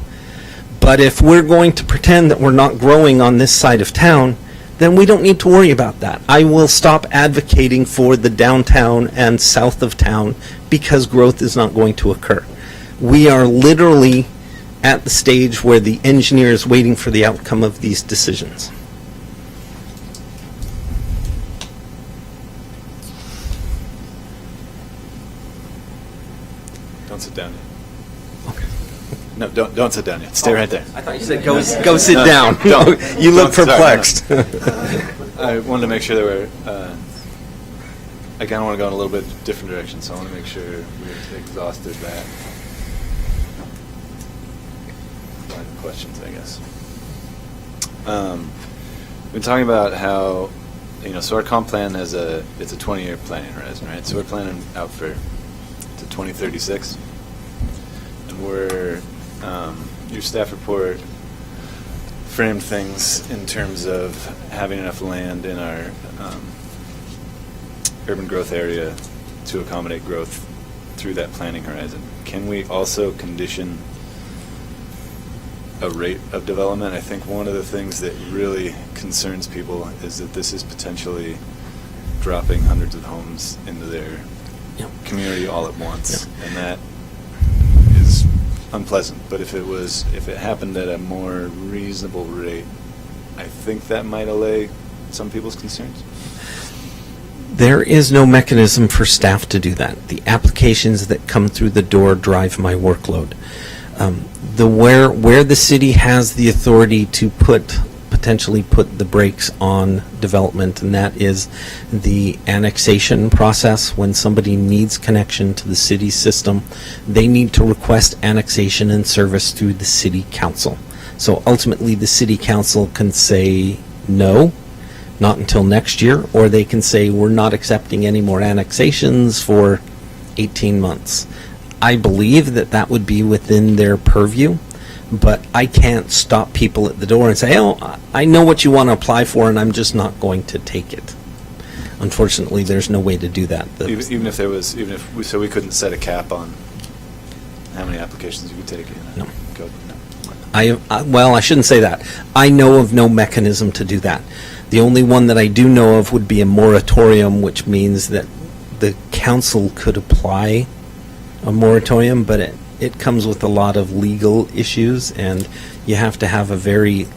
But if we're going to pretend that we're not growing on this side of town, then we don't need to worry about that. I will stop advocating for the downtown and south of town because growth is not going to occur. We are literally at the stage where the engineer is waiting for the outcome of these decisions. Don't sit down yet. Okay. No, don't sit down yet. Stay right there. I thought you said go sit down. Don't. You look Sorry, perplexed. no. I wanted to make sure that we're, I kind of want to go in a little bit different direction, so I want to make sure we've exhausted that. Line of questions, I guess. We've been talking about how, so our comp plan it's a 20-year planning horizon, right? So we're planning out to 2036, and we're your staff report framed things in terms of having enough land in our urban growth area to accommodate growth through that planning horizon. Can we also condition a rate of development? I think one of the things that really concerns people is that this is potentially dropping hundreds of homes into their community all at once, and that is unpleasant. But if it happened at a more reasonable rate, I think that might allay some people's concerns. There is no mechanism for staff to do that. The applications that come through the door drive my workload. Where the city has the authority to potentially put the brakes on development, and that is the annexation process. When somebody needs connection to the city system, they need to request annexation and service through the city council. So ultimately, the city council can say no, not until next year, or they can say we're not accepting any more annexations for 18 months. I believe that would be within their purview, but I can't stop people at the door and say, oh, I know what you want to apply for, and I'm just not going to take it. Unfortunately, there's no way to do that. Even if we couldn't set a cap on how many applications you could take in. No. Code? No. Well, I shouldn't say that. I know of no mechanism to do that. The only one that I do know of would be a moratorium, which means that the council could apply a moratorium, but it comes with a lot of legal issues, and you have to have a very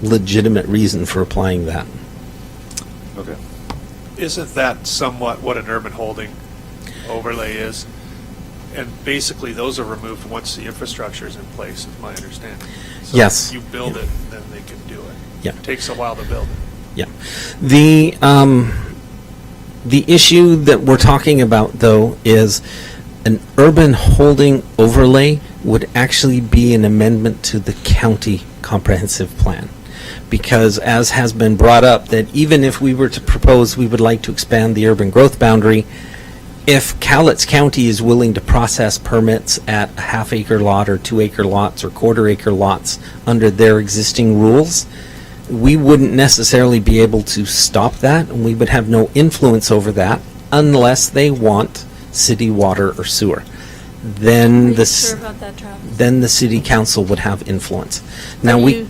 legitimate reason for applying that. Okay. Isn't that somewhat what an urban holding overlay is? And basically, those are removed once the infrastructure is in place, is my understanding. So Yes. if you build it, then they can do it. Yeah. It takes a while to build it. Yeah. The issue that we're talking about, though, is an urban holding overlay would actually be an amendment to the county comprehensive plan. Because, as has been brought up, that even if we were to propose we would like to expand the urban growth boundary, if Cowlitz County is willing to process permits at a half-acre lot or 2-acre lots or quarter-acre lots under their existing rules, we wouldn't necessarily be able to stop that, and we would have no influence over that unless they want city water or sewer. Then Sure about that, Travis? then the city council would have influence. Now, we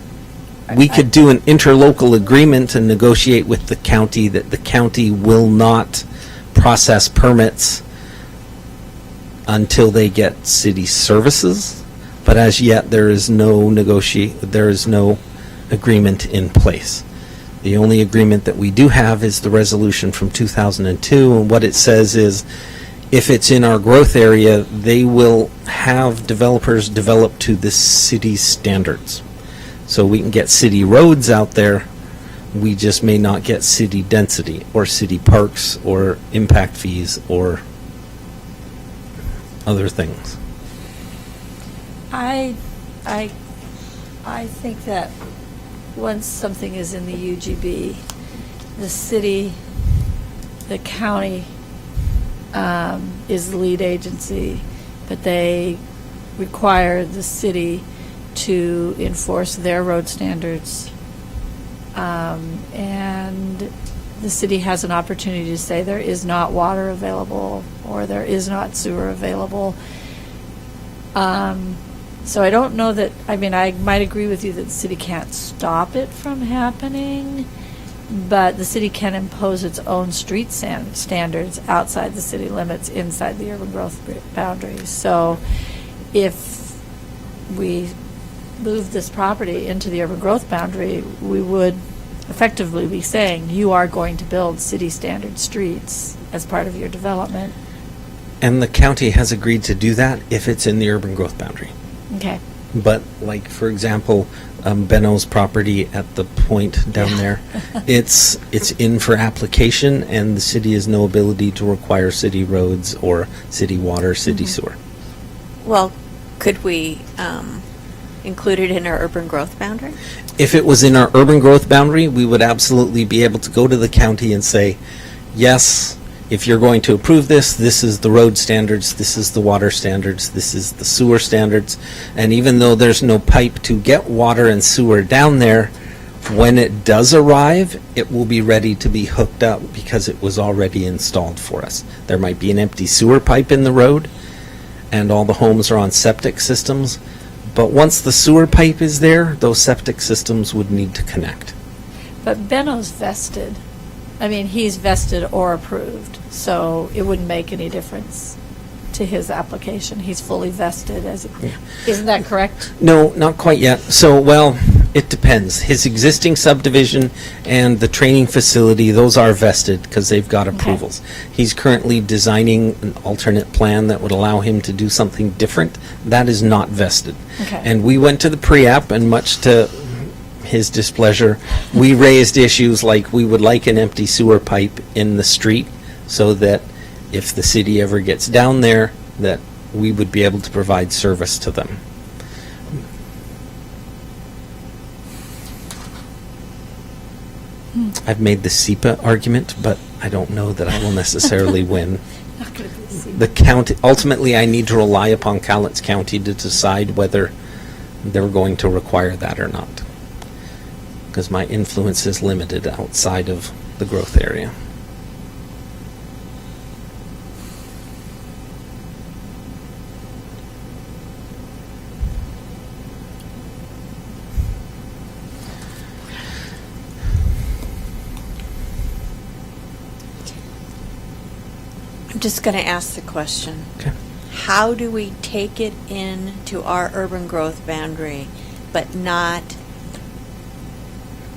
could do an interlocal agreement and negotiate with the county that the county will not process permits until they get city services. But as yet, there is no agreement in place. The only agreement that we do have is the resolution from 2002, and what it says is, if it's in our growth area, they will have developers develop to the city's standards. So we can get city roads out there, we just may not get city density, or city parks, or impact fees, or other things. I think that once something is in the UGB, the city, the county is the lead agency, but they require the city to enforce their road standards. And the city has an opportunity to say there is not water available or there is not sewer available. So I don't know that, I mean, I might agree with you that the city can't stop it from happening, but the city can impose its own street standards outside the city limits, inside the urban growth boundaries. So if we move this property into the urban growth boundary, we would effectively be saying you are going to build city standard streets as part of your development. And the county has agreed to do that if it's in the urban growth boundary. Okay. But, like, for example, Benno's property at the point down there, it's in for application, and the city has no ability to require city roads or city water, city sewer. Well, could we include it in our urban growth boundary? If it was in our urban growth boundary, we would absolutely be able to go to the county and say, yes, if you're going to approve this, this is the road standards, this is the water standards, this is the sewer standards. And even though there's no pipe to get water and sewer down there, when it does arrive, it will be ready to be hooked up because it was already installed for us. There might be an empty sewer pipe in the road, and all the homes are on septic systems. But once the sewer pipe is there, those septic systems would need to connect. But Benno's vested. I mean, he's vested or approved, so it wouldn't make any difference to his application. He's fully vested. Isn't that correct? No, not quite yet. So, well, it depends. His existing subdivision and the training facility, those are vested because they've got approvals. He's currently designing an alternate plan that would allow him to do something different. That is not vested. Okay. And we went to the pre-app, and much to his displeasure, we raised issues like we would like an empty sewer pipe in the street so that if the city ever gets down there, that we would be able to provide service to them. I've made the SEPA argument, but I don't know that I will necessarily win. Not going to be seen. The county, ultimately, I need to rely upon Cowlitz County to decide whether they're going to require that or not, because my influence is limited outside of the growth area. I'm just going to ask the question. Okay. How do we take it into our urban growth boundary, but not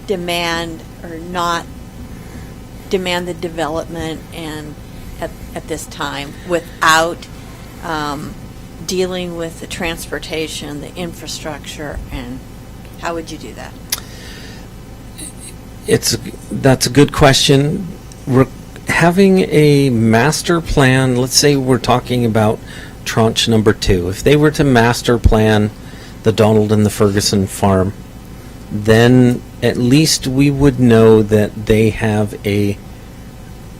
demand the development and at this time without dealing with the transportation, the infrastructure, and how would you do that? That's a good question. Having a master plan, let's say we're talking about tranche number 2. If they were to master plan the Donald and the Ferguson farm, then at least we would know that they have a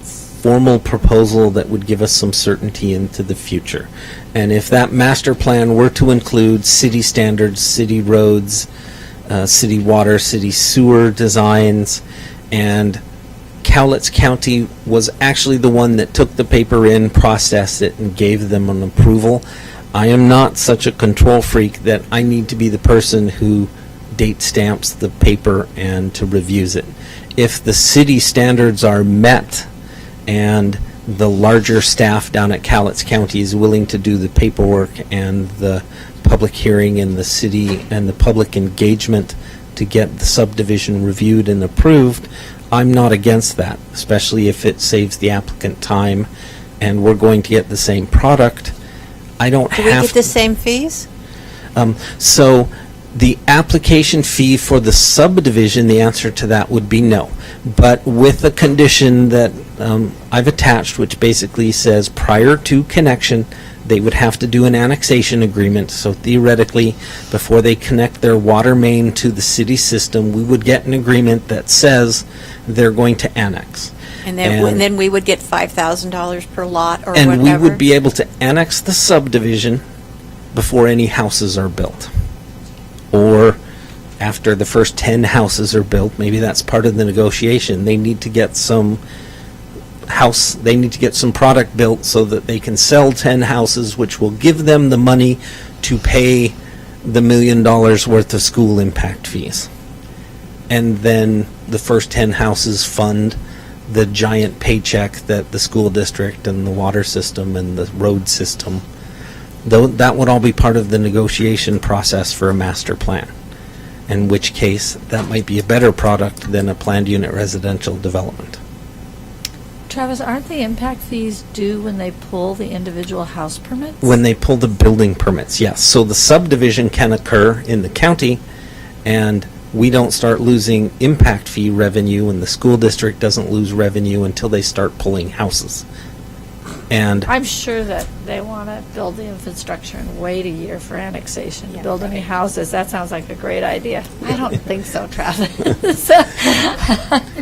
formal proposal that would give us some certainty into the future. And if that master plan were to include city standards, city roads, city water, city sewer designs, and Cowlitz County was actually the one that took the paper in, processed it, and gave them an approval, I am not such a control freak that I need to be the person who date stamps the paper and to reviews it. If the city standards are met and the larger staff down at Cowlitz County is willing to do the paperwork and the public hearing and the city and the public engagement to get the subdivision reviewed and approved, I'm not against that, especially if it saves the applicant time and we're going to get the same product. I don't Do we have get the same fees? So the application fee for the subdivision, the answer to that would be no. But with a condition that I've attached, which basically says prior to connection, they would have to do an annexation agreement. So theoretically, before they connect their water main to the city system, we would get an agreement that says they're going to annex. And then we would get $5,000 per lot or And whatever? we would be able to annex the subdivision before any houses are built. Or after the first 10 houses are built, maybe that's part of the negotiation. They need to get some product built so that they can sell 10 houses, which will give them the money to pay the $1 million worth of school impact fees. And then the first 10 houses fund the giant paycheck that the school district and the water system and the road system, though that would all be part of the negotiation process for a master plan, in which case that might be a better product than a planned unit residential development. Travis, aren't the impact fees due when they pull the individual house permits? When they pull the building permits, yes. So the subdivision can occur in the county, and we don't start losing impact fee revenue, and the school district doesn't lose revenue until they start pulling houses. And I'm sure that they want to build the infrastructure and wait a year for annexation to build any houses. That sounds like a great idea. I don't think so, Travis.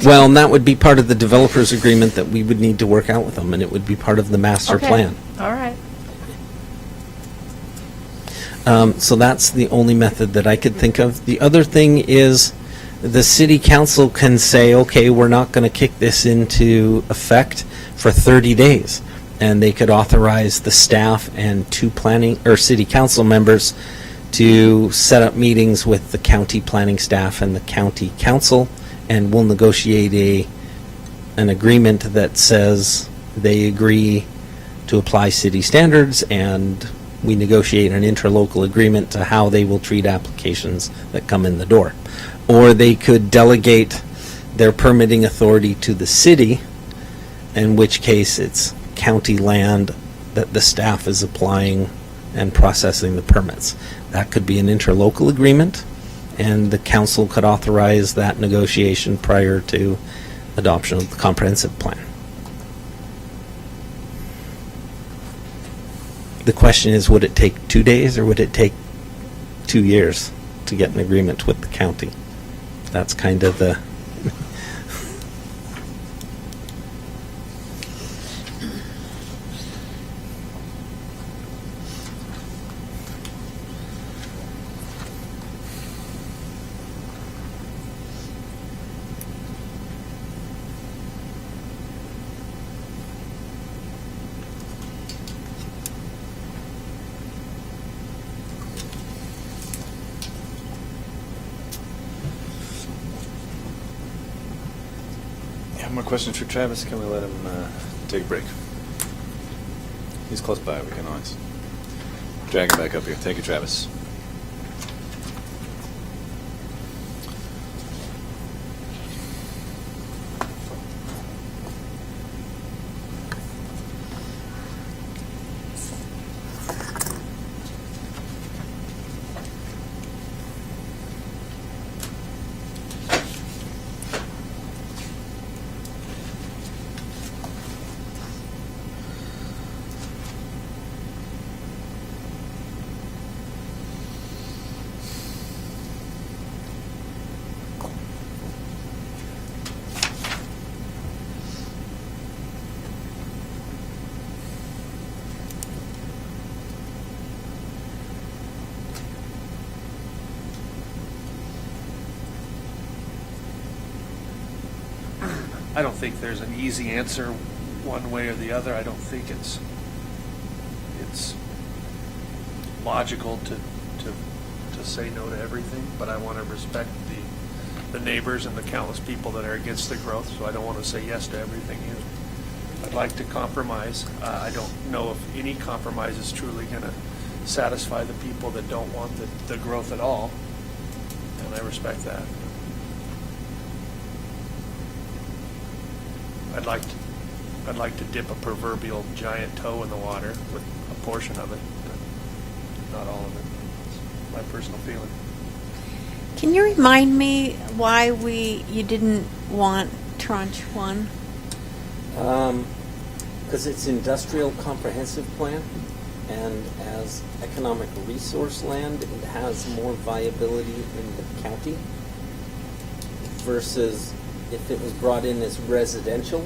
well, and that would be part of the developer's agreement that we would need to work out with them, and it would be part of the master Okay. plan. All right. So that's the only method that I could think of. The other thing is the city council can say, okay, we're not going to kick this into effect for 30 days. And they could authorize the staff and two planning or city council members to set up meetings with the county planning staff and the county council, and we'll negotiate an agreement that says they agree to apply city standards, and we negotiate an interlocal agreement to how they will treat applications that come in the door. Or they could delegate their permitting authority to the city, in which case it's county land that the staff is applying and processing the permits. That could be an interlocal agreement, and the council could authorize that negotiation prior to adoption of the comprehensive plan. The question is, would it take 2 days or would it take 2 years to get an agreement with the county? That's kind of the More questions for Travis? Can we let him take a break? He's close by. We can always drag him back up here. Thank you, Travis. I don't think there's an easy answer one way or the other. I don't think it's logical to say no to everything, but I want to respect the neighbors and the countless people that are against the growth, so I don't want to say yes to everything either. I'd like to compromise. I don't know if any compromise is truly going to satisfy the people that don't want the growth at all, and I respect that. I'd like to dip a proverbial giant toe in the water with a portion of it, but not all of it. It's my personal feeling. Can you remind me why you didn't want tranche 1? Because it's industrial comprehensive plan, and as economic resource land, it has more viability in the county versus if it was brought in as residential.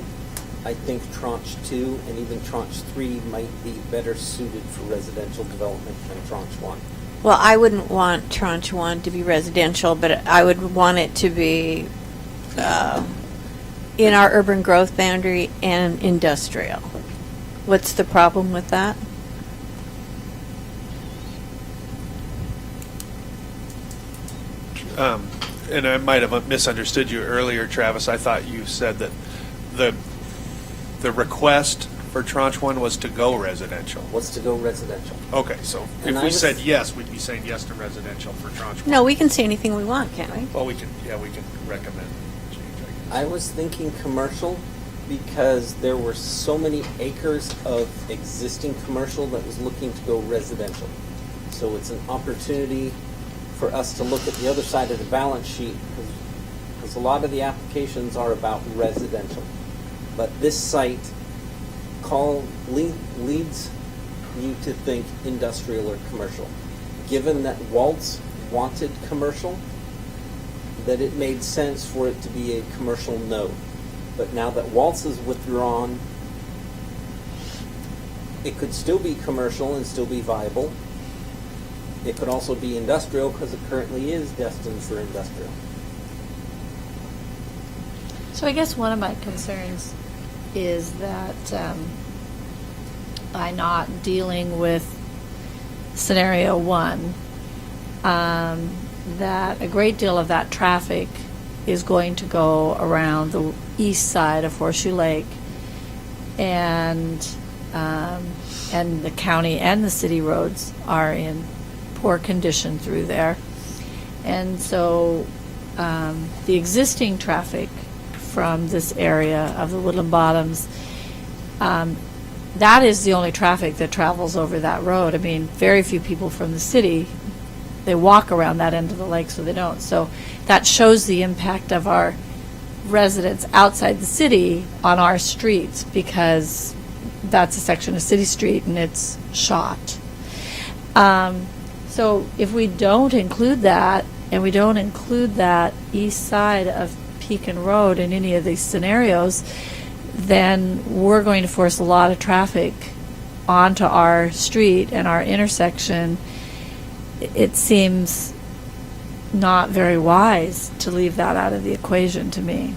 I think tranche 2 and even tranche 3 might be better suited for residential development than tranche 1. Well, I wouldn't want tranche 1 to be residential, but I would want it to be in our urban growth boundary and industrial. What's the problem with that? And I might have misunderstood you earlier, Travis. I thought you said that the request for tranche 1 was to go residential. What's to go residential? Okay, so And if I we was- said yes, we'd be saying yes to residential for tranche 1. No, we can say anything we want, can't we? Well, we can recommend change, I guess. I was thinking commercial because there were so many acres of existing commercial that was looking to go residential. So it's an opportunity for us to look at the other side of the balance sheet because a lot of the applications are about residential. But this site leads you to think industrial or commercial. Given that Waltz wanted commercial, that it made sense for it to be a commercial node. But now that Waltz is withdrawn, it could still be commercial and still be viable. It could also be industrial because it currently is destined for industrial. So I guess one of my concerns is that by not dealing with scenario 1, that a great deal of that traffic is going to go around the east side of Horseshoe Lake, and the county and the city roads are in poor condition through there. And so the existing traffic from this area of the Woodland Bottoms, that is the only traffic that travels over that road. I mean, very few people from the city, they walk around that end of the lake, so they don't. So that shows the impact of our residents outside the city on our streets, because that's a section of City Street and it's shot. So if we don't include that, and we don't include that east side of Pekin Road in any of these scenarios, then we're going to force a lot of traffic onto our street and our intersection. It seems not very wise to leave that out of the equation to me.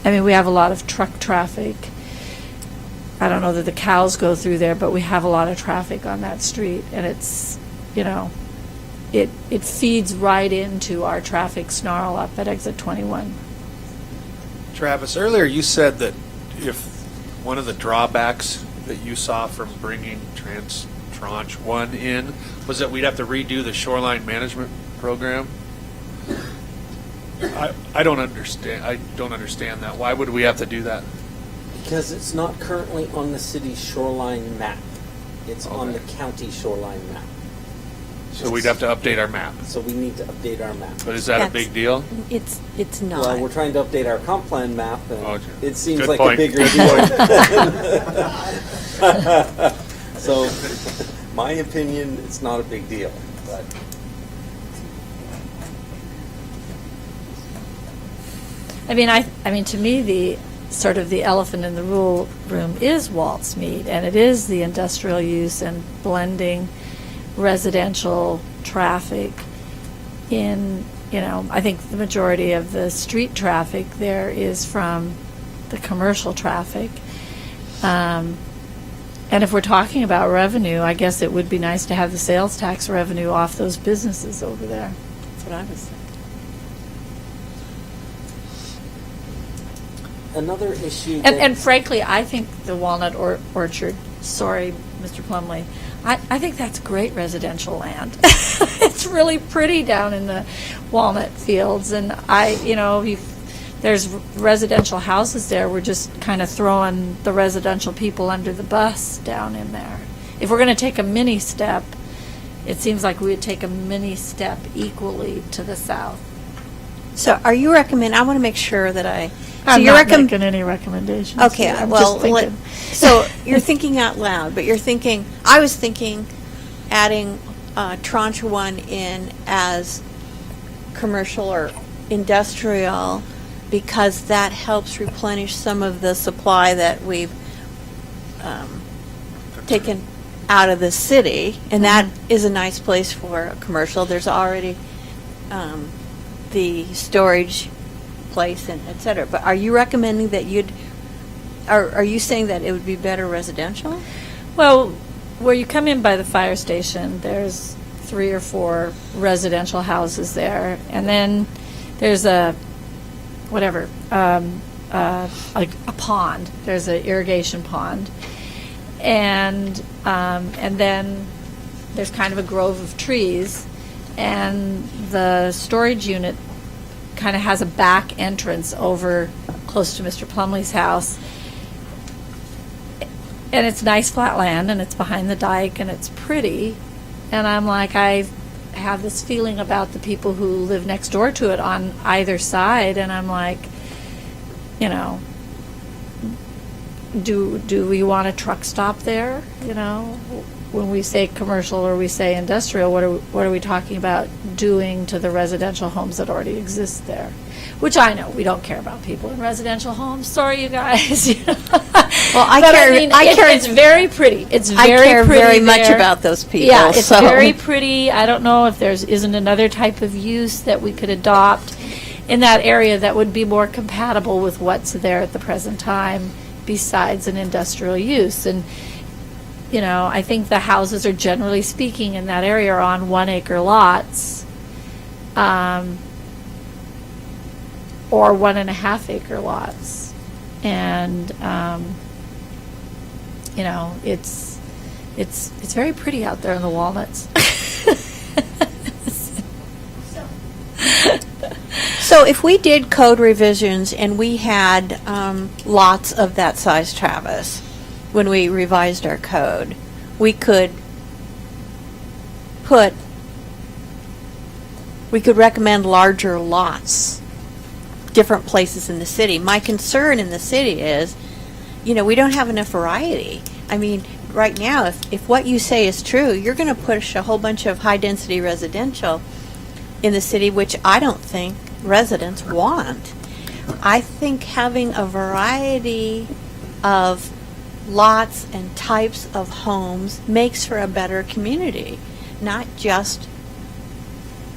I mean, we have a lot of truck traffic. I don't know that the cows go through there, but we have a lot of traffic on that street, and it's, it feeds right into our traffic snarl up at exit 21. Travis, earlier you said that if one of the drawbacks that you saw from bringing tranche 1 in was that we'd have to redo the shoreline management program. I don't understand that. Why would we have to do that? Because it's not currently on the city's shoreline map. It's on the county shoreline map. So we'd have to update our map. So we need to update our map. But is that a big deal? It's not. Well, we're trying to update our comp plan map, and it seems Good like point. a bigger Good deal. So, my opinion, it's not a big deal. But I mean, to me, the sort of the elephant in the room is Waltz Mead, and it is the industrial use and blending residential traffic in, I think the majority of the street traffic there is from the commercial traffic. And if we're talking about revenue, I guess it would be nice to have the sales tax revenue off those businesses over there. That's what I was thinking. another issue And frankly, I think the Walnut Orchard, sorry, Mr. Plumley, I think that's great residential land. It's really pretty down in the walnut fields, and there's residential houses there. We're just kind of throwing the residential people under the bus down in there. If we're going to take a mini step, it seems like we would take a mini step equally to the south. So are you recommend, I want to make sure that I'm not making any recommendations. Okay, I'm well, just thinking. so you're thinking out loud, but I was thinking adding Tranche 1 in as commercial or industrial, because that helps replenish some of the supply that we've taken out of the city, and that is a nice place for a commercial. There's already the storage place and et cetera. But are you recommending that are you saying that it would be better residential? Well, where you come in by the fire station, there's 3 or 4 residential houses there, and then there's like a pond. There's an irrigation pond, and then there's kind of a grove of trees, and the storage unit kind of has a back entrance over close to Mr. Plumley's house. And it's nice flat land, and it's behind the dike, and it's pretty. And I'm like, I have this feeling about the people who live next door to it on either side, and I'm like, do we want a truck stop there? When we say commercial or we say industrial, what are we talking about doing to the residential homes that already exist there? Which I know we don't care about people in residential homes. Sorry, you guys. Well, it's very pretty. It's very pretty. I care very there. much about those people. Yeah, it's very pretty. I don't know if there isn't another type of use that we could adopt in that area that would be more compatible with what's there at the present time, besides an industrial use. And I think the houses are, generally speaking, in that area are on 1-acre lots, or 1.5-acre lots, and it's very pretty out there in the walnuts. So if we did code revisions and we had lots of that size, Travis, when we revised our code, we could recommend larger lots, different places in the city. My concern in the city is, we don't have enough variety. I mean, right now, if what you say is true, you're going to push a whole bunch of high-density residential in the city, which I don't think residents want. I think having a variety of lots and types of homes makes for a better community, not just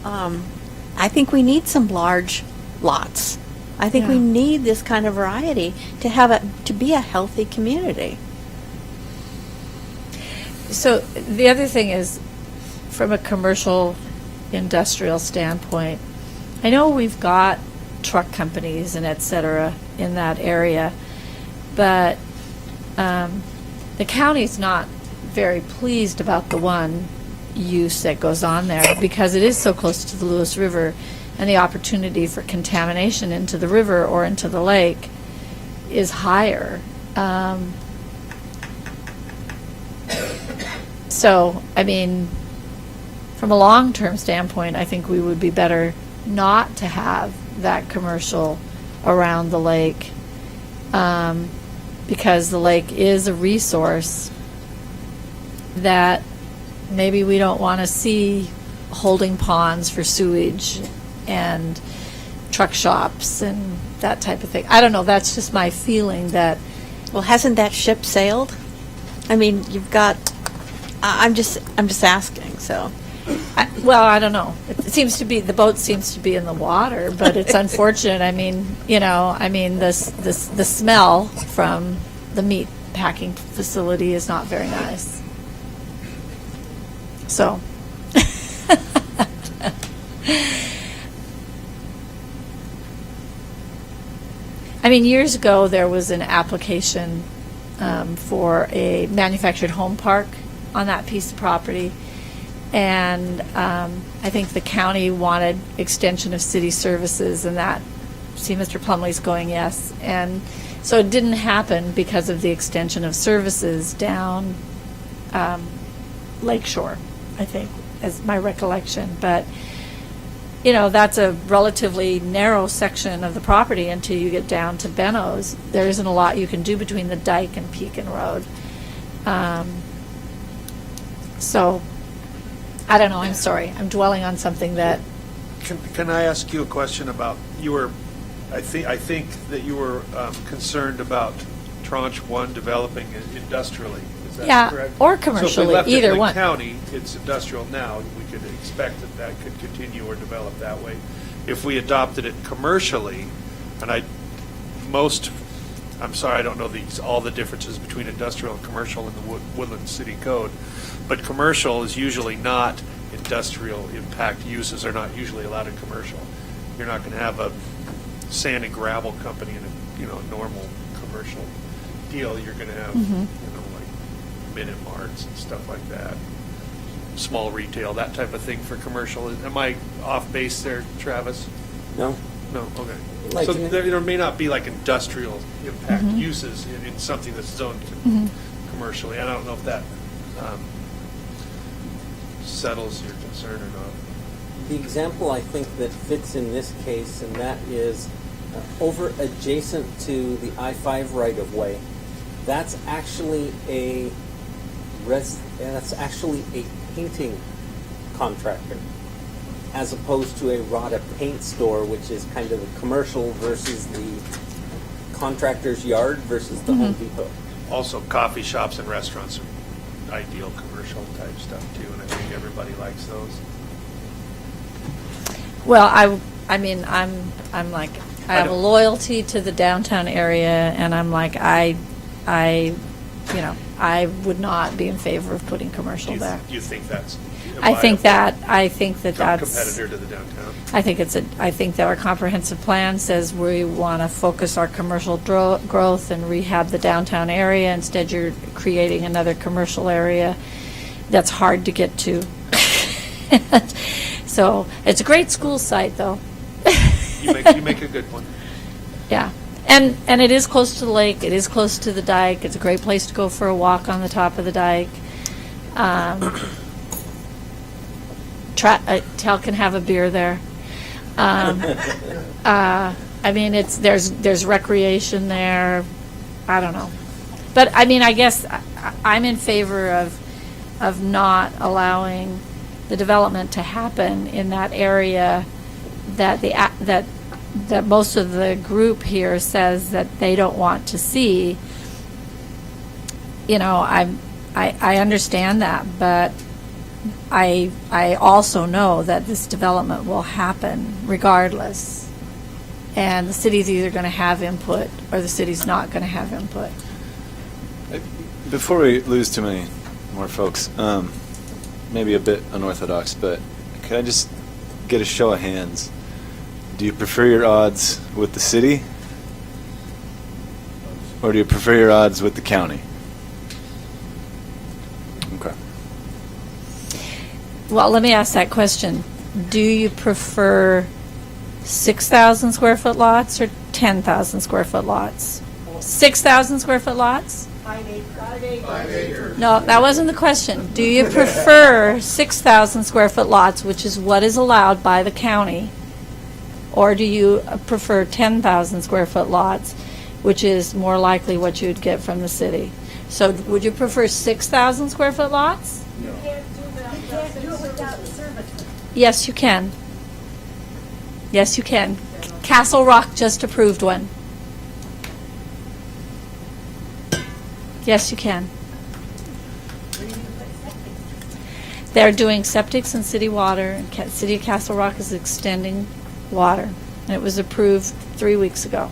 I think we need some large lots. I think we need this kind of variety to be a healthy community. So the other thing is, from a commercial industrial standpoint, I know we've got truck companies and et cetera in that area, but the county's not very pleased about the one use that goes on there, because it is so close to the Lewis River, and the opportunity for contamination into the river or into the lake is higher. So, I mean, from a long-term standpoint, I think we would be better not to have that commercial around the lake, because the lake is a resource that maybe we don't want to see holding ponds for sewage and truck shops and that type of thing. I don't know, that's just my feeling that... Well, hasn't that ship sailed? I mean, you've got... I'm just asking, so... I don't know. It seems to be, the boat seems to be in the water, but it's unfortunate. I mean, the smell from the meat packing facility is not very nice. So, I mean, years ago there was an application for a manufactured home park on that piece of property. And I think the county wanted extension of city services, and that, see, Mr. Plumley's going yes. And so it didn't happen because of the extension of services down Lakeshore, I think, as my recollection. But, you know, that's a relatively narrow section of the property until you get down to Benno's. There isn't a lot you can do between the dike and Pekin Road. So, I don't know, I'm sorry. I'm dwelling on something that... Can I ask you a question about, I think that you were concerned about Tranche 1 developing industrially. Is that correct? Or commercially, so if we left either it in one. the county, it's industrial now. We could expect that that could continue or develop that way. If we adopted it commercially, and I'm sorry, I don't know all the differences between industrial and commercial in the Woodland City Code, but commercial is usually not industrial impact uses are not usually allowed in commercial. You're not going to have a sand and gravel company in a normal commercial deal. You're going to have like Minute Marts and stuff like that, small retail, that type of thing for commercial. Am I off base there, Travis? No. No. Okay. Like So there may not be like industrial impact uses in something that's zoned commercially. I don't know if that settles your concern or not. The example I think that fits in this case, and that is over adjacent to the I-5 right-of-way. That's actually a painting contractor, as opposed to a Rada paint store, which is kind of the commercial versus the contractor's yard versus the Home Depot. Also, coffee shops and restaurants are ideal commercial type stuff too, and I think everybody likes those. Well, I mean, I'm like, I have a loyalty to the downtown area, and I'm like, I would not be in favor of putting commercial there. Do you think that's? I think that that's competitor to the downtown. I think that our comprehensive plan says we want to focus our commercial growth and rehab the downtown area. Instead, you're creating another commercial area that's hard to get to. So it's a great school site, though. You make a good one. Yeah, and it is close to the lake. It is close to the dike. It's a great place to go for a walk on the top of the dike. Tel can have a beer there. I mean, there's recreation there. I don't know, but I mean, I guess I'm in favor of not allowing the development to happen in that area that most of the group here says that they don't want to see. You know, I understand that, but I also know that this development will happen regardless, and the city's either going to have input or the city's not going to have input. Before we lose too many more folks, maybe a bit unorthodox, but can I just get a show of hands? Do you prefer your odds with the city, or do you prefer your odds with the county? Okay. Well, let me ask that question. Do you prefer 6,000 square foot lots or 10,000 square foot lots? 6,000 square foot lots? 5 acres. No, that wasn't the question. Do you prefer 6,000 square foot lots, which is what is allowed by the county, or do you prefer 10,000 square foot lots, which is more likely what you'd get from the city? So would you prefer 6,000 square foot lots? You can't do it without servitude. Yes, you can. Yes, you can. Castle Rock just approved one. Yes, you can. They're doing septics and city water, and City of Castle Rock is extending water, and it was approved 3 weeks ago.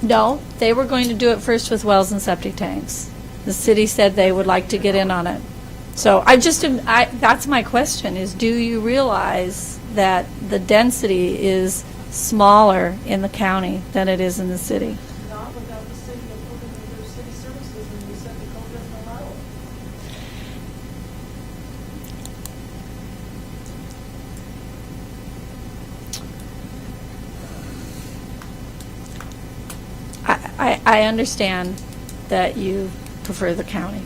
No, they were going to do it first with wells and septic tanks. The city said they would like to get in on it. So that's my question, is do you realize that the density is smaller in the county than it is in the city? Not without the city approving their city services. I understand that you prefer the county.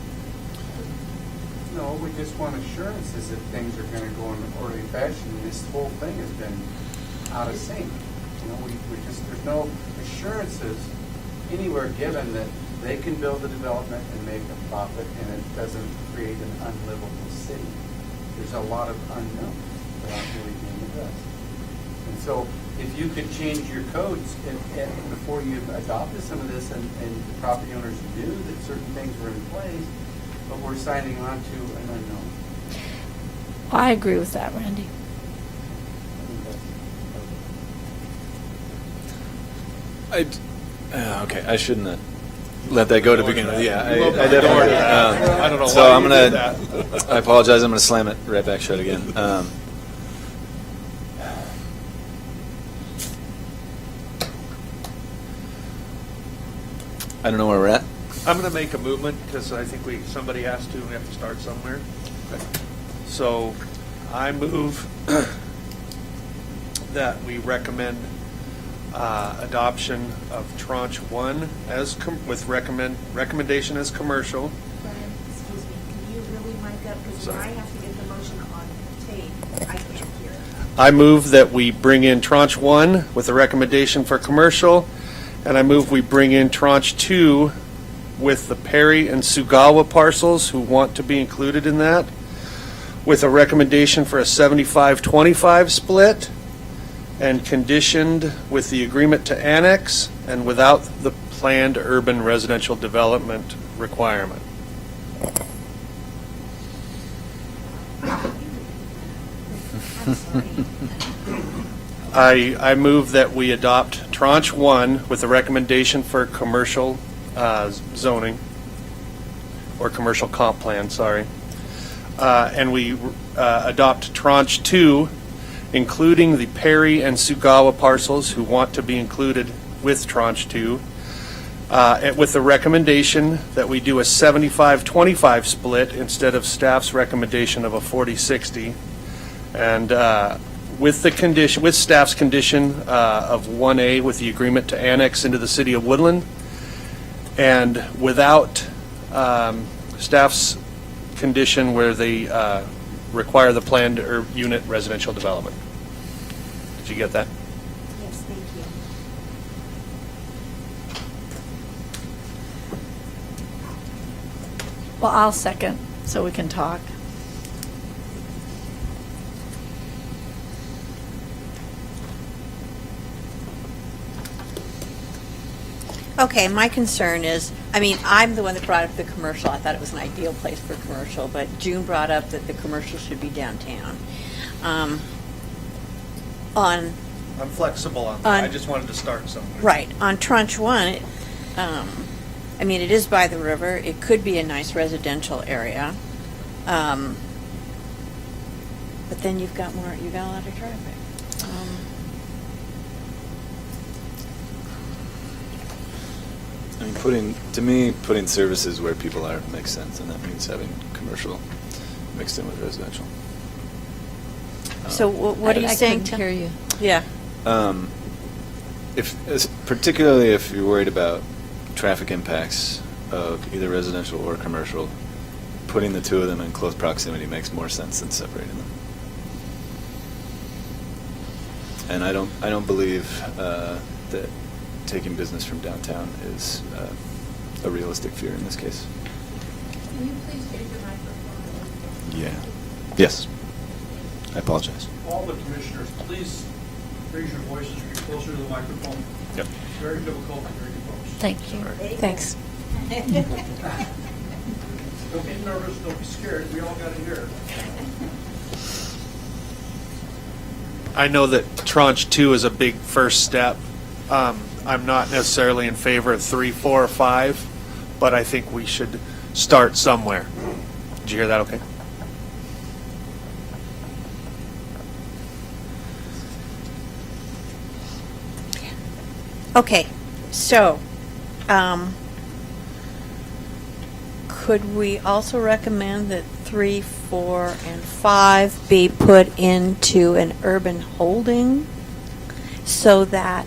No, we just want assurances that things are going to go in an orderly fashion. This whole thing has been out of sync. You know, there's no assurances anywhere given that they can build a development and make a profit and it doesn't create an unlivable city. There's a lot of unknowns that aren't really being addressed. And so if you could change your codes before you adopted some of this and the property owners knew that certain things were in place, but we're signing on to an unknown. I agree with that, Randy. Okay, I shouldn't have let that go to begin with. Yeah, I definitely. I don't know So why I'm you gonna. did that. I apologize. I'm gonna slam it right back shut again. I don't know where we're at. I'm going to make a movement because I think somebody has to. We have to start somewhere. So I move that we recommend adoption of tranche 1 as with recommendation as commercial. Brian, excuse me, can you really mic up, because I have to get the motion on tape, I can't hear. I move that we bring in tranche 1 with a recommendation for commercial, and I move we bring in tranche 2 with the Perry and Sugawa parcels who want to be included in that, with a recommendation for a 75-25 split, and conditioned with the agreement to annex and without the planned urban residential development requirement. I move that we adopt tranche 1 with a recommendation for commercial zoning, or commercial comp plan, sorry. And we adopt tranche 2, including the Perry and Sugawa parcels who want to be included with tranche 2, with the recommendation that we do a 75-25 split instead of staff's recommendation of a 40-60, and with the condition, with staff's condition of 1A with the agreement to annex into the City of Woodland, and without staff's condition where they require the planned unit residential development. Did you get that? Yes, thank you. Well, I'll second so we can talk. Okay, my concern is, I mean, I'm the one that brought up the commercial. I thought it was an ideal place for commercial, but June brought up that the commercial should be downtown. I'm flexible on that. I just wanted to start somewhere. Right. On tranche 1, I mean, it is by the river. It could be a nice residential area. But then you've got a lot of traffic. I mean, putting services where people are makes sense, and that means having commercial mixed in with residential. So what are you saying? I couldn't hear you. Yeah. Particularly if you're worried about traffic impacts of either residential or commercial, putting the two of them in close proximity makes more sense than separating them. And I don't believe that taking business from downtown is a realistic fear in this case. Can you please raise your microphone? Yeah. Yes. I apologize. All the commissioners, please raise your voices, be closer to the microphone. Yep. It's very difficult to hear you folks. Thank you. Thanks. Don't be nervous, don't be scared, we all got to hear it. I know that tranche 2 is a big first step. I'm not necessarily in favor of 3, 4, or 5, but I think we should start somewhere. Did you hear that okay? Okay, so could we also recommend that 3, 4, and 5 be put into an urban holding so that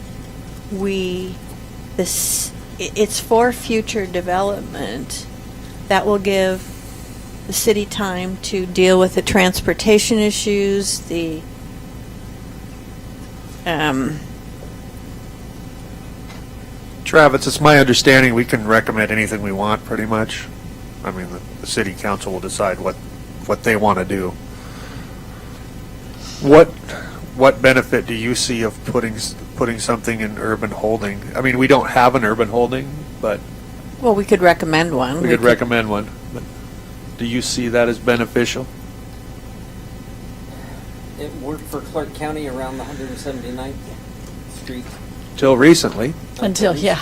it's for future development that will give the city time to deal with the transportation issues, the Travis, it's my understanding we can recommend anything we want, pretty much. I mean, the city council will decide what they want to do. What benefit do you see of putting something in urban holding? I mean, we don't have an urban holding, but well, we could recommend one. we could recommend one. But do you see that as beneficial? It worked for Clark County around the 179th Street. Till recently. Until, yeah.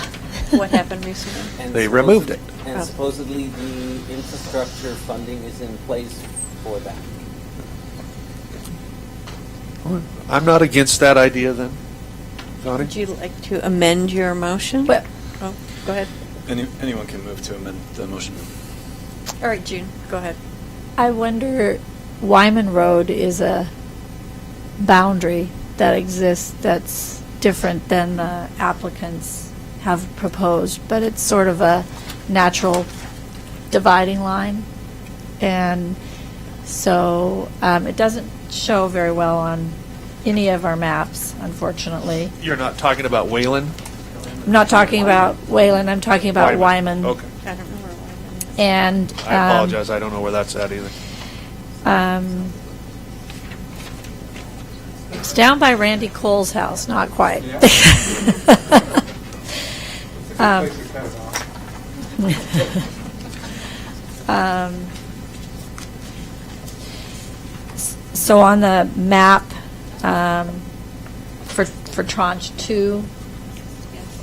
What happened recently? And They removed it. And supposedly the infrastructure funding is in place for that. I'm not against that idea then. Connie? Would you like to amend your motion? Well- Oh, go ahead. Anyone can move to amend the motion. All right, June, go ahead. I wonder, Wyman Road is a boundary that exists that's different than the applicants have proposed, but it's sort of a natural dividing line. And so it doesn't show very well on any of our maps, unfortunately. You're not talking about Wayland? I'm not talking about Wayland, I'm talking about Wyman. Okay. I don't know where Wyman is. And I apologize, I don't know where that's at either. It's down by Randy Cole's house, not quite. So on the map for tranche 2,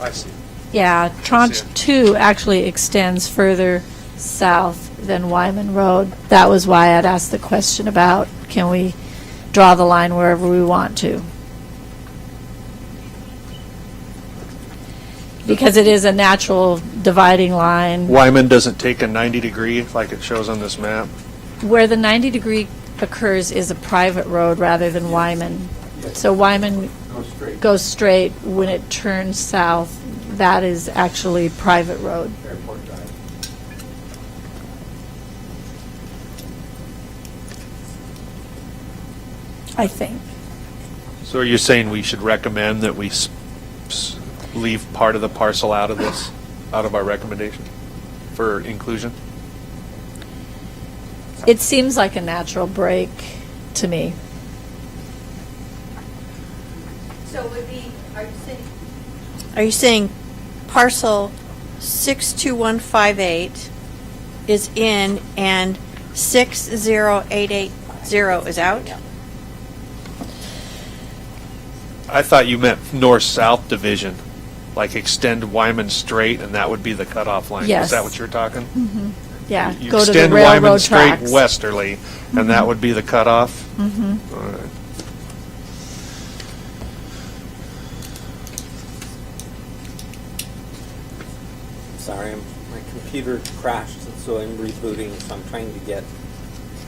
I see. yeah, tranche see it. 2 actually extends further south than Wyman Road. That was why I'd asked the question about, can we draw the line wherever we want to? Because it is a natural dividing line. Wyman doesn't take a 90-degree like it shows on this map? Where the 90-degree occurs is a private road rather than Wyman. So Wyman goes straight. When it turns south, that is actually private road. Airport Drive. I think. So are you saying we should recommend that we leave part of the parcel out of this, out of our recommendation for inclusion? It seems like a natural break to me. So would be, are you saying parcel 62158 is in and 60880 is out? I thought you meant north-south division, like extend Wyman straight, and that would be the cutoff line. Yes. Is that what you're talking? Mm-hmm. Yeah, You go to the extend Wyman railroad straight tracks. westerly, and that would be the cutoff? Mm-hmm. All right. Sorry, my computer crashed, so I'm rebooting, so I'm trying to get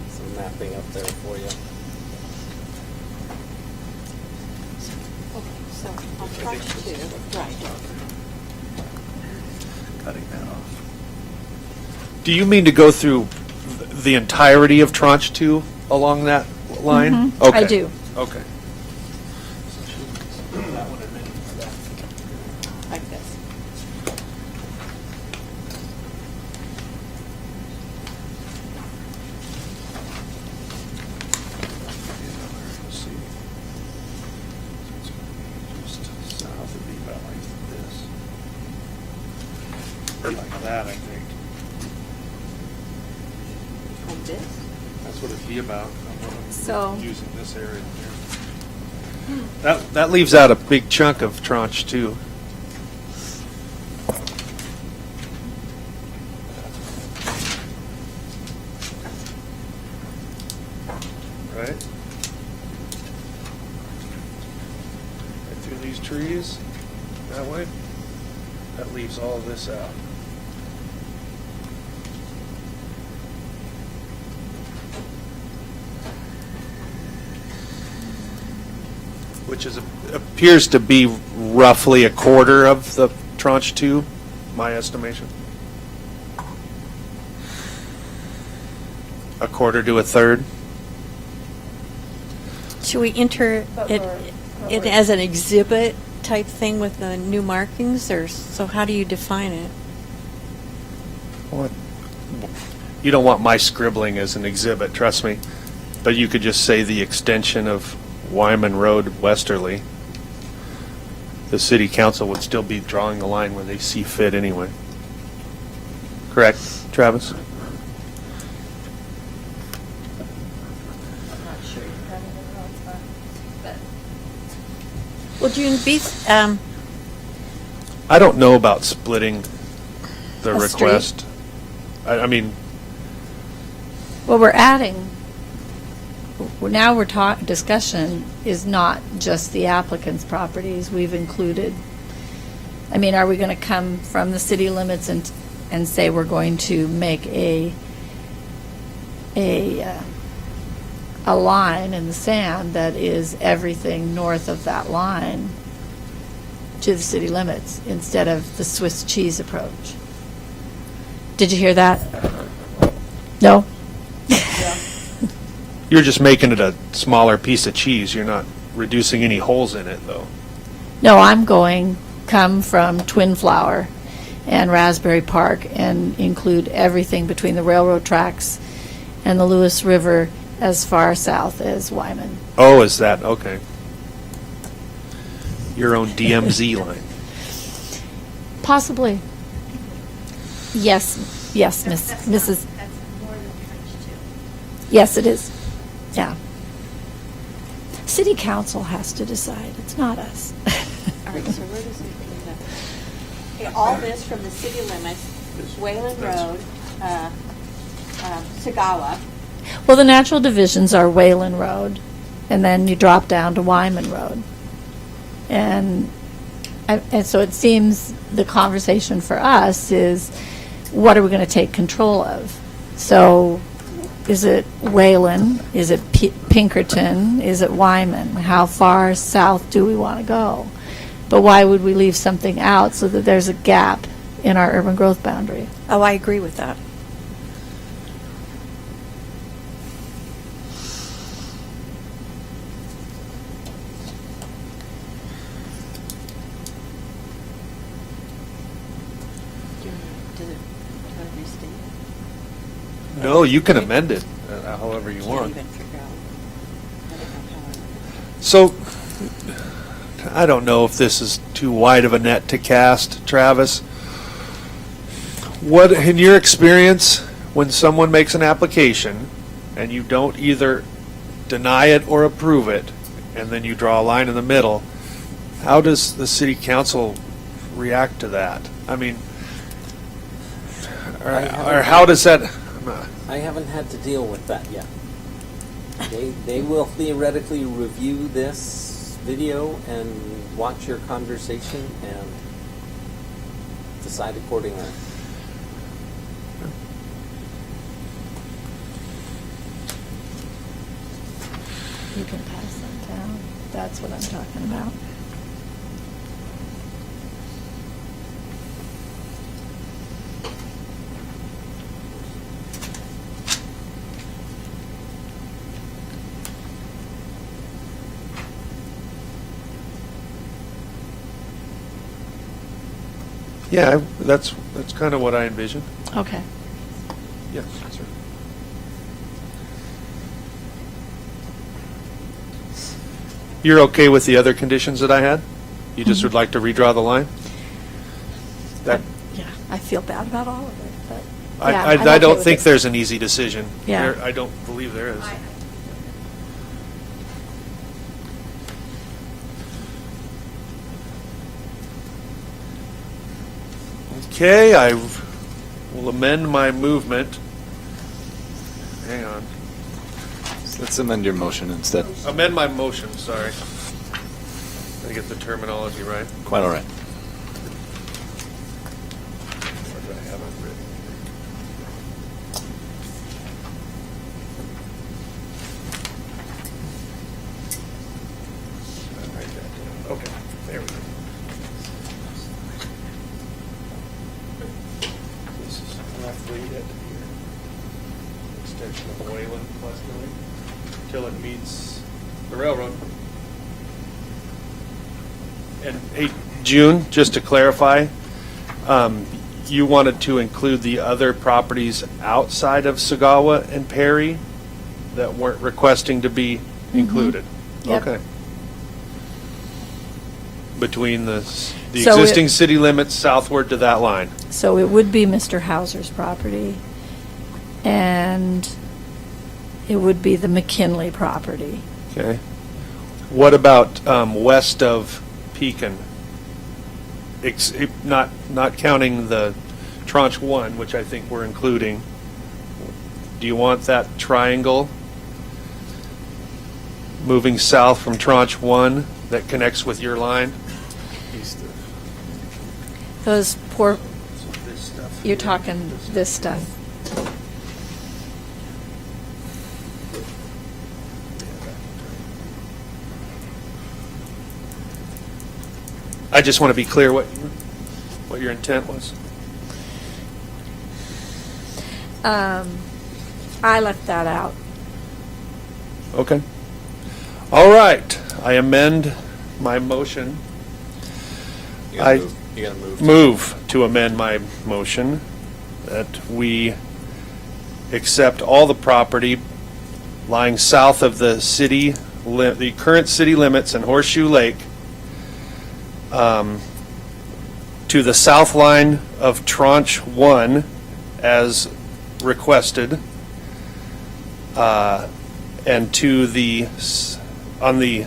some mapping up there for you. So on tranche 2, right. Cutting that off. Do you mean to go through the entirety of tranche 2 along that line? Mhm, Okay. I do. Okay. Like this. Let's see. Just south would be about like this. Be like that, I think. Like this? That's what it'd be about. So- Using this area here. That leaves out a big chunk of tranche 2. Right? Right through these trees, that way. That leaves all of this out. Which is appears to be roughly a quarter of the tranche 2 my estimation. A quarter to a third. Should we enter it as an exhibit type thing with the new markings, or so how do you define it? What? You don't want my scribbling as an exhibit, trust me. But you could just say the extension of Wyman Road westerly. The city council would still be drawing the line where they see fit anyway. Correct, Travis? I'm not sure you have anything else, but Well, June, I don't know about splitting the A request. I mean, well, we're adding, now we're discussion is not just the applicant's properties. We've included, I mean, are we going to come from the city limits and say we're going to make a line in the sand that is everything north of that line to the city limits instead of the Swiss cheese approach? Did you hear that? No? you're just making it a smaller piece of cheese. You're not reducing any holes in it, though. No, I'm going, come from Twin Flower and Raspberry Park and include everything between the railroad tracks and the Lewis River as far south as Wyman. Oh, is that? Okay. Your own DMZ line. Possibly. Yes, yes, Mrs. That's more than trench two. Yes, it is. Yeah. City council has to decide. It's not us. All right, so where does it end up? Okay, all this from the city limits, Wayland Road, Sagawa. Well, the natural divisions are Wayland Road, and then you drop down to Wyman Road. And so it seems the conversation for us is, what are we going to take control of? So is it Wayland? Is it Pinkerton? Is it Wyman? How far south do we want to go? But why would we leave something out so that there's a gap in our urban growth boundary? Oh, I agree with that. No, you can amend it however you want. So, I don't know if this is too wide of a net to cast, Travis. What, in your experience, when someone makes an application and you don't either deny it or approve it, and then you draw a line in the middle, how does the city council react to that? I mean, or how does that... I haven't had to deal with that yet. They will theoretically review this video and watch your conversation and decide accordingly. You can pass that down. That's what I'm talking about. Yeah, that's kind of what I envision. Okay. Yes, sir. You're okay with the other conditions that I had? You just would like to redraw the line? That, Yeah, I feel bad about all of it, but. I, yeah, I, I'm I okay don't with think it. there's an easy decision. Yeah. I don't believe there is. Okay, I will amend my movement. Hang on. Let's amend your motion instead. Amend my motion, sorry. I get the terminology right. Quite all right. Where did I have it written? I'll write that down. Okay, there we go. extension of Wayland westerly till it meets the railroad. And hey, June, just to clarify, you wanted to include the other properties outside of Sagawa and Perry that weren't requesting to be included? Yep. Okay. Between the So existing city limits southward to that line? So it would be Mr. Hauser's property, and it would be the McKinley property. Okay. What about west of Pekin? Not counting the tranche 1, which I think we're including. Do you want that triangle moving south from tranche 1 that connects with your line? East of. Those poor, So this stuff. you're talking this stuff. I just want to be clear what your intent was. I left that out. Okay. All right. I amend my motion. You gotta Move to amend my motion that we accept all the property lying south of the city, the current city limits in Horseshoe Lake, to the south line of tranche 1 as requested, and to the on the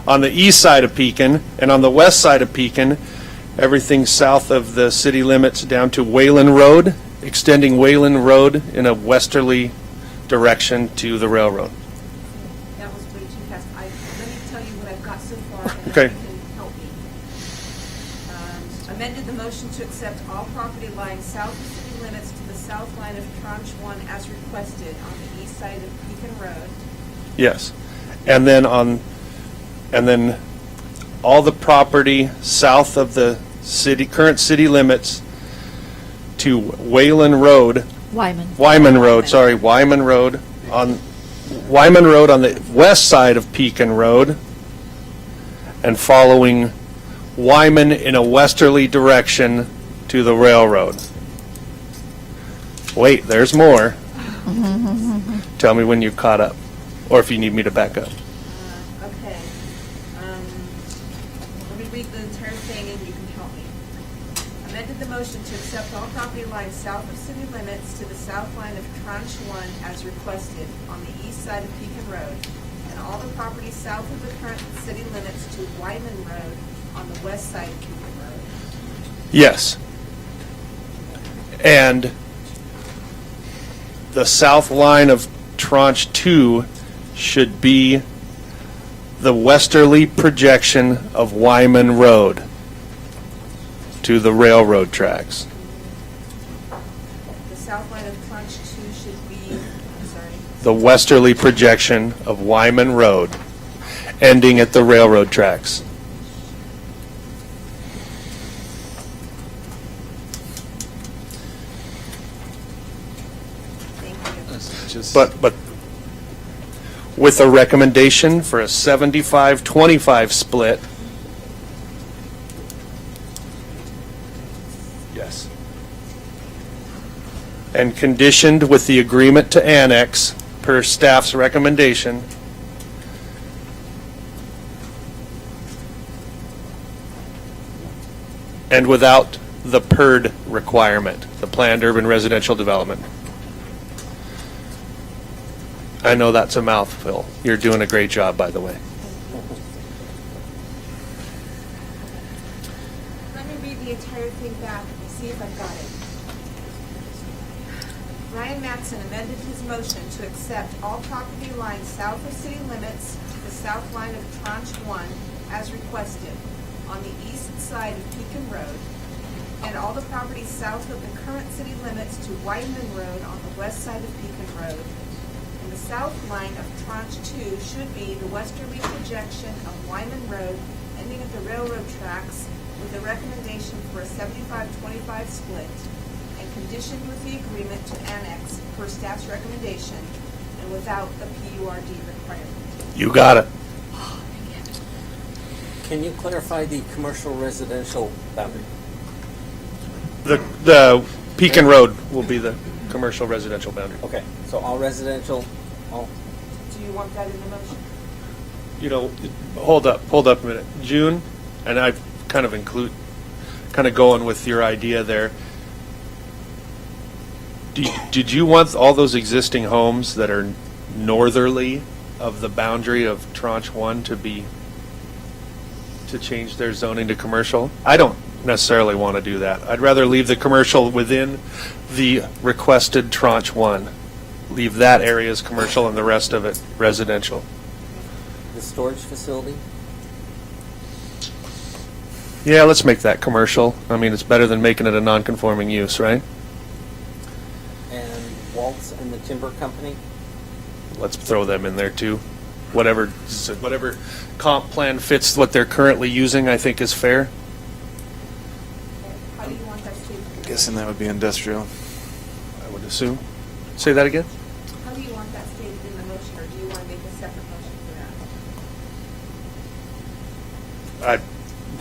on the east side of Pekin and on the west side of Pekin, everything south of the city limits down to Wayland Road, extending Wayland Road in a westerly direction to the railroad. That was way too fast. Let me tell you what I've got so far, and Okay. then you can help me. Amended the motion to accept all property lying south of city limits to the south line of tranche 1 as requested on the east side of Pekin Road. Yes. And then all the property south of the current city limits to Wayland Road. Wyman. Wyman Road on Wyman Road on the west side of Pekin Road, and following Wyman in a westerly direction to the railroad. Wait, there's more. Tell me when you've caught up, or if you need me to back up. Okay. Let me read the entire thing and you can help me. Amended the motion to accept all property lying south of city limits to the south line of tranche 1 as requested on the east side of Pekin Road, and all the property south of the current city limits to Wyman Road on the west side of Pekin Road. Yes. And the south line of tranche 2 should be the westerly projection of Wyman Road to the railroad tracks. The south line of tranche 2 should be, I'm sorry, The westerly projection of Wyman Road, ending at the railroad tracks. But with a recommendation for a 75-25 split. Yes. And conditioned with the agreement to annex per staff's recommendation. And without the PURD requirement, the Planned Urban Residential Development. I know that's a mouthful. You're doing a great job, by the way. let me read the entire thing back and see if I've got it. Ryan Matson amended his motion to accept all property lying south of city limits to the south line of tranche 1 as requested on the east side of Pekin Road, and all the property south of the current city limits to Wyman Road on the west side of Pekin Road. And the south line of tranche 2 should be the westerly projection of Wyman Road ending at the railroad tracks with a recommendation for a 75-25 split, and conditioned with the agreement to annex per staff's recommendation and without a PURD requirement. You got it. Can you clarify the commercial residential boundary? The Pekin Road will be the commercial residential boundary. Okay, so all residential, all, Do you want that in the motion? You know, hold up a minute. June, and I've kind of going with your idea there. Did you want all those existing homes that are northerly of the boundary of Tranche 1 to change their zoning to commercial? I don't necessarily want to do that. I'd rather leave the commercial within the requested Tranche 1. Leave that area as commercial and the rest of it residential. the storage facility? Yeah, let's make that commercial. I mean, it's better than making it a non-conforming use, right? And Waltz and the timber company? Let's throw them in there too. Whatever comp plan fits what they're currently using, I think is fair. How do you want that stated? Guessing that would be industrial. I would assume. Say that again? How do you want that stated in the motion, or do you want to make a separate motion for that?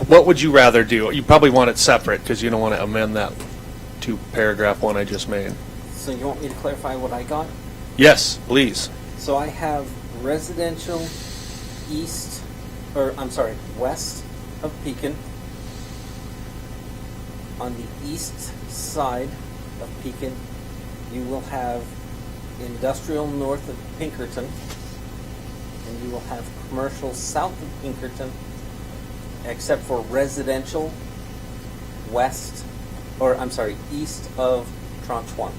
What would you rather do? You probably want it separate because you don't want to amend that to paragraph 1 I just made. So you want me to clarify what I got? Yes, please. So I have residential west of Pekin. On the east side of Pekin, you will have industrial north of Pinkerton, and you will have commercial south of Pinkerton, except for residential east of Tranche 1.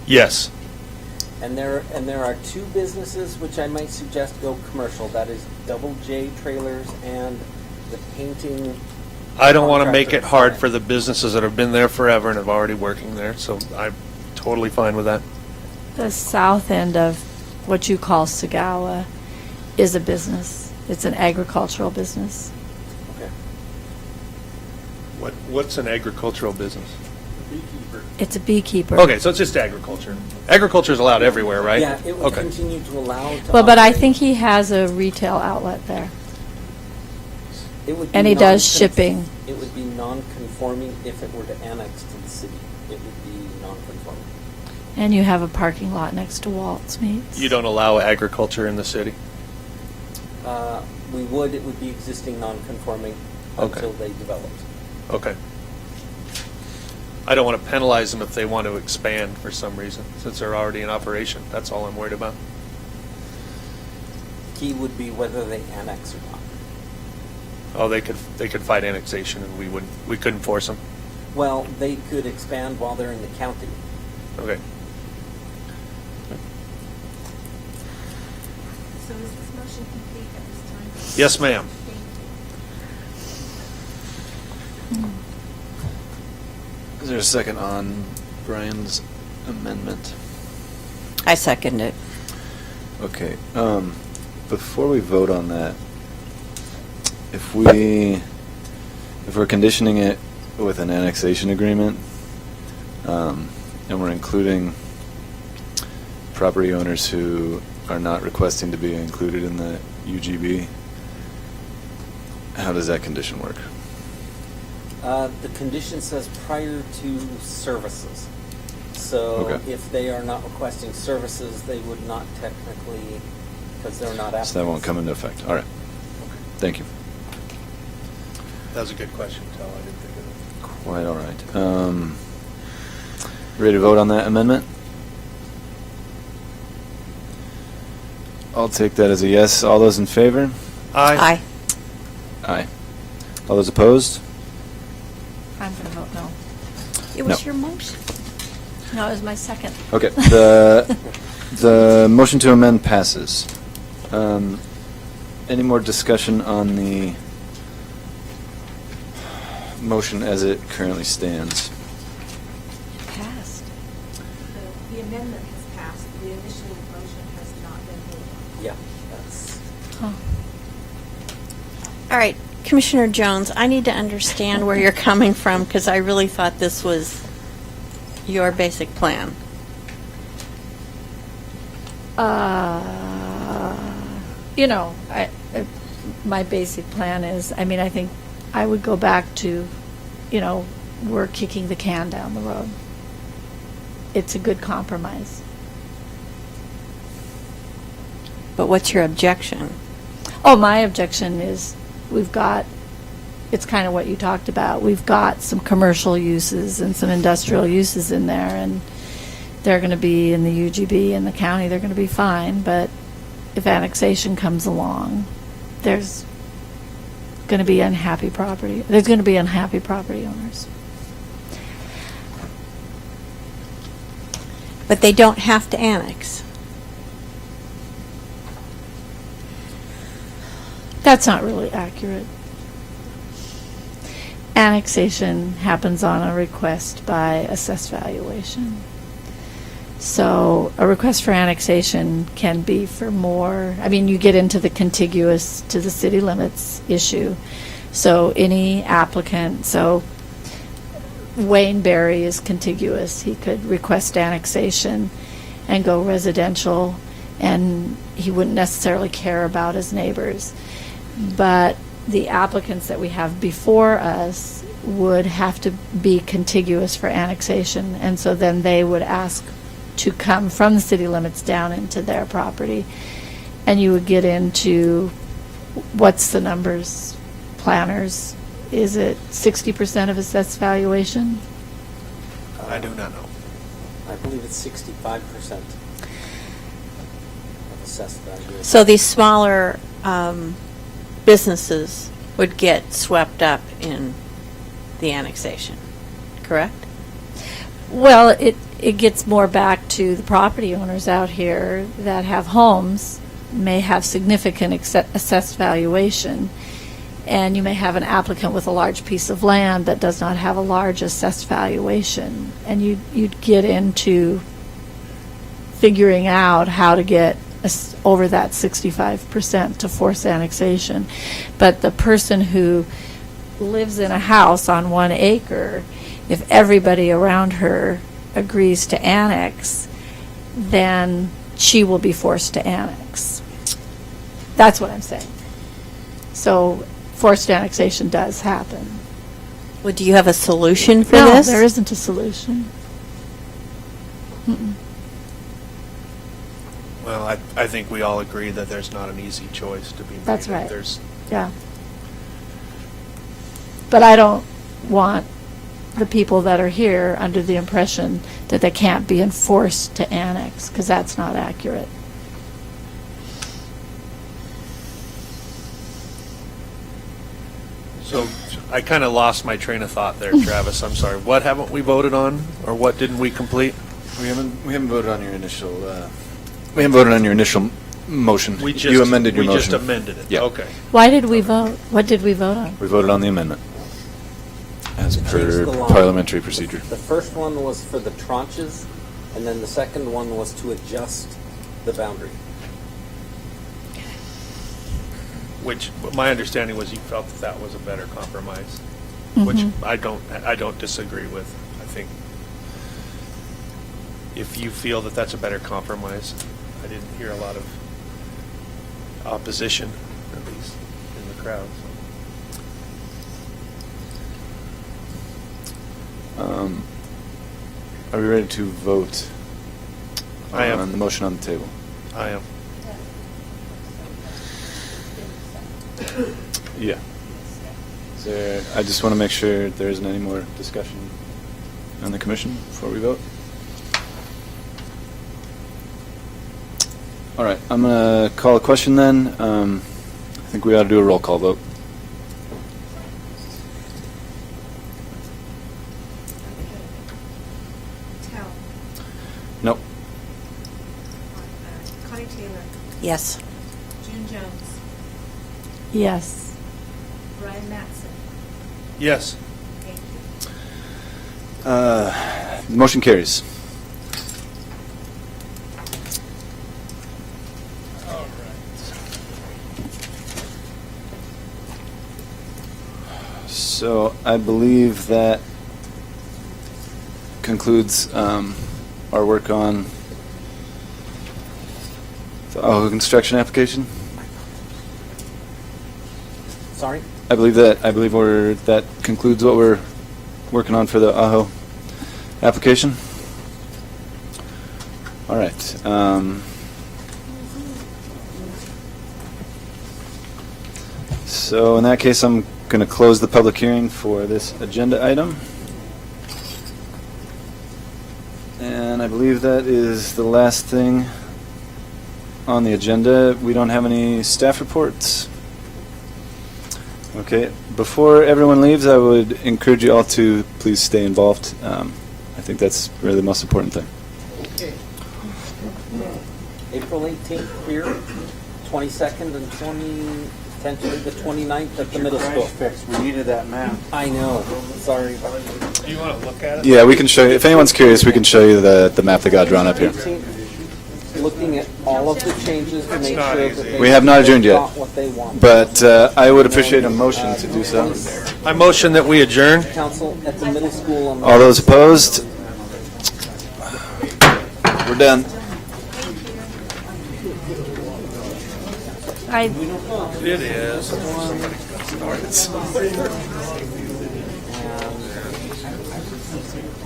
Yes. And there are two businesses which I might suggest go commercial. That is Double J Trailers and the painting. I don't want to make it contractor hard sign. for the businesses that have been there forever and have already working there, so I'm totally fine with that. The south end of what you call Sagawa is a business. It's an agricultural business. Okay. What's an agricultural business? It's a beekeeper. Okay, so it's just agriculture. Agriculture is allowed everywhere, right? Yeah, it will Okay. continue to allow. Well, but I think he has a retail outlet there. It would be And he does non-conf- shipping. It would be non-conforming if it were to annex to the city. It would be non-conforming. And you have a parking lot next to Waltz Meats. You don't allow agriculture in the city? We would. It would be existing non-conforming Okay. until they developed. Okay. I don't want to penalize them if they want to expand for some reason, since they're already in operation. That's all I'm worried about. Key would be whether they annex or not. Oh, they could fight annexation, and we couldn't force them. Well, they could expand while they're in the county. Okay. So is this motion complete at this time? Yes, ma'am. Thank you. Is there a second on Brian's amendment? I second it. Okay. Before we vote on that, if we're conditioning it with an annexation agreement, and we're including property owners who are not requesting to be included in the UGB, how does that condition work? The condition says prior to services. So Okay. if they are not requesting services, they would not technically, because they're not applicants. So that won't come into effect. All right. Thank you. That was a good question, Tal. I didn't think of it. Quite all right. Ready to vote on that amendment? I'll take that as a yes. All those in favor? Aye. Aye. All those opposed? I'm going to vote no. It was No. your motion. No, it was my second. Okay. The motion to amend passes. Any more discussion on the motion as it currently stands? It passed. The amendment has passed, the initial motion has not been voted on. Yeah, that's. Oh. All right, Commissioner Jones, I need to understand where you're coming from, because I really thought this was Your basic plan. My basic plan is, I think I would go back to, we're kicking the can down the road. It's a good compromise. But what's your objection? Oh, my objection is it's kind of what you talked about. We've got some commercial uses and some industrial uses in there, and they're going to be in the UGB and the county, they're going to be fine, but if annexation comes along, there's going to be unhappy property. There's going to be unhappy property owners. But they don't have to annex. That's not really accurate. Annexation happens on a request by assessed valuation. So a request for annexation can be for more. You get into the contiguous to the city limits issue. So any applicant, Wayne Berry is contiguous. He could request annexation and go residential, and he wouldn't necessarily care about his neighbors. But the applicants that we have before us would have to be contiguous for annexation, and so then they would ask to come from the city limits down into their property. And you would get into, what's the numbers, planners? Is it 60% of assessed valuation? I do not know. I believe it's 65% of assessed value. So these smaller businesses would get swept up in the annexation, correct? Well, it gets more back to the property owners out here that have homes, may have significant assessed valuation, and you may have an applicant with a large piece of land that does not have a large assessed valuation, and you'd get into figuring out how to get over that 65% to force annexation. But the person who lives in a house on 1 acre, if everybody around her agrees to annex, then she will be forced to annex. That's what I'm saying. So forced annexation does happen. Well, do you have a solution for No, this? there isn't a solution. Mm-mm. Well, I think we all agree that there's not an easy choice to be made. That's right. There's, Yeah. But I don't want the people that are here under the impression that they can't be enforced to annex, because that's not accurate. So I kind of lost my train of thought there, Travis. I'm sorry. What haven't we voted on, or what didn't we complete? We haven't voted on your initial. We haven't voted on your initial motion. You amended your motion. We just amended it. Yeah. Okay. Why did we vote? What did we vote on? We voted on the amendment as To change per the line. parliamentary procedure. The first one was for the tranches, and then the second one was to adjust the boundary. Which my understanding was you felt that was a better compromise, Mhm. which I don't disagree with. I think if you feel that that's a better compromise, I didn't hear a lot of opposition, at least in the crowd. Are we ready to vote I am. on the motion on the table? I am. Yeah. I just want to make sure there isn't any more discussion on the commission before we vote. All right, I'm going to call a question then. I think we ought to do a roll call vote. Tell. Nope. Connie Taylor. Yes. June Jones. Yes. Brian Matson. Yes. Thank you. The motion carries. So I believe that concludes our work on the Aho Construction application. Sorry? I believe that concludes what we're working on for the Aho application. All right. So in that case, I'm going to close the public hearing for this agenda item. And I believe that is the last thing on the agenda. We don't have any staff reports. Okay, before everyone leaves, I would encourage you all to please stay involved. I think that's really the most important thing. Okay. April 18th here, 22nd and potentially the 29th at the middle school. We needed that map. I know, sorry. Do you want to look at it? Yeah, we can show you. If anyone's curious, we can show you the map that got drawn up here. 18th, looking at all of the changes to make not sure easy. that they We have not adjourned yet, got what they want. but I would appreciate a motion to do so. I motion that we adjourn. Council at the middle school on the All those opposed? We're done. I It is.